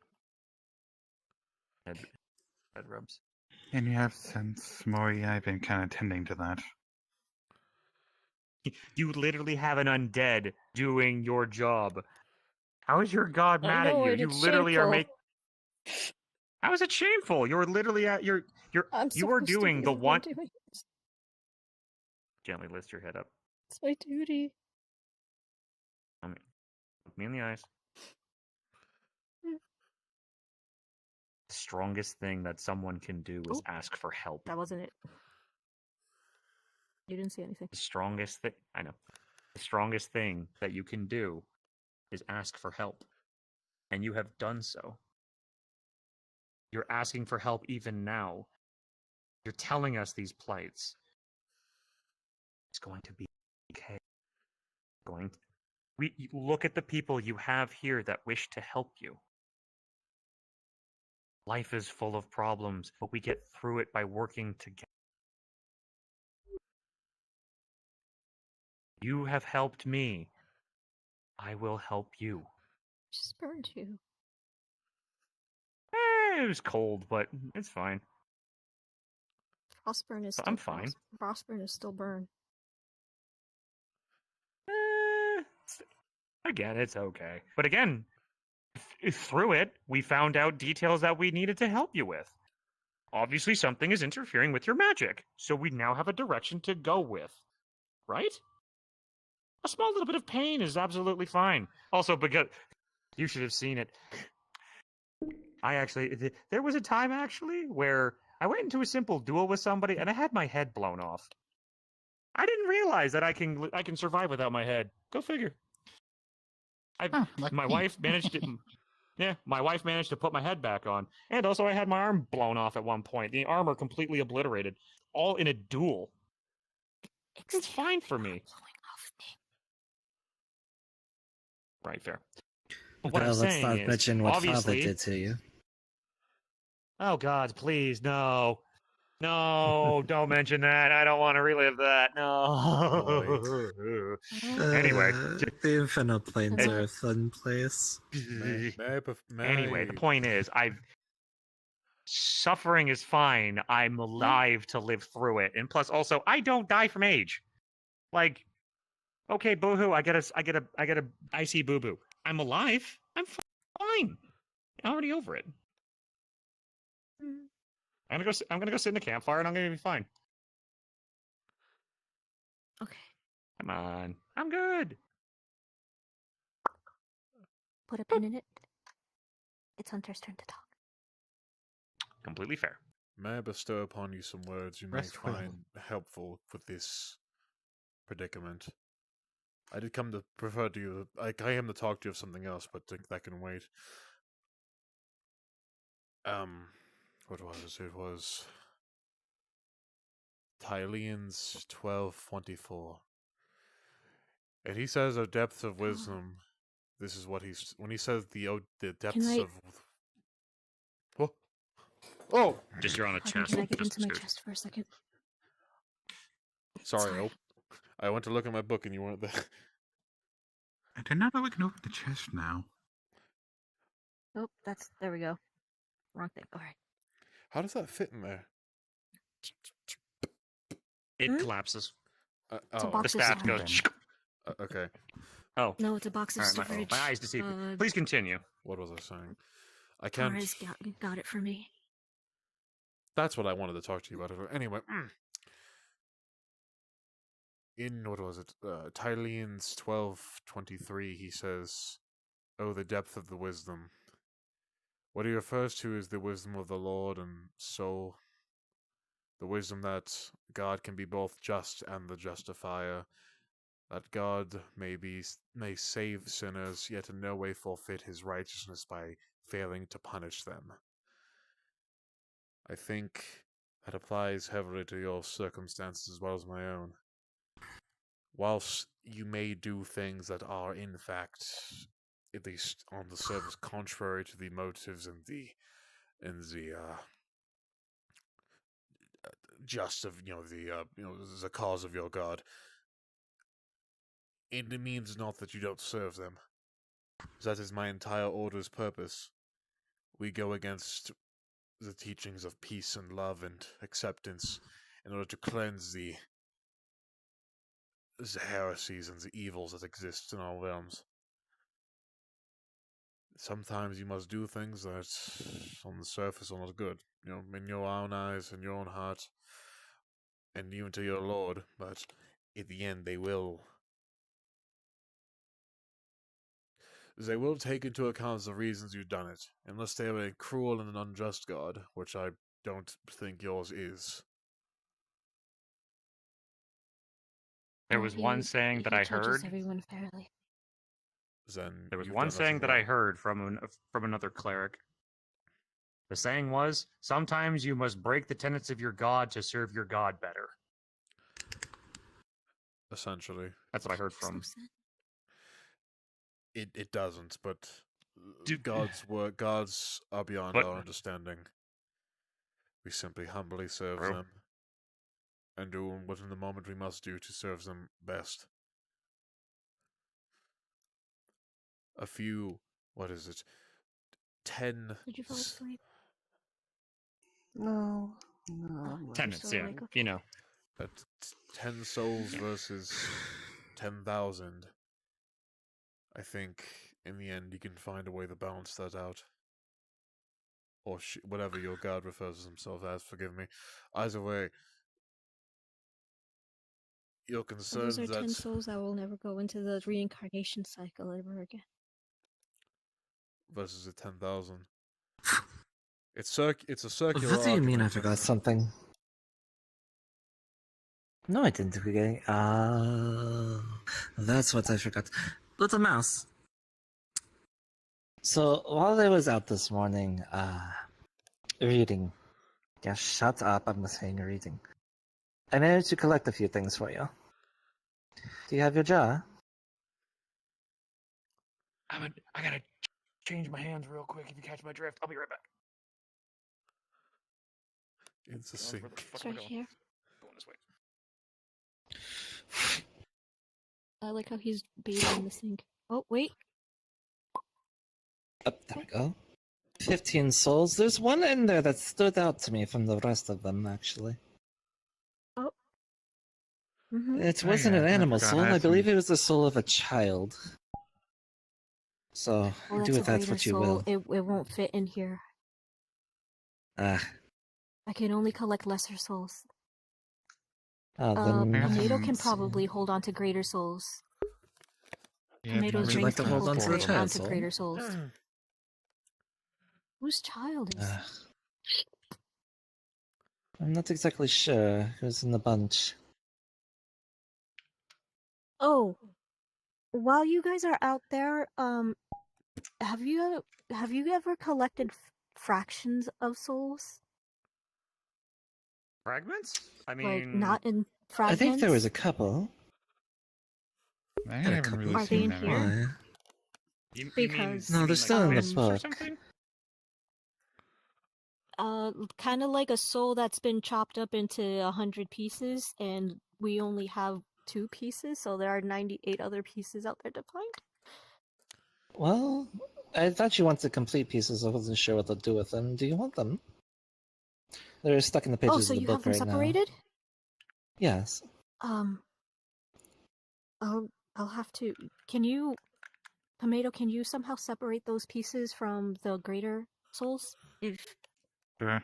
Head rubs. And yet, since Mori, I've been kind of tending to that. You literally have an undead doing your job. How is your god mad at you? You literally are making. How is it shameful? You're literally at you are doing the one. Gently lift your head up. It's my duty. Look me in the eyes. The strongest thing that someone can do is ask for help. That wasn't it. You didn't see anything. The strongest thing, I know. The strongest thing that you can do is ask for help. And you have done so. You're asking for help even now. You're telling us these plights. It's going to be okay. Look at the people you have here that wish to help you. Life is full of problems, but we get through it by working together. You have helped me. I will help you. Just burned you. It was cold, but it's fine. Frostburn is still I'm fine. Frostburn is still burn. Again, it's okay. But again, through it, we found out details that we needed to help you with. Obviously, something is interfering with your magic, so we now have a direction to go with. Right? A small little bit of pain is absolutely fine. Also, because you should have seen it. There was a time, actually, where I went into a simple duel with somebody, and I had my head blown off. I didn't realize that I can survive without my head. Go figure. My wife managed to... Yeah, my wife managed to put my head back on. And also I had my arm blown off at one point. The armor completely obliterated. All in a duel. It's fine for me. Right, fair. But what I'm saying let's not is, mention what father obviously... did to you. Oh, God, please, no. No, don't mention that. I don't want to relive that. No. Anyway. The infinite planes are a fun place. Anyway, the point is, suffering is fine. I'm alive to live through it. And plus, also, I don't die from age. Like, okay, boohoo, I get a icy boo-boo. I'm alive. I'm fine. I'm already over it. I'm gonna go sit in the campfire and I'm gonna be fine. Okay. Come on. I'm good. Put a pin in it. It's Hunter's turn to talk. Completely fair. May I bestow upon you some words you may find helpful with this predicament? I did come to prefer to you. I came to talk to you of something else, but that can wait. What was it? It was Tylian's 12:24, and he says a depth of wisdom. This is what he's when he says the depths of. Oh, just you're on a chest. Can I get into my chest for a second? Sorry, I went to look at my book and you weren't there. I did not know we can open the chest now. Nope, there we go. Wrong thing. Alright. How does that fit in there? It collapses. It's a box the of staff storage. goes. Okay. Oh. No, it's a box of storage. My eyes deceive me. Please continue. What was I saying? I can't. Tara's got it for me. That's what I wanted to talk to you about. Anyway. In, what was it? Tylian's 12:23, he says, "Oh, the depth of the wisdom." What he refers to is the wisdom of the Lord and soul. The wisdom that God can be both just and the justifier. That God may save sinners, yet in no way forfeit his righteousness by failing to punish them. I think that applies heavily to your circumstances as well as my own. Whilst you may do things that are in fact, at least on the surface, contrary to the motives and the just of the cause of your God, it means not that you don't serve them. That is my entire order's purpose. We go against the teachings of peace and love and acceptance in order to cleanse the heresies and the evils that exist in our realms. Sometimes you must do things that on the surface are not good, you know, in your own eyes, in your own heart, and even to your Lord, but in the end they will take into account the reasons you've done it, unless they are a cruel and an unjust God, which I don't think yours is. There was one saying that I heard. Everyone fairly. Then There was you've one done saying nothing that I wrong. heard from another cleric. The saying was, sometimes you must break the tenets of your god to serve your god better. Essentially. That's what I heard from. It doesn't, but Dude. gods are beyond What? our understanding. We simply humbly serve True. them, and do what in the moment we must do to serve them best. A few, what is it? 10. Did you fall asleep? No, no. Tenets, yeah. awake, okay. You know. 10 souls versus 10,000. I think in the end you can find a way to balance that out. Or whatever your god refers to himself as, forgive me. Either way, you're So concerned those are that 10 souls that will never go into the reincarnation cycle ever again. versus the 10,000. It's a circular What do you mean I argument. forgot something? No, I didn't forget. That's what I forgot. Little mouse. So, while I was out this morning, reading. Yeah, shut up, I'm saying reading. I managed to collect a few things for you. Do you have your jar? I gotta change my hands real quick if you catch my drift. I'll be right back. It's a Where sink. the fuck It's am I right going? here. Going this way. I like how he's baiting the sink. Oh, wait. There we go. 15 souls. There's one in there that stood out to me from the rest of them, actually. Oh. Mm-hmm. It wasn't an animal forgot soul. I I had believe some- it was the soul of a child. So, Well, do that's with a that greater what you soul. will. It won't fit in here. Ah, I can only collect lesser souls. then... Tomato can probably hold on to greater souls. Yeah, Tomato's Would you like rings to can hold on to the hold child onto soul? greater souls. Whose child is? I'm not exactly sure who's in the bunch. Oh, while you guys are out there, have you ever collected fractions of souls? Fragments? I mean, Like not in I fragments. think there was a couple. I haven't really Are they seen in that. here? Why? You Because No, they're still in the or book. something? Kind of like a soul that's been chopped up into 100 pieces, and we only have 2 pieces, so there are 98 other pieces out there to find. Well, I thought you wanted complete pieces. I wasn't sure what to do with them. Do you want them? They're stuck in the pages Oh, so of the you book have them right separated? now. Yes. I'll have to. Can you, Tomato? Can you somehow separate those pieces from the greater souls? If Sure.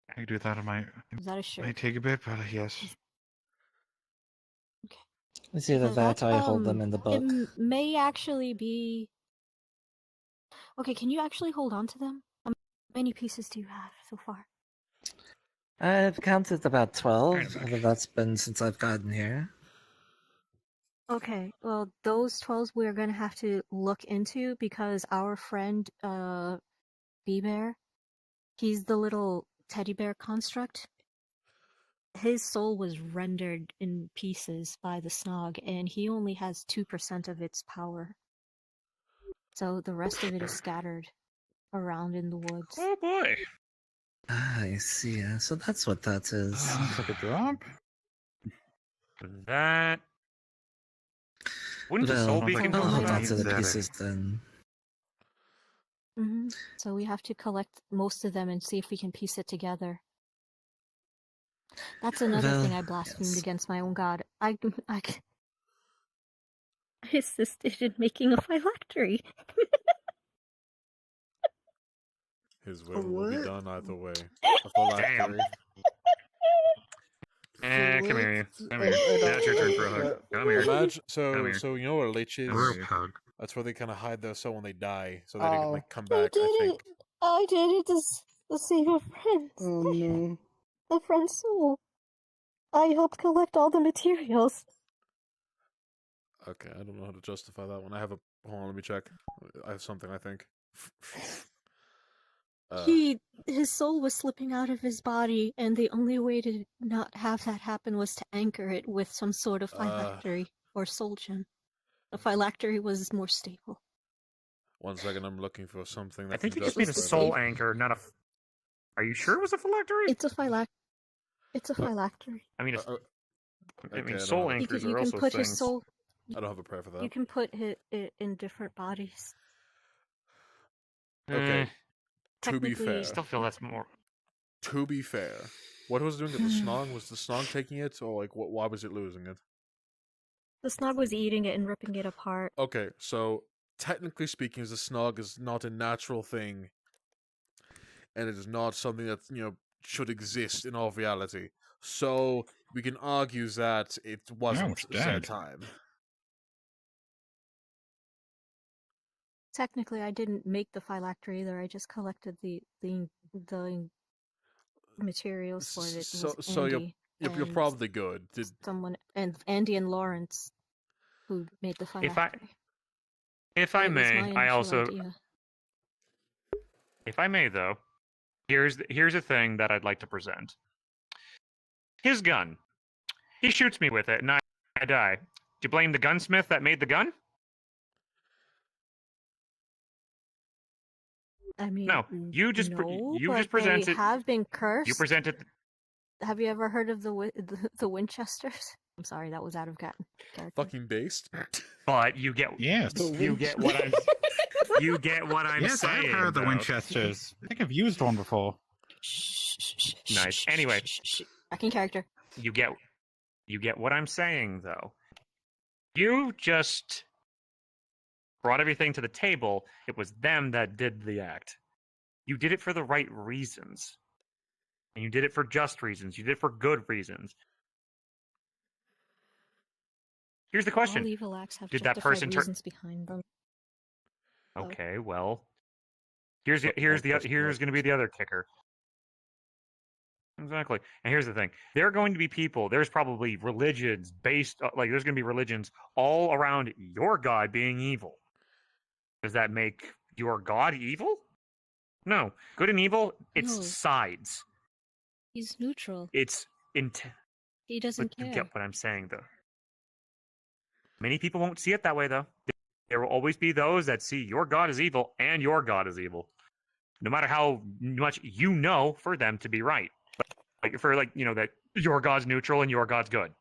I can do that on my. Is that a sure? Might take a bit, but yes. It's either that or I hold them in the book. It may actually be. Okay, can you actually hold on to them? How many pieces do you have so far? I've counted about 12, but that's been since I've gotten here. Okay, well, those 12 we're gonna have to look into because our friend, B-Bear, he's the little teddy bear construct. His soul was rendered in pieces by the Snog, and he only has 2% of its power. So the rest of it is scattered around in the woods. Oh boy! Ah, I see. So that's what that is. Sounds like a drop. That wouldn't a soul Well, be I'll composed hold of? on to the pieces then. So we have to collect most of them and see if we can piece it together. That's another Well, thing I blasphemed yes. against my own god. I assisted in making a phylactery. His will will be what? done either way. A phylactery. Come here. Come here. I don't That's your turn for a like hug. that. Come here. Imagine, Come here. so you know what a lich is? Come here. hug. That's where they kind of hide their soul when they die, so they can Oh. like come I back. did I think. it. I did it to save a friend. Oh no. A friend's soul. I helped collect all the materials. Okay, I don't know how to justify that one. I have a. Hold on, let me check. I have something. I think. His soul was slipping out of his body, and the only way to not have that happen was to anchor it with some sort of phylactery or soul gem. A phylactery was more stable. 1 second, I'm looking for something. That I think can you just made a justify soul that. anchor, not a. Are you sure it was a phylactery? It's a phylactery. I mean, Okay, I don't soul have- anchors You are can also put things. his soul. I don't have a prayer for that. You can put it in different bodies. Okay. To be Technically- fair, I still feel that's more. to be fair, what was doing it? The snog? Was the snog taking it, or like why was it losing it? The snog was eating it and ripping it apart. Okay, so technically speaking, the snog is not a natural thing, and it is not something that should exist in all reality. So we can argue that it wasn't it's said dead. time. Technically, I didn't make the phylactery either. I just collected the materials for it. It was So Andy you're and probably good. someone and Andy and Lawrence who made the phylactery. If I It was may, my I initial also. idea. If I may, though, here's a thing that I'd like to present. His gun. He shoots me with it, and I die. Do you blame the gunsmith that made the gun? I mean, No, you just but presented. they have been cursed. You presented. Have you ever heard of the Winchesters? I'm sorry, that was out of character. Fucking based. But you get. Yes. You get what I'm. You get what I'm yes, saying. I've heard of the though. Winchesters. I think I've used one before. Nice. Anyway, back in character. You get what I'm saying, though. You just brought everything to the table. It was them that did the act. You did it for the right reasons. And you did it for just reasons. You did it for good reasons. Here's the question. All evil acts have Did that justified person turn... reasons behind them. Okay, well, here's going to be the other kicker. Exactly. And here's the thing. There are going to be people, there's probably religions based, there's going to be religions all around your god being evil. Does that make your god evil? No. Good and evil, it's No. sides. He's neutral. It's He doesn't You care. get what I'm saying, though. Many people won't see it that way, though. There will always be those that see your god is evil and your god is evil. No matter how much you know for them to be right. That your god's neutral and your god's good.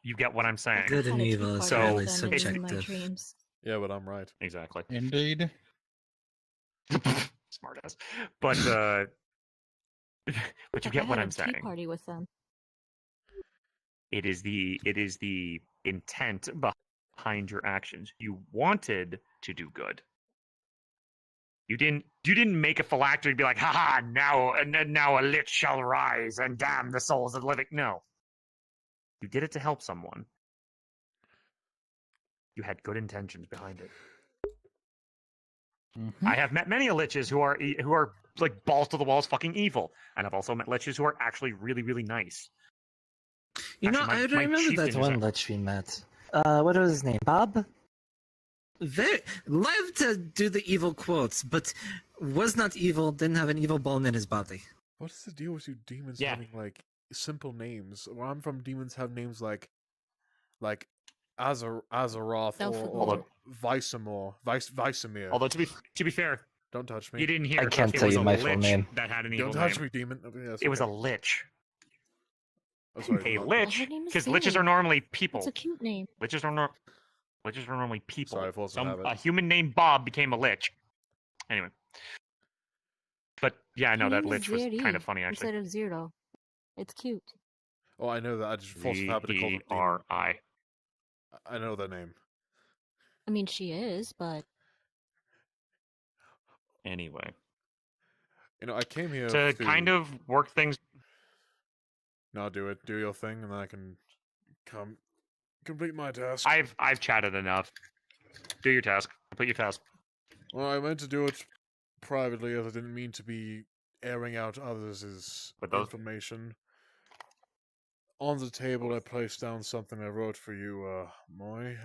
You get what I'm saying. Good and evil is highly subjective. Yeah, but I'm right. Exactly. Indeed. Smart ass. But you get what I'm saying. Tea party with them. It is the intent behind your actions. You wanted to do good. You didn't make a phylactery to be like, haha, now a lich shall rise and damn the souls of the living. No. You did it to help someone. You had good intentions behind it. Mm-hmm. I have met many liches who are like balls to the walls fucking evil. And I've also met liches who are actually really, really nice. You know, Actually, I remember that one lich we met. What was his name? Bob? They loved to do the evil quotes, but was not evil, didn't have an evil bone in his body. What is the deal with you demons having like simple names? Where I'm from, demons have names like Azeroth or Vicemir. Although to be fair, don't touch me. You didn't hear. I can't it tell was you a my lich full name. That had an evil Don't touch name. me, demon. Okay, yes, It was a okay. lich. Oh, sorry, A not- lich, her name is because liches Sam. are normally people. It's a cute name. Liches are normally people. Sorry, I forced to have it. A human named Bob became a lich, Anyway. But yeah, no, Her that name is lich was kind of Zeri funny actually. instead of Zero. It's cute. Oh, I know that. I just forced habit to call them demon. Z-E-R-I. I know that name. I mean, she is, but Anyway. You know, I came here To kind of work things. No, do it. Do your thing, and then I can complete my task. I've chatted enough. Do your task. Complete your task. Well, I meant to do it privately, as I didn't mean to be airing out others' information. On the table, I placed down something I wrote for you, Moy.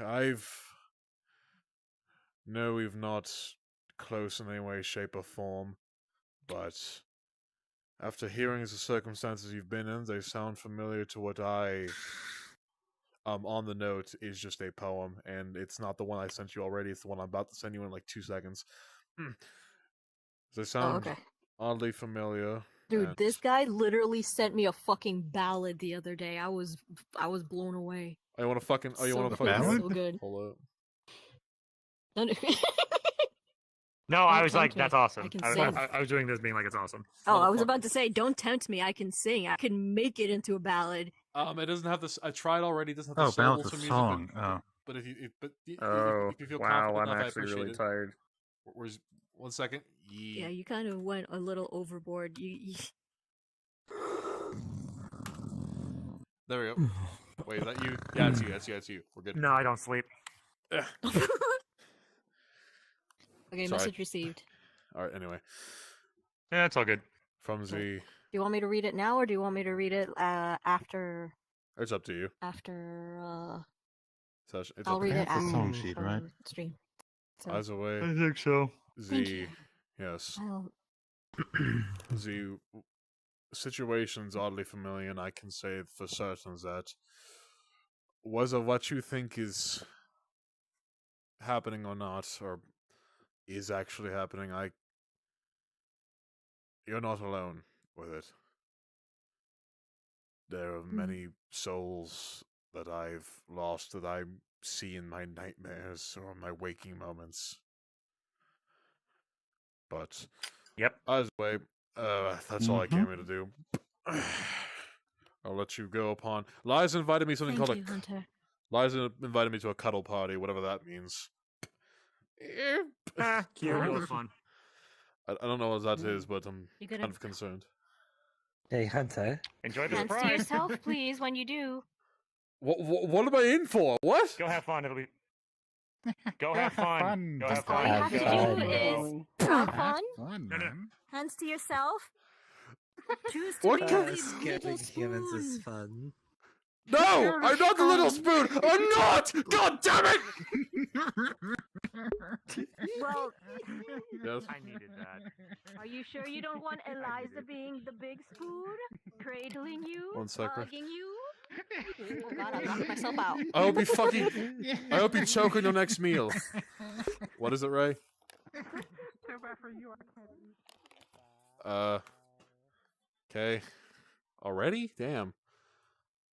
No, we've not close in any way, shape, or form, but after hearing the circumstances you've been in, they sound familiar to what I... on the note is just a poem, and it's not the one I sent you already, it's the one I'm about to send you in like 2 seconds. They sound oddly familiar. dude, this guy literally sent me a fucking ballad the other day. I was blown away. Oh, you want to fucking... Oh, you So want to good, fucking... so good. Hold up. No, I was like, that's awesome. I was doing this being like, it's awesome. Oh, I was about to say, don't tempt me. I can sing. I can make it into a ballad. It doesn't have this. I tried already. It doesn't have Oh, the syllables ballad's a for music. song. Oh. But if you Oh, if you feel wow, confident I'm enough, I actually appreciate really it. tired. Where's 1 second? Yeah, you kind of went a little overboard. You... There we go. Wait, is that you? Yeah, it's you. That's you. We're good. No, I don't sleep. Okay, Sorry. message received. All right. Anyway. Yeah, it's all good. From the. Do you want me to read it now, or do you want me to read it after? It's up to you. After. It's I'll up read to it you. after stream. So. As a way. I think so. Thank you. Yes. I'll... The situation's oddly familiar, and I can say for certain that whether what you think is happening or not, or is actually happening, you're not alone with it. There are many souls that I've lost that I see in my nightmares or my waking moments. But yep. Either way, that's all I came here to do. I'll let you go upon. Liza invited me something Thank called you, Hunter. Liza invited me to a cuddle party, whatever that means. Cute. That was fun. I don't know what that is, but I'm kind of concerned. Hey, Hunter. Enjoy the Hands to surprise. yourself, please, when you do. What am I in for? What? Go have fun. It'll be. Go have fun. Go have All fun. you have to do is have fun. No. Hands to yourself. Choose to What be kind the of little humans is spoon. fun? No! I'm not the little spoon! I'm not! God damn it! Well, Yes. I needed that. are you sure you don't want Eliza being the big spoon? Cradling you? 1 second. Hugging you? Oh god, I knocked myself out. I hope you choke on your next meal. What is it, Ray? Too bad for you, I can't eat. Okay. Already? Damn.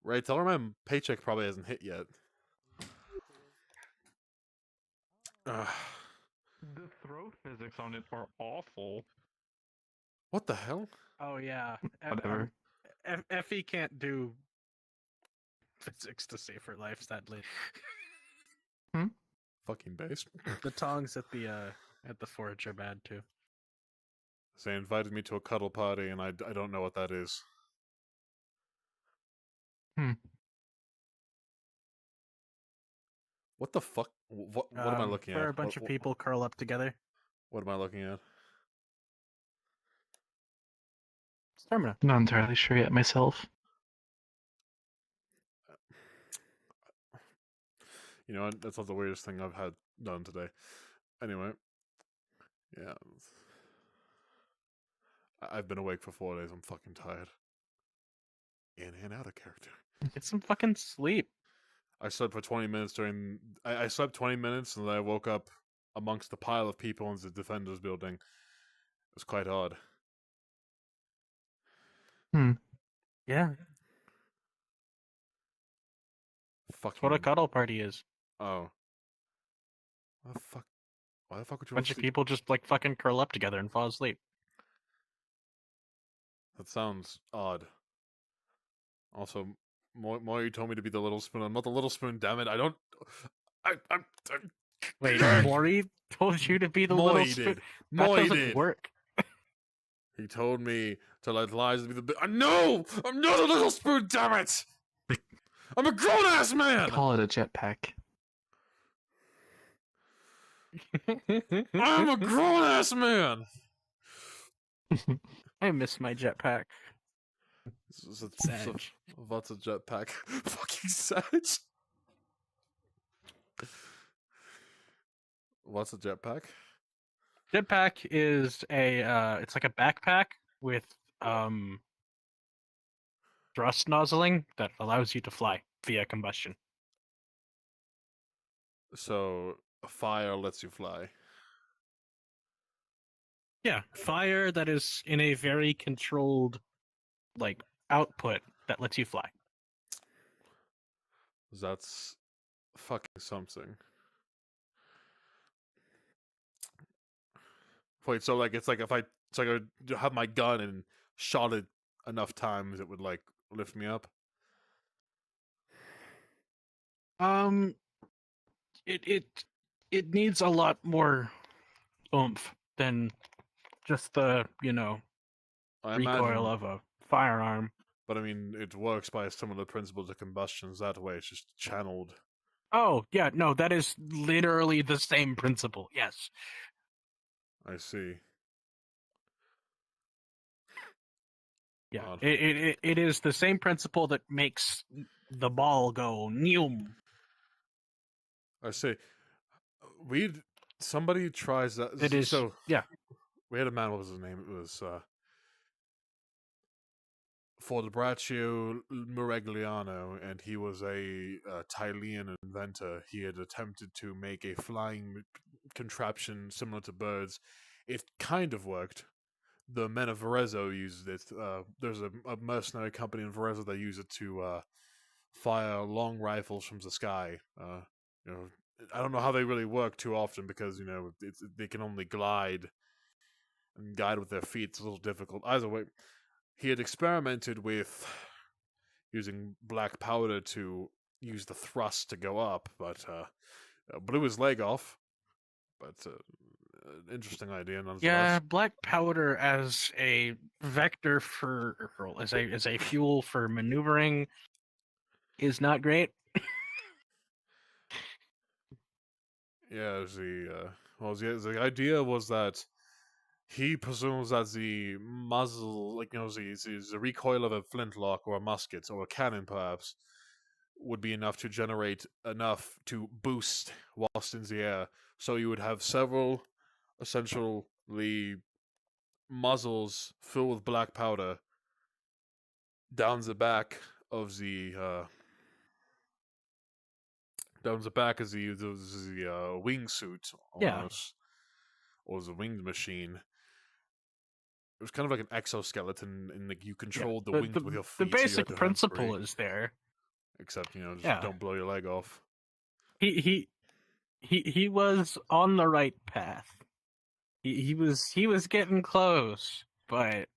Ray, tell her my paycheck probably hasn't hit yet. The throw physics on it are awful. What the hell? Oh yeah. Whatever. Effie can't do physics to save her life, sadly. Fucking base. The tongs at the forge are bad too. They invited me to a cuddle party, and I don't know what that is. What the fuck? What am I looking at? Where a bunch of people curl up together. What am I looking at? Stamina. Not entirely sure yet myself. You know, that's not the weirdest thing I've had done today. Anyway, yeah. I've been awake for 4 days. I'm fucking tired. In and out of character. Get some fucking sleep. I slept for 20 minutes during... I slept 20 minutes, and then I woke up amongst a pile of people in the Defenders building. It was quite odd. Yeah. Fucking... That's what a cuddle party is. Oh. What the fuck? Why the fuck would you Bunch of people just like fucking curl up together and fall asleep. That sounds odd. Also, Maury told me to be the little spoon. I'm not the little spoon, damn it. I don't. I'm Wait, Maury told you to be the little Moy spoon? did. That Moy doesn't did. work. He told me to let Liza be the. No! I'm not a little spoon, damn it! I'm a grown ass man! Call it a jetpack. I'm a grown ass man! I miss my jetpack. Sag. What's a jetpack? Fucking Sag. What's a jetpack? Jetpack is it's like a backpack with thrust nozzling that allows you to fly via combustion. So fire lets you fly. Yeah, fire that is in a very controlled like output that lets you fly. That's fucking something. Wait, so like it's like if I have my gun and shot it enough times, it would like lift me up. It needs a lot more oomph than just the I recoil imagine, of a firearm. but I mean, it works by similar principles of combustions that way. It's just channeled. Oh yeah, no, that is literally the same principle. Yes. I see. Yeah, it is the same principle that makes the ball go neum. I see. Somebody tries that. It is so. Yeah. We had a man. What was his name? It was Fortebraccio Muragliano, and he was a Tylean inventor. He had attempted to make a flying contraption similar to birds. It kind of worked. The men of Varezzo used it. There's a mercenary company in Varezzo that use it to fire long rifles from the sky. I don't know how they really work too often because they can only glide and guide with their feet. It's a little difficult. Either way, he had experimented with using black powder to use the thrust to go up, but blew his leg off. But interesting idea, nonetheless. Yeah, black powder as a vector as a fuel for maneuvering is not great. Yeah, the idea was that he presumes that the muzzle, the recoil of a flintlock or a musket or a cannon, perhaps, would be enough to generate enough to boost whilst in the air. So you would have several, essentially, muzzles filled with black powder down the back of the wingsuit, almost, or the winged machine. It was kind of like an exoskeleton, and like you controlled the wings with your feet. The basic principle is there, except don't blow your leg off. He was on the right path. He was getting close, but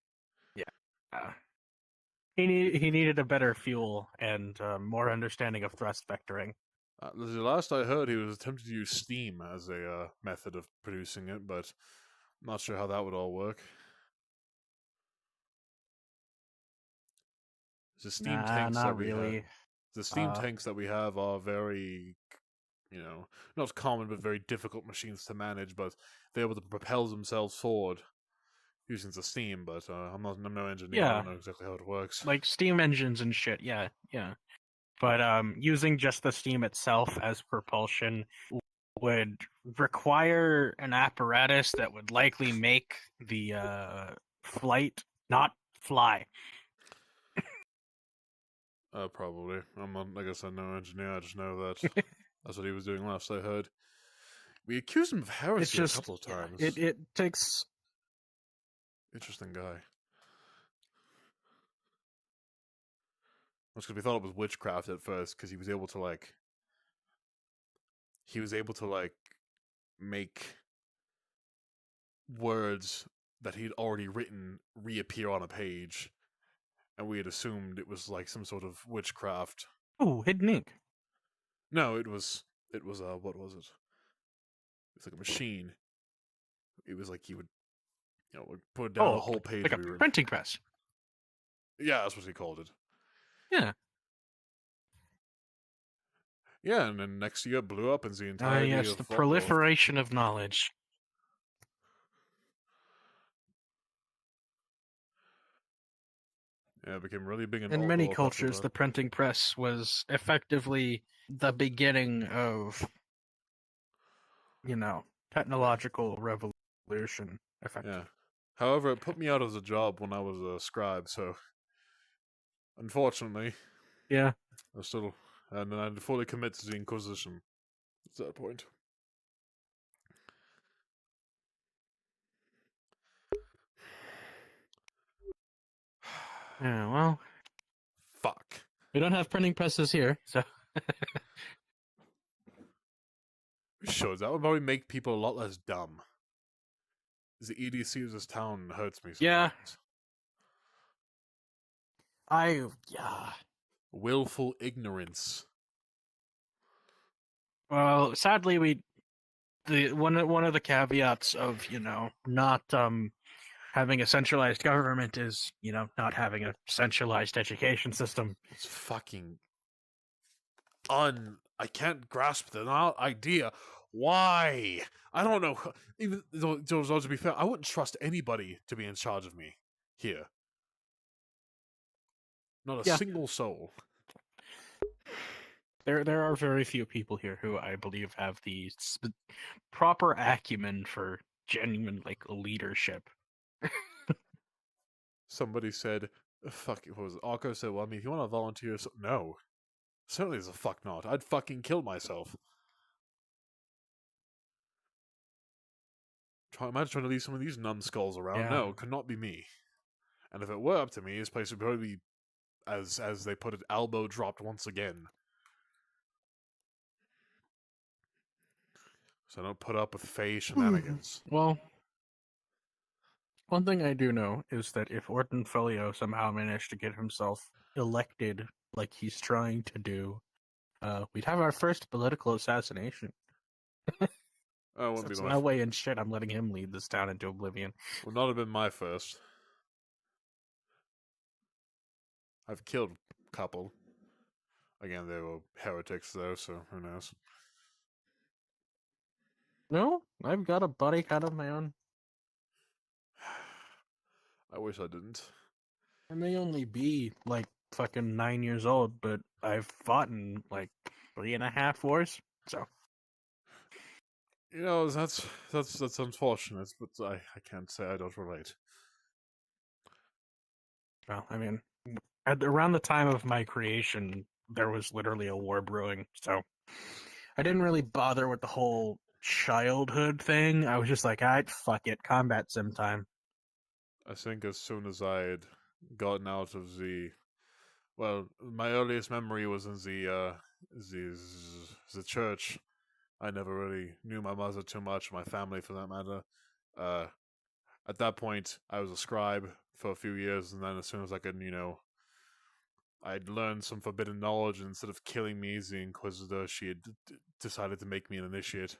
yeah, he needed a better fuel and more understanding of thrust vectoring. The last I heard, he was attempting to use steam as a method of producing it, but I'm not sure how that would all work. The steam tanks that we have, the steam tanks that we have are very, not common, but very difficult machines to manage. But they're able to propel themselves forward using the steam. But I'm no engineer. I don't know exactly how it works. Like steam engines and shit. Yeah. But using just the steam itself as propulsion would require an apparatus that would likely make the flight not fly. Probably. I'm not, like I said, no engineer. I just know that that's what he was doing last I heard. We accused him of heresy a couple of times. It takes... Interesting guy. That's because we thought it was witchcraft at first, because he was able to make words that he'd already written reappear on a page, and we had assumed it was like some sort of witchcraft. Ooh, hidden ink. No, it was what was it? It's like a machine. It was like he would, would put down a whole page like a rewritten. printing press. Yeah, that's what he called it. Yeah. Yeah, and then next year it blew up and the entirety Yes, of the Fort proliferation of knowledge. Yeah, it became really big In many cultures, the printing press was effectively the beginning of, technological revolution. Effectively. Yeah. However, it put me out of the job when I was a scribe, so unfortunately, yeah, I still and then I fully commit to the Inquisition at that point. Yeah, well, fuck. We don't have printing presses here, so. Sure, that would probably make people a lot less dumb. The EDC of this town hurts me sometimes. Yeah. Willful ignorance. Well, sadly, one of the caveats of not having a centralized government is not having a centralized education system. It's fucking I can't grasp the idea. Why? I don't know. Even though, to be fair, I wouldn't trust anybody to be in charge of me here. Not a single soul. There are very few people here who I believe have the proper acumen for genuine leadership. Somebody said, "Fuck." What was it? Arco said, "Well, I mean, if you want to volunteer, no, certainly as a fuck not. I'd fucking kill myself." Imagine trying to leave some of these numbskulls around. Yeah. No, could not be me. And if it were up to me, this place would probably be, as they put it, elbow dropped once again. So don't put up with Faye shenanigans. Well, one thing I do know is that if Orton Folio somehow managed to get himself elected like he's trying to do, we'd have our first political assassination. Oh, wouldn't be There's my no way in shit I'm letting him lead this town into oblivion. Would not have been my first. I've killed a couple. Again, they were heretics though, so who knows. No, I've got a body count of my own. I wish I didn't. I may only be fucking 9 years old, but I've fought in 3.5 wars, so. That's unfortunate, but I can't say I don't relate. Well, I mean, around the time of my creation, there was literally a war brewing, so I didn't really bother with the whole childhood thing. I was just like, fuck it, combat sim time. I think as soon as I had gotten out of my earliest memory was in the church. I never really knew my mother too much, my family for that matter. At that point, I was a scribe for a few years, and then as soon as I could, I'd learned some forbidden knowledge, and instead of killing me, the Inquisitor, she had decided to make me an initiate.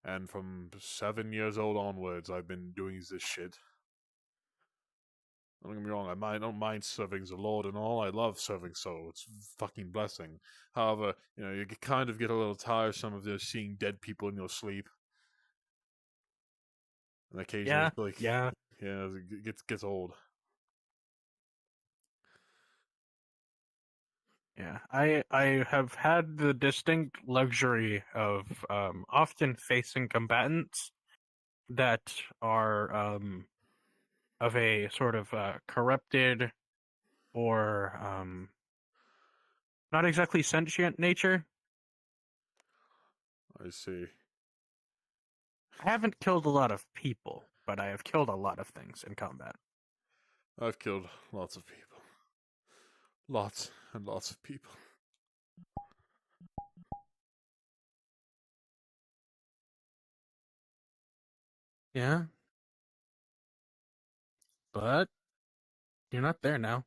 And from 7 years old onwards, I've been doing this shit. Don't get me wrong, I don't mind serving the Lord and all. I love serving so. It's a fucking blessing. However, you kind of get a little tiresome of just seeing dead people in your sleep. And occasionally, yeah, it gets old. Yeah, I have had the distinct luxury of often facing combatants that are of a sort of corrupted or not exactly sentient nature. I see. I haven't killed a lot of people, but I have killed a lot of things in combat. I've killed lots of people. Lots and lots of people. Yeah? But you're not there now.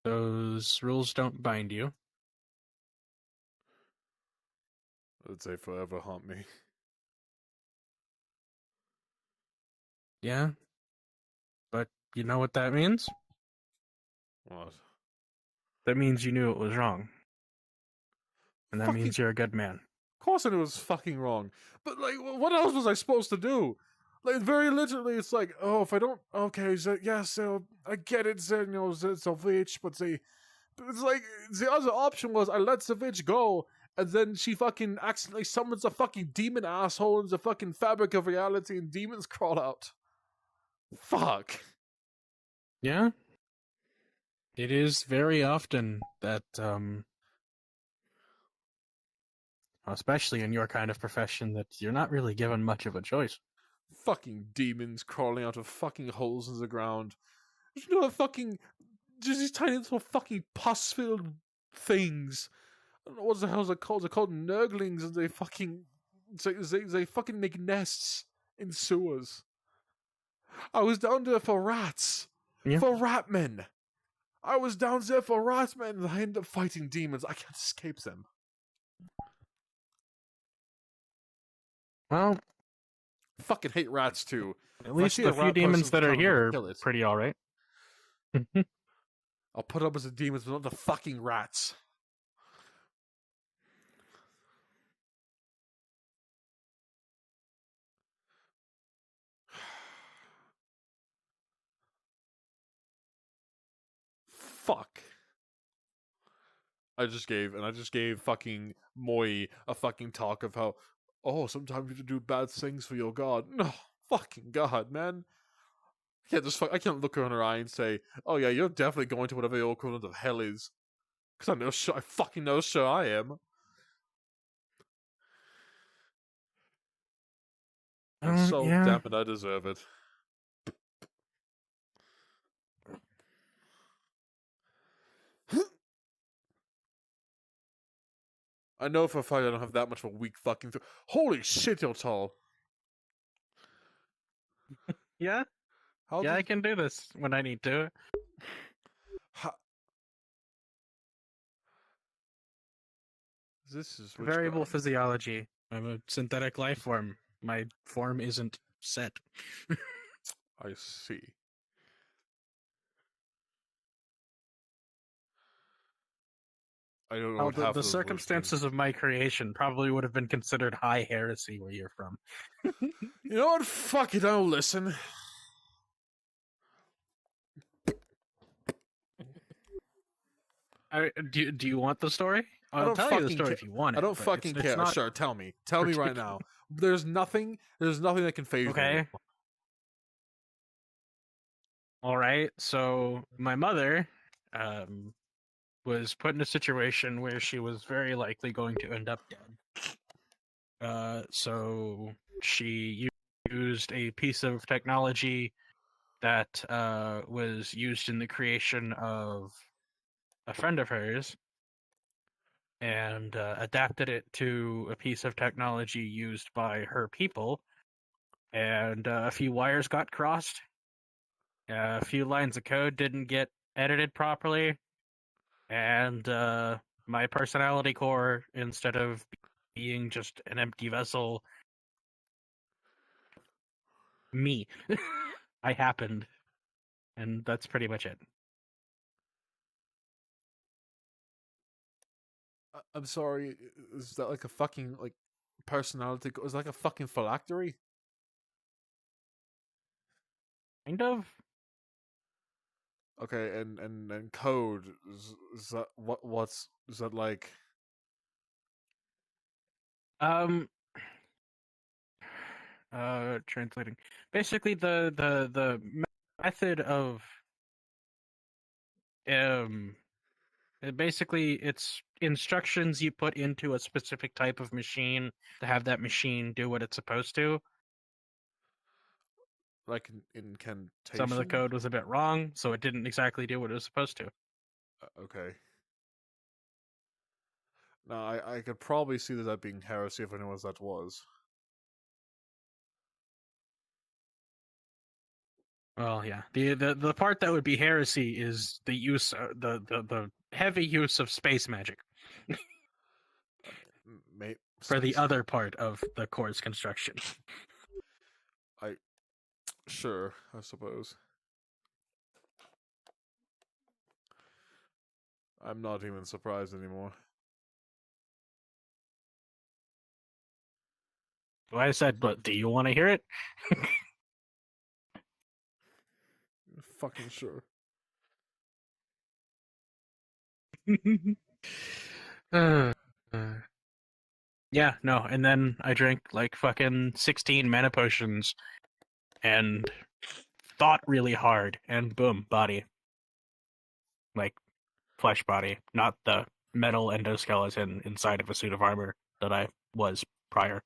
Those rules don't bind you. I'd say forever haunt me. Yeah? But you know what that means? What? That means you knew it was wrong. And that Fucking- means you're a good man. Of course I knew it was fucking wrong. But, like, what else was I supposed to do? Like, very literally, it's like, oh, if I don't... Okay, so, yeah, so, I get it, so, you know, it's a bitch, but it's like, the other option was I let the bitch go, and then she fucking accidentally summons a fucking demon asshole in the fucking fabric of reality, and demons crawl out. Fuck. Yeah? It is very often that, especially in your kind of profession, that you're not really given much of a choice. Fucking demons crawling out of fucking holes in the ground. You know, fucking... Just these tiny little fucking pus-filled things. I don't know what the hell they're called. They're called nurglings, and they fucking... They fucking make nests in sewers. I was down there for rats. Yeah. For ratmen. I was down there for ratmen, and I ended up fighting demons. I can't escape them. Well... Fucking hate rats, too. At least the few demons that are here are pretty alright. I'll put up with the demons, but not the fucking rats. Fuck. I just gave fucking Moi a fucking talk of how, oh, sometimes you have to do bad things for your god. No, fucking god, man. I can't look her in her eye and say, oh yeah, you're definitely going to whatever your equivalent of hell is. Because I fucking know sure I am. And so, yeah. damn it, I deserve it. I know for a fact I don't have that much of a weak fucking Holy shit, you're tall. Yeah? I can do this when I need to. This is variable physiology. I'm a synthetic life form. My form isn't set. I see. I don't know what half the of those circumstances of my creation probably would have been considered high heresy where you're from. You know what? Fuck it, I'll listen. Do you want the story? I'll tell you the story if you want it. I don't but fucking it's care. not Sure, tell me. Tell me right now. There's nothing that can phase me. Okay. All right. So my mother was put in a situation where she was very likely going to end up dead. So she used a piece of technology that was used in the creation of a friend of hers and adapted it to a piece of technology used by her people. And a few wires got crossed. A few lines of code didn't get edited properly. And my personality core, instead of being just an empty vessel, me. I happened. And that's pretty much it. I'm sorry. Is that like a fucking personality? Is that like a fucking phylactery? Kind of. Okay, and code is that what's is that like? Translating. Basically, the method of basically it's instructions you put into a specific type of machine to have that machine do what it's supposed to. Like incantation. Some of the code was a bit wrong, so it didn't exactly do what it was supposed to. Okay. No, I could probably see that being heresy if I knew what that was. Well, yeah. The part that would be heresy is the use the heavy use of space magic for the other part of the core's construction. Sure, I suppose. I'm not even surprised anymore. Well, I said, but do you want to hear it? Fucking sure. Yeah, no, and then I drank like fucking 16 mana potions and thought really hard, and boom, body. Like, flesh body, not the metal endoskeleton inside of a suit of armor that I was prior.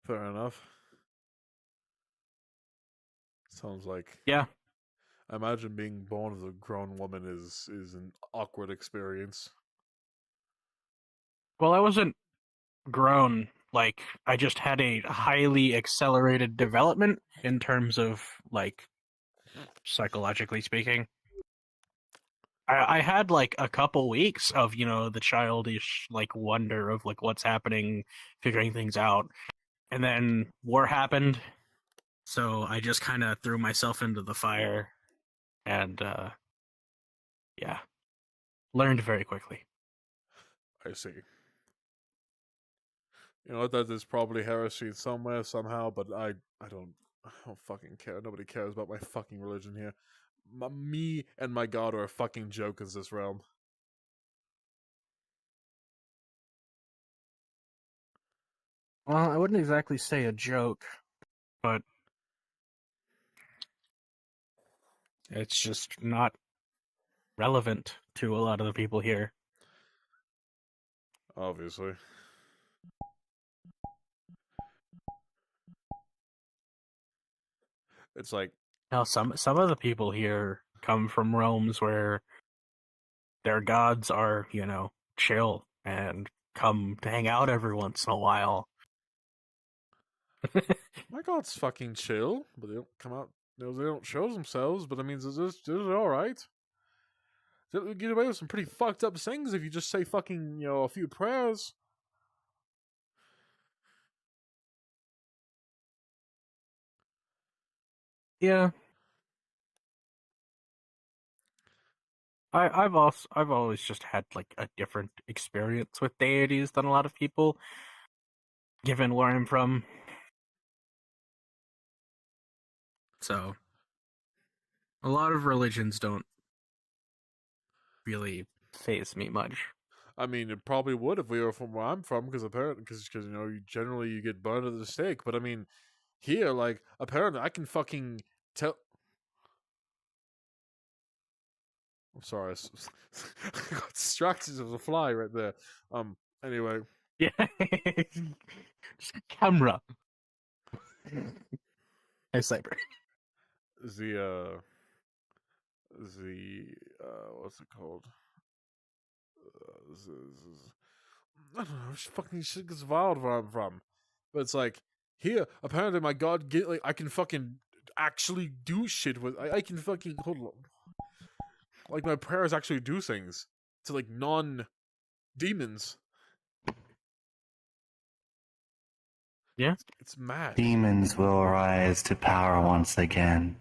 Fair enough. Sounds like... Yeah. I imagine being born as a grown woman is an awkward experience. Well, I wasn't grown. Like, I just had a highly accelerated development in terms of, like, psychologically speaking. I had, like, a couple weeks of, you know, the childish, like, wonder of, like, what's happening, figuring things out. And then war happened, so I just kind of threw myself into the fire and, yeah, learned very quickly. I see. You know, that is probably heresy somewhere, somehow, but I don't fucking care. Nobody cares about my fucking religion here. Me and my god are a fucking joke in this realm. Well, I wouldn't exactly say a joke, but it's just not relevant to a lot of the people here. Obviously. It's like... Now, some of the people here come from realms where their gods are, you know, chill and come to hang out every once in a while. My god's fucking chill, but they don't come out. You know, they don't show themselves, but I mean, they're alright. They'll get away with some pretty fucked up things if you just say fucking, you know, a few prayers. Yeah. I've always just had like a different experience with deities than a lot of people, given where I'm from. So, a lot of religions don't really faze me much. I mean, it probably would if we were from where I'm from, because apparently, because you know, generally you get burned at the stake. But I mean, here, like, apparently, I can fucking tell. I'm sorry, I got distracted as a fly right there. Anyway. Yeah. Just a camera. Hey, Cyber. What's it called? I don't know. Fucking shit gets wild where I'm from, but it's like here. Apparently, my god, like I can fucking actually do shit with. I can fucking hold on. Like my prayers actually do things to like non-demons. Yeah, it's mad. Demons will rise to power once again.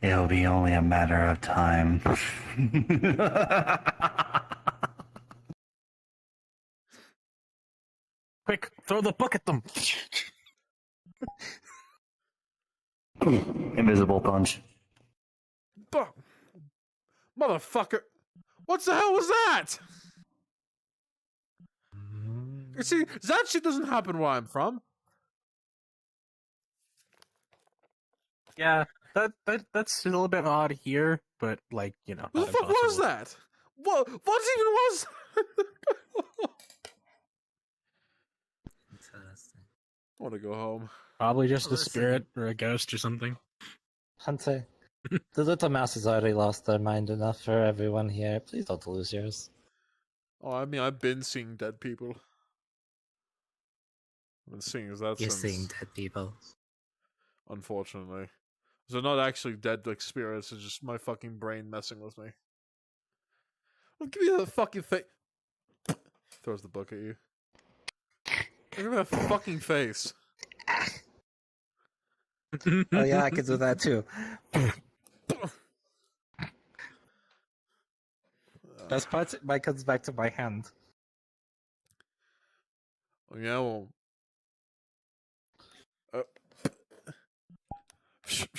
It'll be only a matter of time. Quick, throw the book at them. Invisible punch. Motherfucker! What the hell was that? You see, that shit doesn't happen where I'm from. Yeah, that's still a bit odd here, but like, you know. What the fuck was that? What even was? I want to go home. Probably just a spirit or a ghost or something. Hunter, the little mouse has already lost their mind enough for everyone here. Please don't lose yours. Oh, I mean, I've been seeing dead people. I've been seeing that You're since. seeing dead people. Unfortunately. They're not actually dead like spirits, it's just my fucking brain messing with me. Well, give me that fucking face. Throws the book at you. Give me that fucking face. Oh yeah, I could do that too. Best part, mine comes back to my hand. Oh, yeah, well.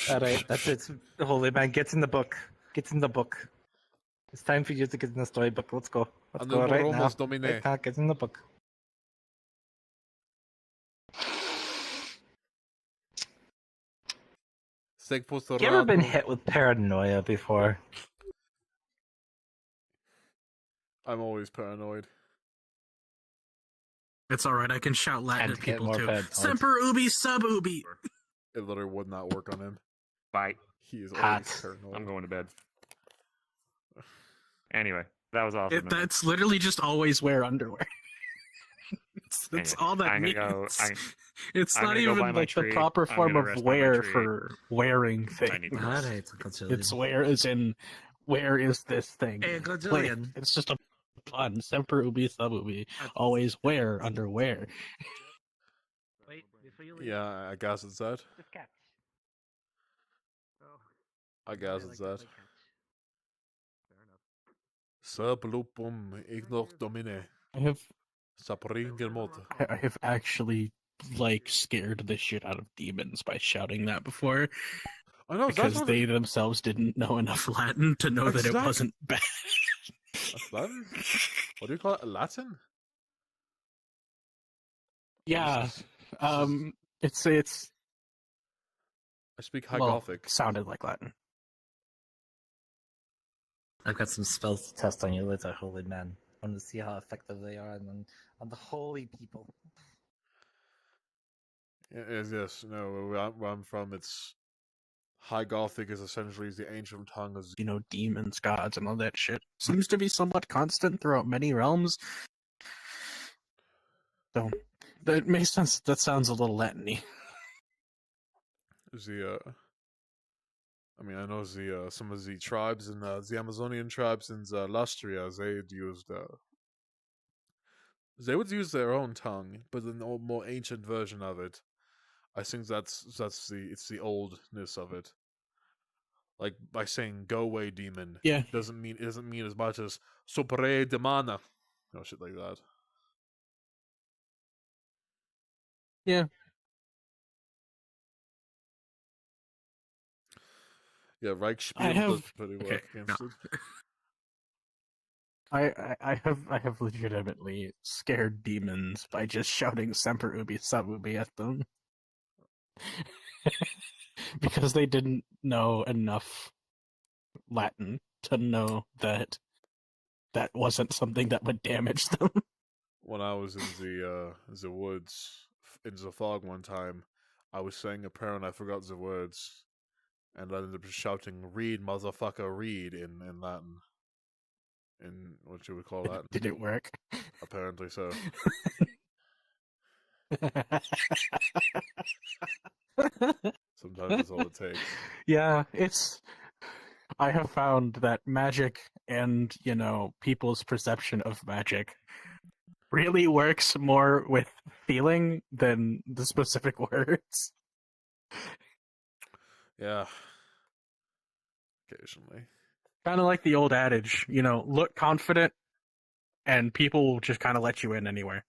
Alright, that's it. Holy man, get in the book. Get in the book. It's time for you to get in the storybook. Let's go. Let's go right now. Right now, get in the book. You ever been hit with paranoia before? I'm always paranoid. It's alright, I can shout Latin And at get people more too. paranoid. Semper ubi sub ubi. It literally would not work on him. Bye. He is Hot. always paranoid. I'm going to bed. Anyway, that was awesome. That's literally just always wear underwear. That's all that I'm means. gonna go. It's I'm not gonna go even buy my like the tree. proper I'm form gonna of rest by my wear tree. for wearing I need things. to rest. Alright, Uncle It's where as in where is this thing? Hey, Uncle Like, Julian. it's just a pun. Semper ubi sub ubi. Always wear underwear. Wait, before you leave. Yeah, I guess it's that. Just catch. I guess it's that. Fair enough. Sub lupum ignor domine. I have Sapringer mod. I have actually like scared the shit out of demons by shouting that before. I know, because that's they themselves didn't know enough Latin to know that it Exactly. wasn't bad. That's Latin? What do you call it? Latin? Yeah. It's I speak High well, Gothic. sounded like Latin. I've got some spells to test on you later, holy man. I want to see how effective they are on the holy people. Yes, no, where I'm from, it's High Gothic is essentially the ancient tongue of Demons, gods, and all that shit. Seems to be somewhat constant throughout many realms. So that makes sense. That sounds a little Latin-y. I mean, I know some of the tribes and the Amazonian tribes in Lustria, they would use their own tongue, but the more ancient version of it. I think it's the oldness of it. Like by saying "go away, demon," it doesn't mean as much as "sopre demana," shit like that. Yeah. Yeah, Reichspiel does pretty well against it. I have legitimately scared demons by just shouting Semper Ubi Sub Ubi at them. Because they didn't know enough Latin to know that that wasn't something that would damage them. When I was in the woods in the fog one time, I was saying a prayer and I forgot the words, and I ended up shouting "Read, motherfucker, read" in Latin. In what you would call Latin. Did it work? Apparently so. Sometimes that's all it takes. Yeah, I have found that magic and, people's perception of magic really works more with feeling than the specific words. Yeah. Occasionally. Kind of like the old adage, look confident and people will just kind of let you in anywhere.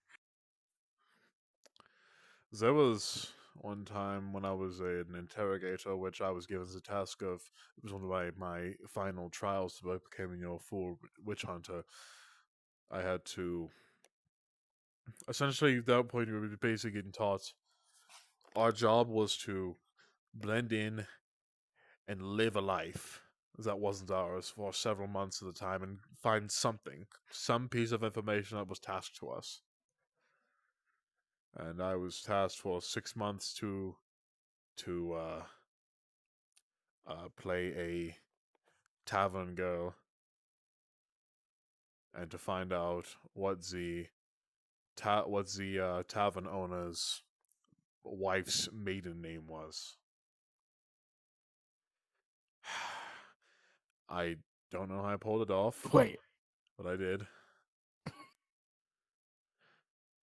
There was one time when I was an interrogator, which I was given the task of, it was one of my final trials to become, a full witch hunter. I had to, essentially, at that point, we were basically getting taught, our job was to blend in and live a life that wasn't ours for several months at a time and find some piece of information that was tasked to us. And I was tasked for 6 months to play a tavern girl and to find out what the tavern owner's wife's maiden name was. I don't know how I pulled it off. Wait. But I did.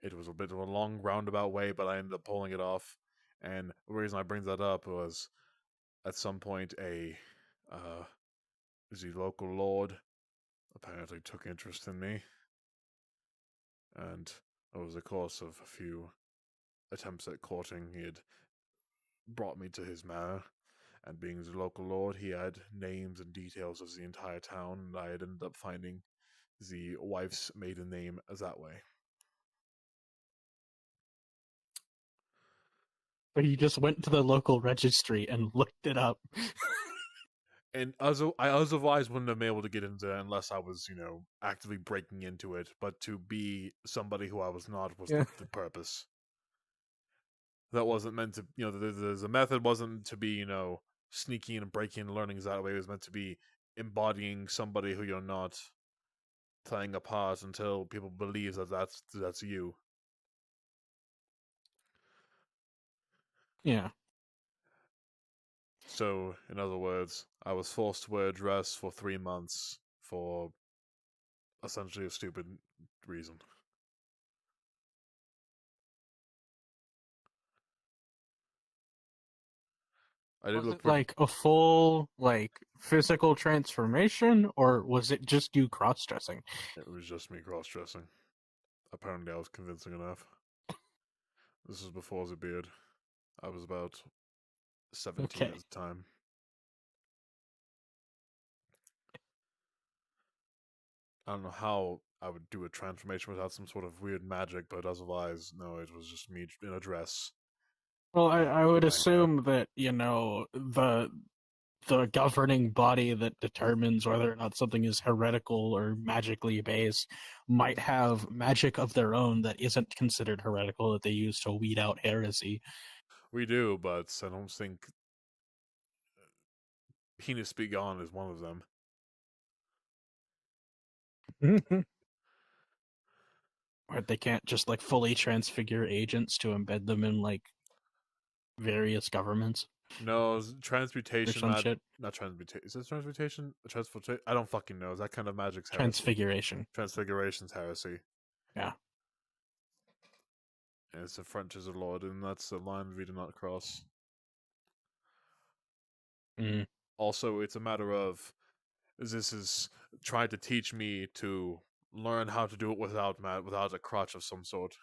It was a bit of a long roundabout way, but I ended up pulling it off. And the reason I bring that up was at some point the local lord apparently took interest in me. And over the course of a few attempts at courting, he had brought me to his manor. And being the local lord, he had names and details of the entire town, and I had ended up finding the wife's maiden name that way. But you just went to the local registry and looked it up. And I otherwise wouldn't have been able to get into it unless I was, actively breaking into it. But to be somebody who I was not was the purpose. That wasn't meant to, the method wasn't to be, sneaking and breaking and learning that way. It was meant to be embodying somebody who you're not, playing a part until people believe that that's you. Yeah. So, in other words, I was forced to wear a dress for 3 months for essentially a stupid reason. I did Was look it like a full, physical transformation, or was it just you cross-dressing? It was just me cross-dressing. Apparently I was convincing enough. This was before the beard. I was about 17 at the time. I don't know how I would do a transformation without some sort of weird magic, but otherwise, no, it was just me in a dress. Well, I would assume that, the governing body that determines whether or not something is heretical or magically based might have magic of their own that isn't considered heretical that they use to weed out heresy. We do, but I don't think Penis Be Gone is one of them. Or they can't just fully transfigure agents to embed them in various governments. No, transmutation. Not transmutation. Is it transmutation? Transformation? I don't fucking know. That kind of magic's heresy. Transfiguration. Transfiguration's heresy. Yeah. And it's the frontiers of the Lord, and that's the line we do not cross. Mm. Also, it's a matter of this is trying to teach me to learn how to do it without a crutch of some sort.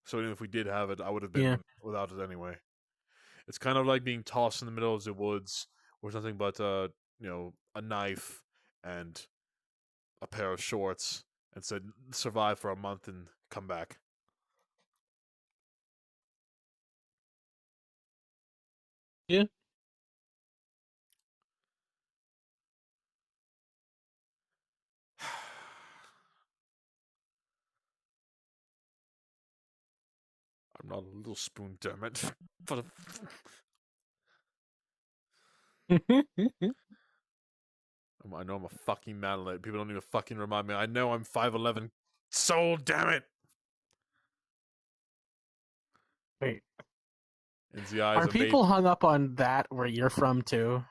So even if we did have it, I would have been without it anyway. It's kind of like being tossed in the middle of the woods with nothing but a knife and a pair of shorts, and said survive for a month and come back. Yeah. I'm not a little spoon, damn it. But I know I'm a fucking manlet. People don't even fucking remind me. I know I'm 5'11". Soul, damn it! Wait. In the eyes Are of people hung up on that where you're from too?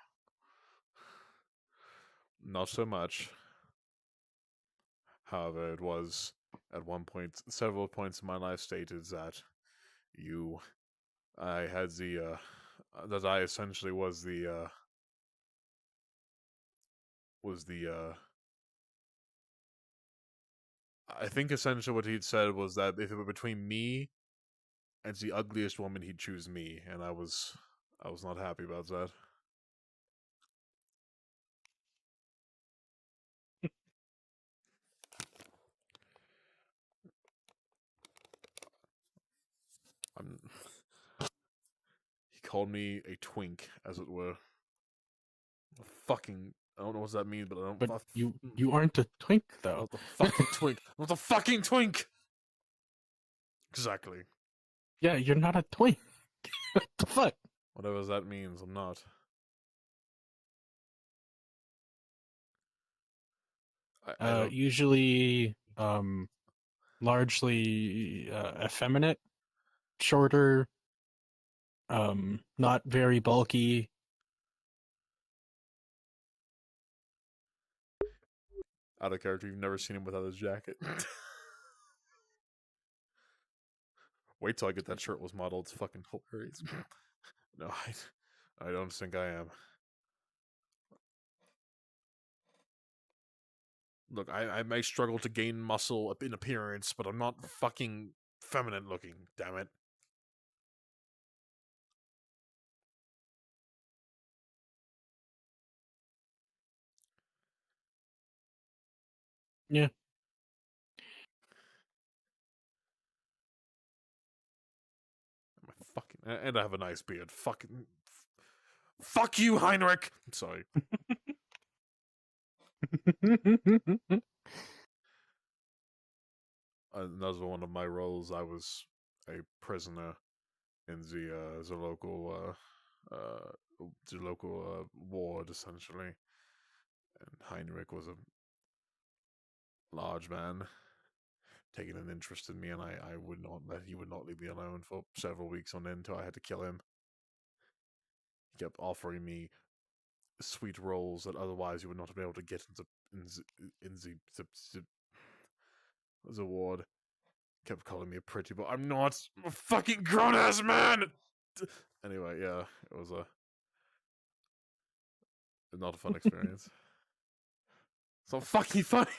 Not so much. However, it was at one point, several points in my life stated that I had the, that I essentially was the, I think essentially what he'd said was that if it were between me and the ugliest woman, he'd choose me, and I was not happy about that. He called me a twink, as it were. I don't know what that means, but I don't. But you aren't a twink, though. Not the fucking twink. Not the fucking twink. Exactly. Yeah, you're not a twink. What the fuck? Whatever that means, I'm not. I don't... Usually, largely effeminate, shorter, not very bulky. Out of character, you've never seen him without his jacket. Wait till I get that shirtless model. It's fucking hilarious. No, I don't think I am. Look, I may struggle to gain muscle in appearance, but I'm not fucking feminine looking, damn it. Yeah. My fucking... And I have a nice beard. Fucking... Fuck you, Heinrich! Sorry. Another one of my roles, I was a prisoner in the local ward, essentially. And Heinrich was a large man, taking an interest in me, and he would not leave me alone for several weeks on end until I had to kill him. He kept offering me sweet roles that otherwise you would not have been able to get in the ward. Kept calling me a pretty boy. I'm not a fucking grown ass man. Anyway, yeah, it was not a fun experience. So fucking funny.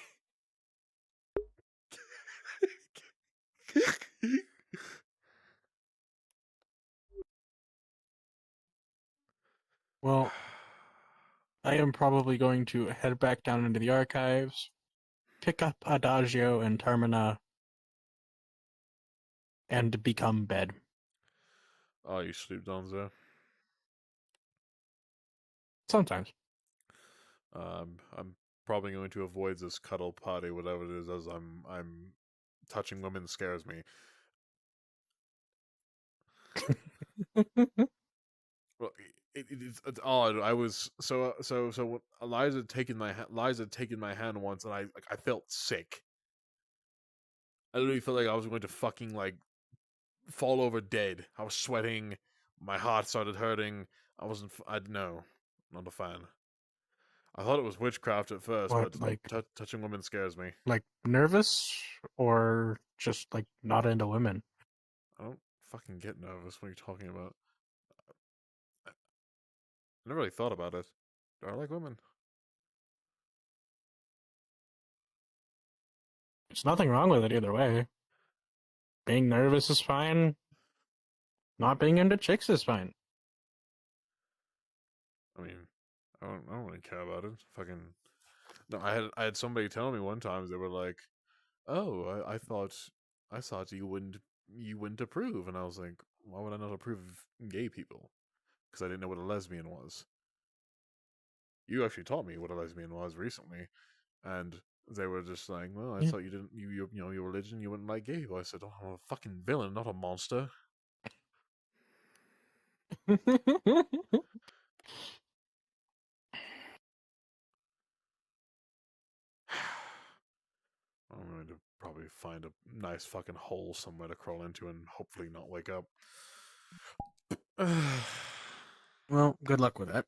Well, I am probably going to head back down into the archives, pick up Adagio and Termina, and become bed. Oh, you sleep down there? Sometimes. I'm probably going to avoid this cuddle party, whatever it is, as I'm touching women scares me. Well, it's odd. I was so Eliza had taken my hand once, and I felt sick. I literally felt like I was going to fucking like fall over dead. I was sweating. My heart started hurting. No, not a fan. I thought it was witchcraft at first, What, but like touching women scares me. like nervous or just like not into women? I don't fucking get nervous. What are you talking about? I never really thought about it. Do I like women? There's nothing wrong with it either way. Being nervous is fine. Not being into chicks is fine. I mean, I don't really care about it. Fucking no. I had somebody tell me one time, they were like, "Oh, I thought you wouldn't approve," and I was like, "Why would I not approve of gay people?" Because I didn't know what a lesbian was. You actually taught me what a lesbian was recently, and they were just like, "Well, I thought you didn't, you know, your religion, you wouldn't like gay people." I said, "Oh, I'm a fucking villain, not a monster." I'm going to probably find a nice fucking hole somewhere to crawl into and hopefully not wake up. Well, good luck with that.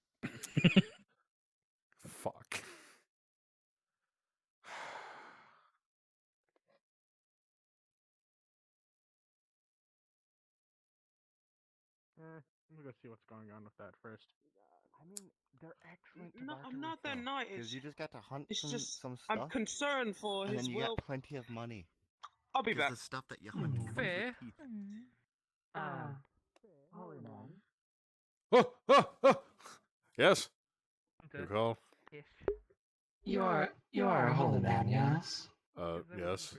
Fuck. Let me go see what's going on with that first. I mean, they're excellent to No, barter I'm not with, that though, nice. because you just got to hunt It's just some I'm stuff, concerned for and his then you will. get plenty of money. I'll be 'Cause back. the stuff that you hunt comes Fair. with teeth. Holy man. Oh! Yes? Good call. You are a holy man, yes? Yes.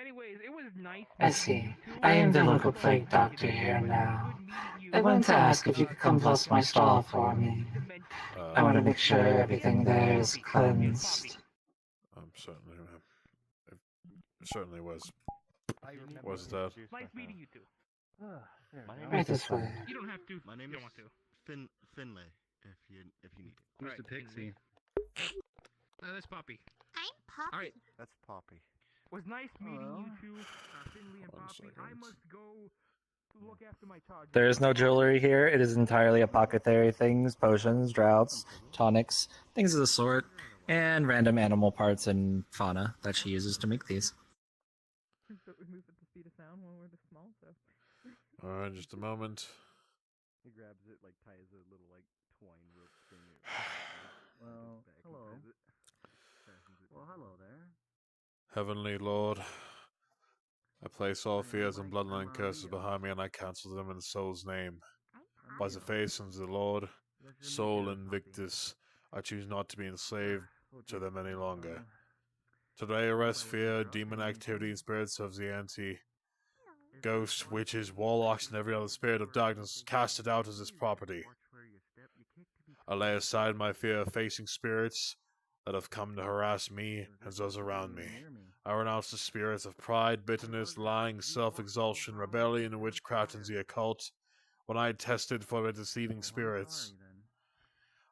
Anyways, it was nice. I see. I am the local plague doctor here now. I wanted to ask if you could come bless my stall for me. I want to make sure everything there is cleansed. It certainly was. Was that? Nice meeting you two. My name Right is this way. You don't have to. My name you is don't want to. Finlay. If you need it. Mr. Pixie. That's Poppy. Alright. That's Poppy. Was nice meeting you two, Finley and One Poppy. I second. must go look after my charger. There is no jewelry here. It is entirely apothecary things, potions, droughts, tonics, things of the sort, and random animal parts and fauna that she uses to make these. So we move at the speed of sound when we're this small, so. Alright, just a moment. He grabs it, like ties a little like twine rope thing. Well, hello. Well, hello there. Heavenly Lord, I place all fears and bloodline curses behind me, and I cancel them in the soul's name. By the face of the Lord, soul Invictus, I choose not to be enslaved to them any longer. Today arrest fear, demon activity, and spirits of the ghosts, witches, warlocks, and every other spirit of darkness casted out of this property. I lay aside my fear of facing spirits that have come to harass me and those around me. I renounce the spirits of pride, bitterness, lying, self-exaltation, rebellion, and witchcraft and the occult. When I tested for the deceiving spirits,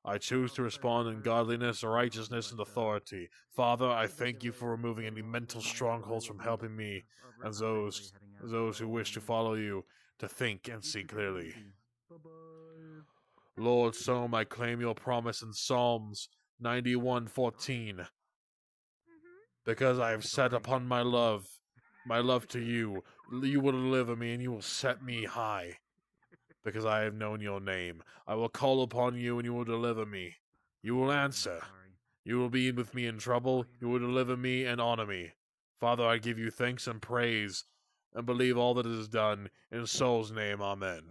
I choose to respond in godliness, righteousness, and authority. Father, I thank you for removing any mental strongholds from helping me and those who wish to follow you to think and see clearly. Lord, so I claim your promise in Psalms 91:14. Because I have set upon my love to you, you will deliver me and you will set me high. Because I have known your name, I will call upon you and you will deliver me. You will answer. You will be with me in trouble. You will deliver me and honor me. Father, I give you thanks and praise and believe all that is done in soul's name. Amen.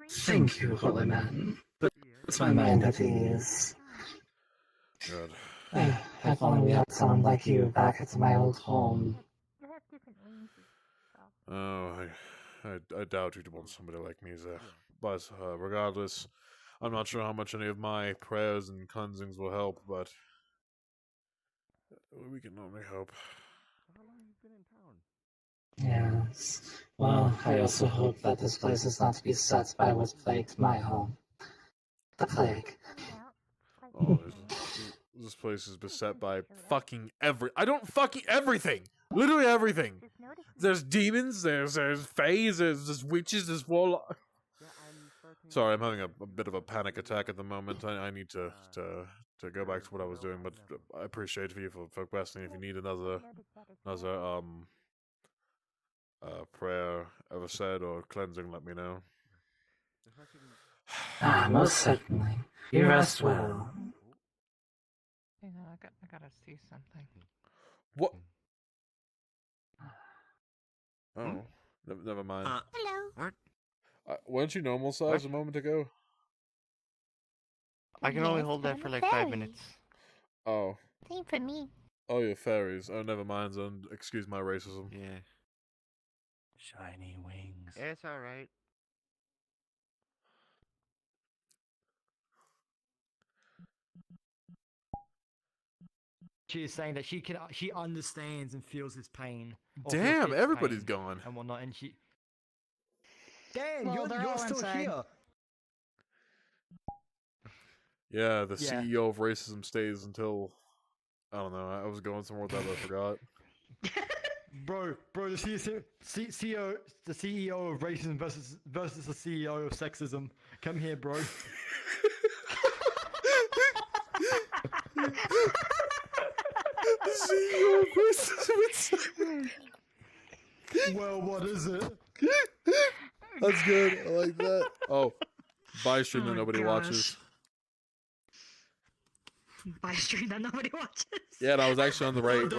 Thank you, holy man. Puts my mind at ease. Good. If only we had someone like you back at my old home. Oh, I doubt you'd want somebody like me there. But regardless, I'm not sure how much any of my prayers and cleansings will help, but we can only hope. How long have you been in town? Yes. Well, I also hope that this place is not beset by what plagued my home. The plague. Oh, this place is beset by fucking everything! Literally everything! There's demons, there's fays, there's witches, there's warlocks. Sorry, I'm having a bit of a panic attack at the moment. I need to go back to what I was doing, but I appreciate you for questioning. If you need another prayer ever said or cleansing, let me know. Most certainly. You rest well. Hey, no, I gotta see something. What? Oh, never mind. Hello. What? Weren't you normal size a moment ago? I can only Yes, hold that I'm for a like 5 fairy. minutes. Oh. Same for me. Oh, you're fairies. Oh, never mind, then. Excuse my racism. Yeah. Shiny wings. It's alright. She is saying that she understands and feels his pain. or feels Damn, its everybody's pain gone. And whatnot, and she. Dan, Well, they're you're all still inside. here. Yeah, the Yeah. CEO of racism stays until... I don't know, I was going somewhere with that, but I forgot. Bro, the CEO of racism versus the CEO of sexism. Come here, bro. The CEO of racism. Well, what is it? That's good. I like that. Oh, buy stream that nobody watches. Buy a stream that nobody watches. Yeah, and I was actually on the right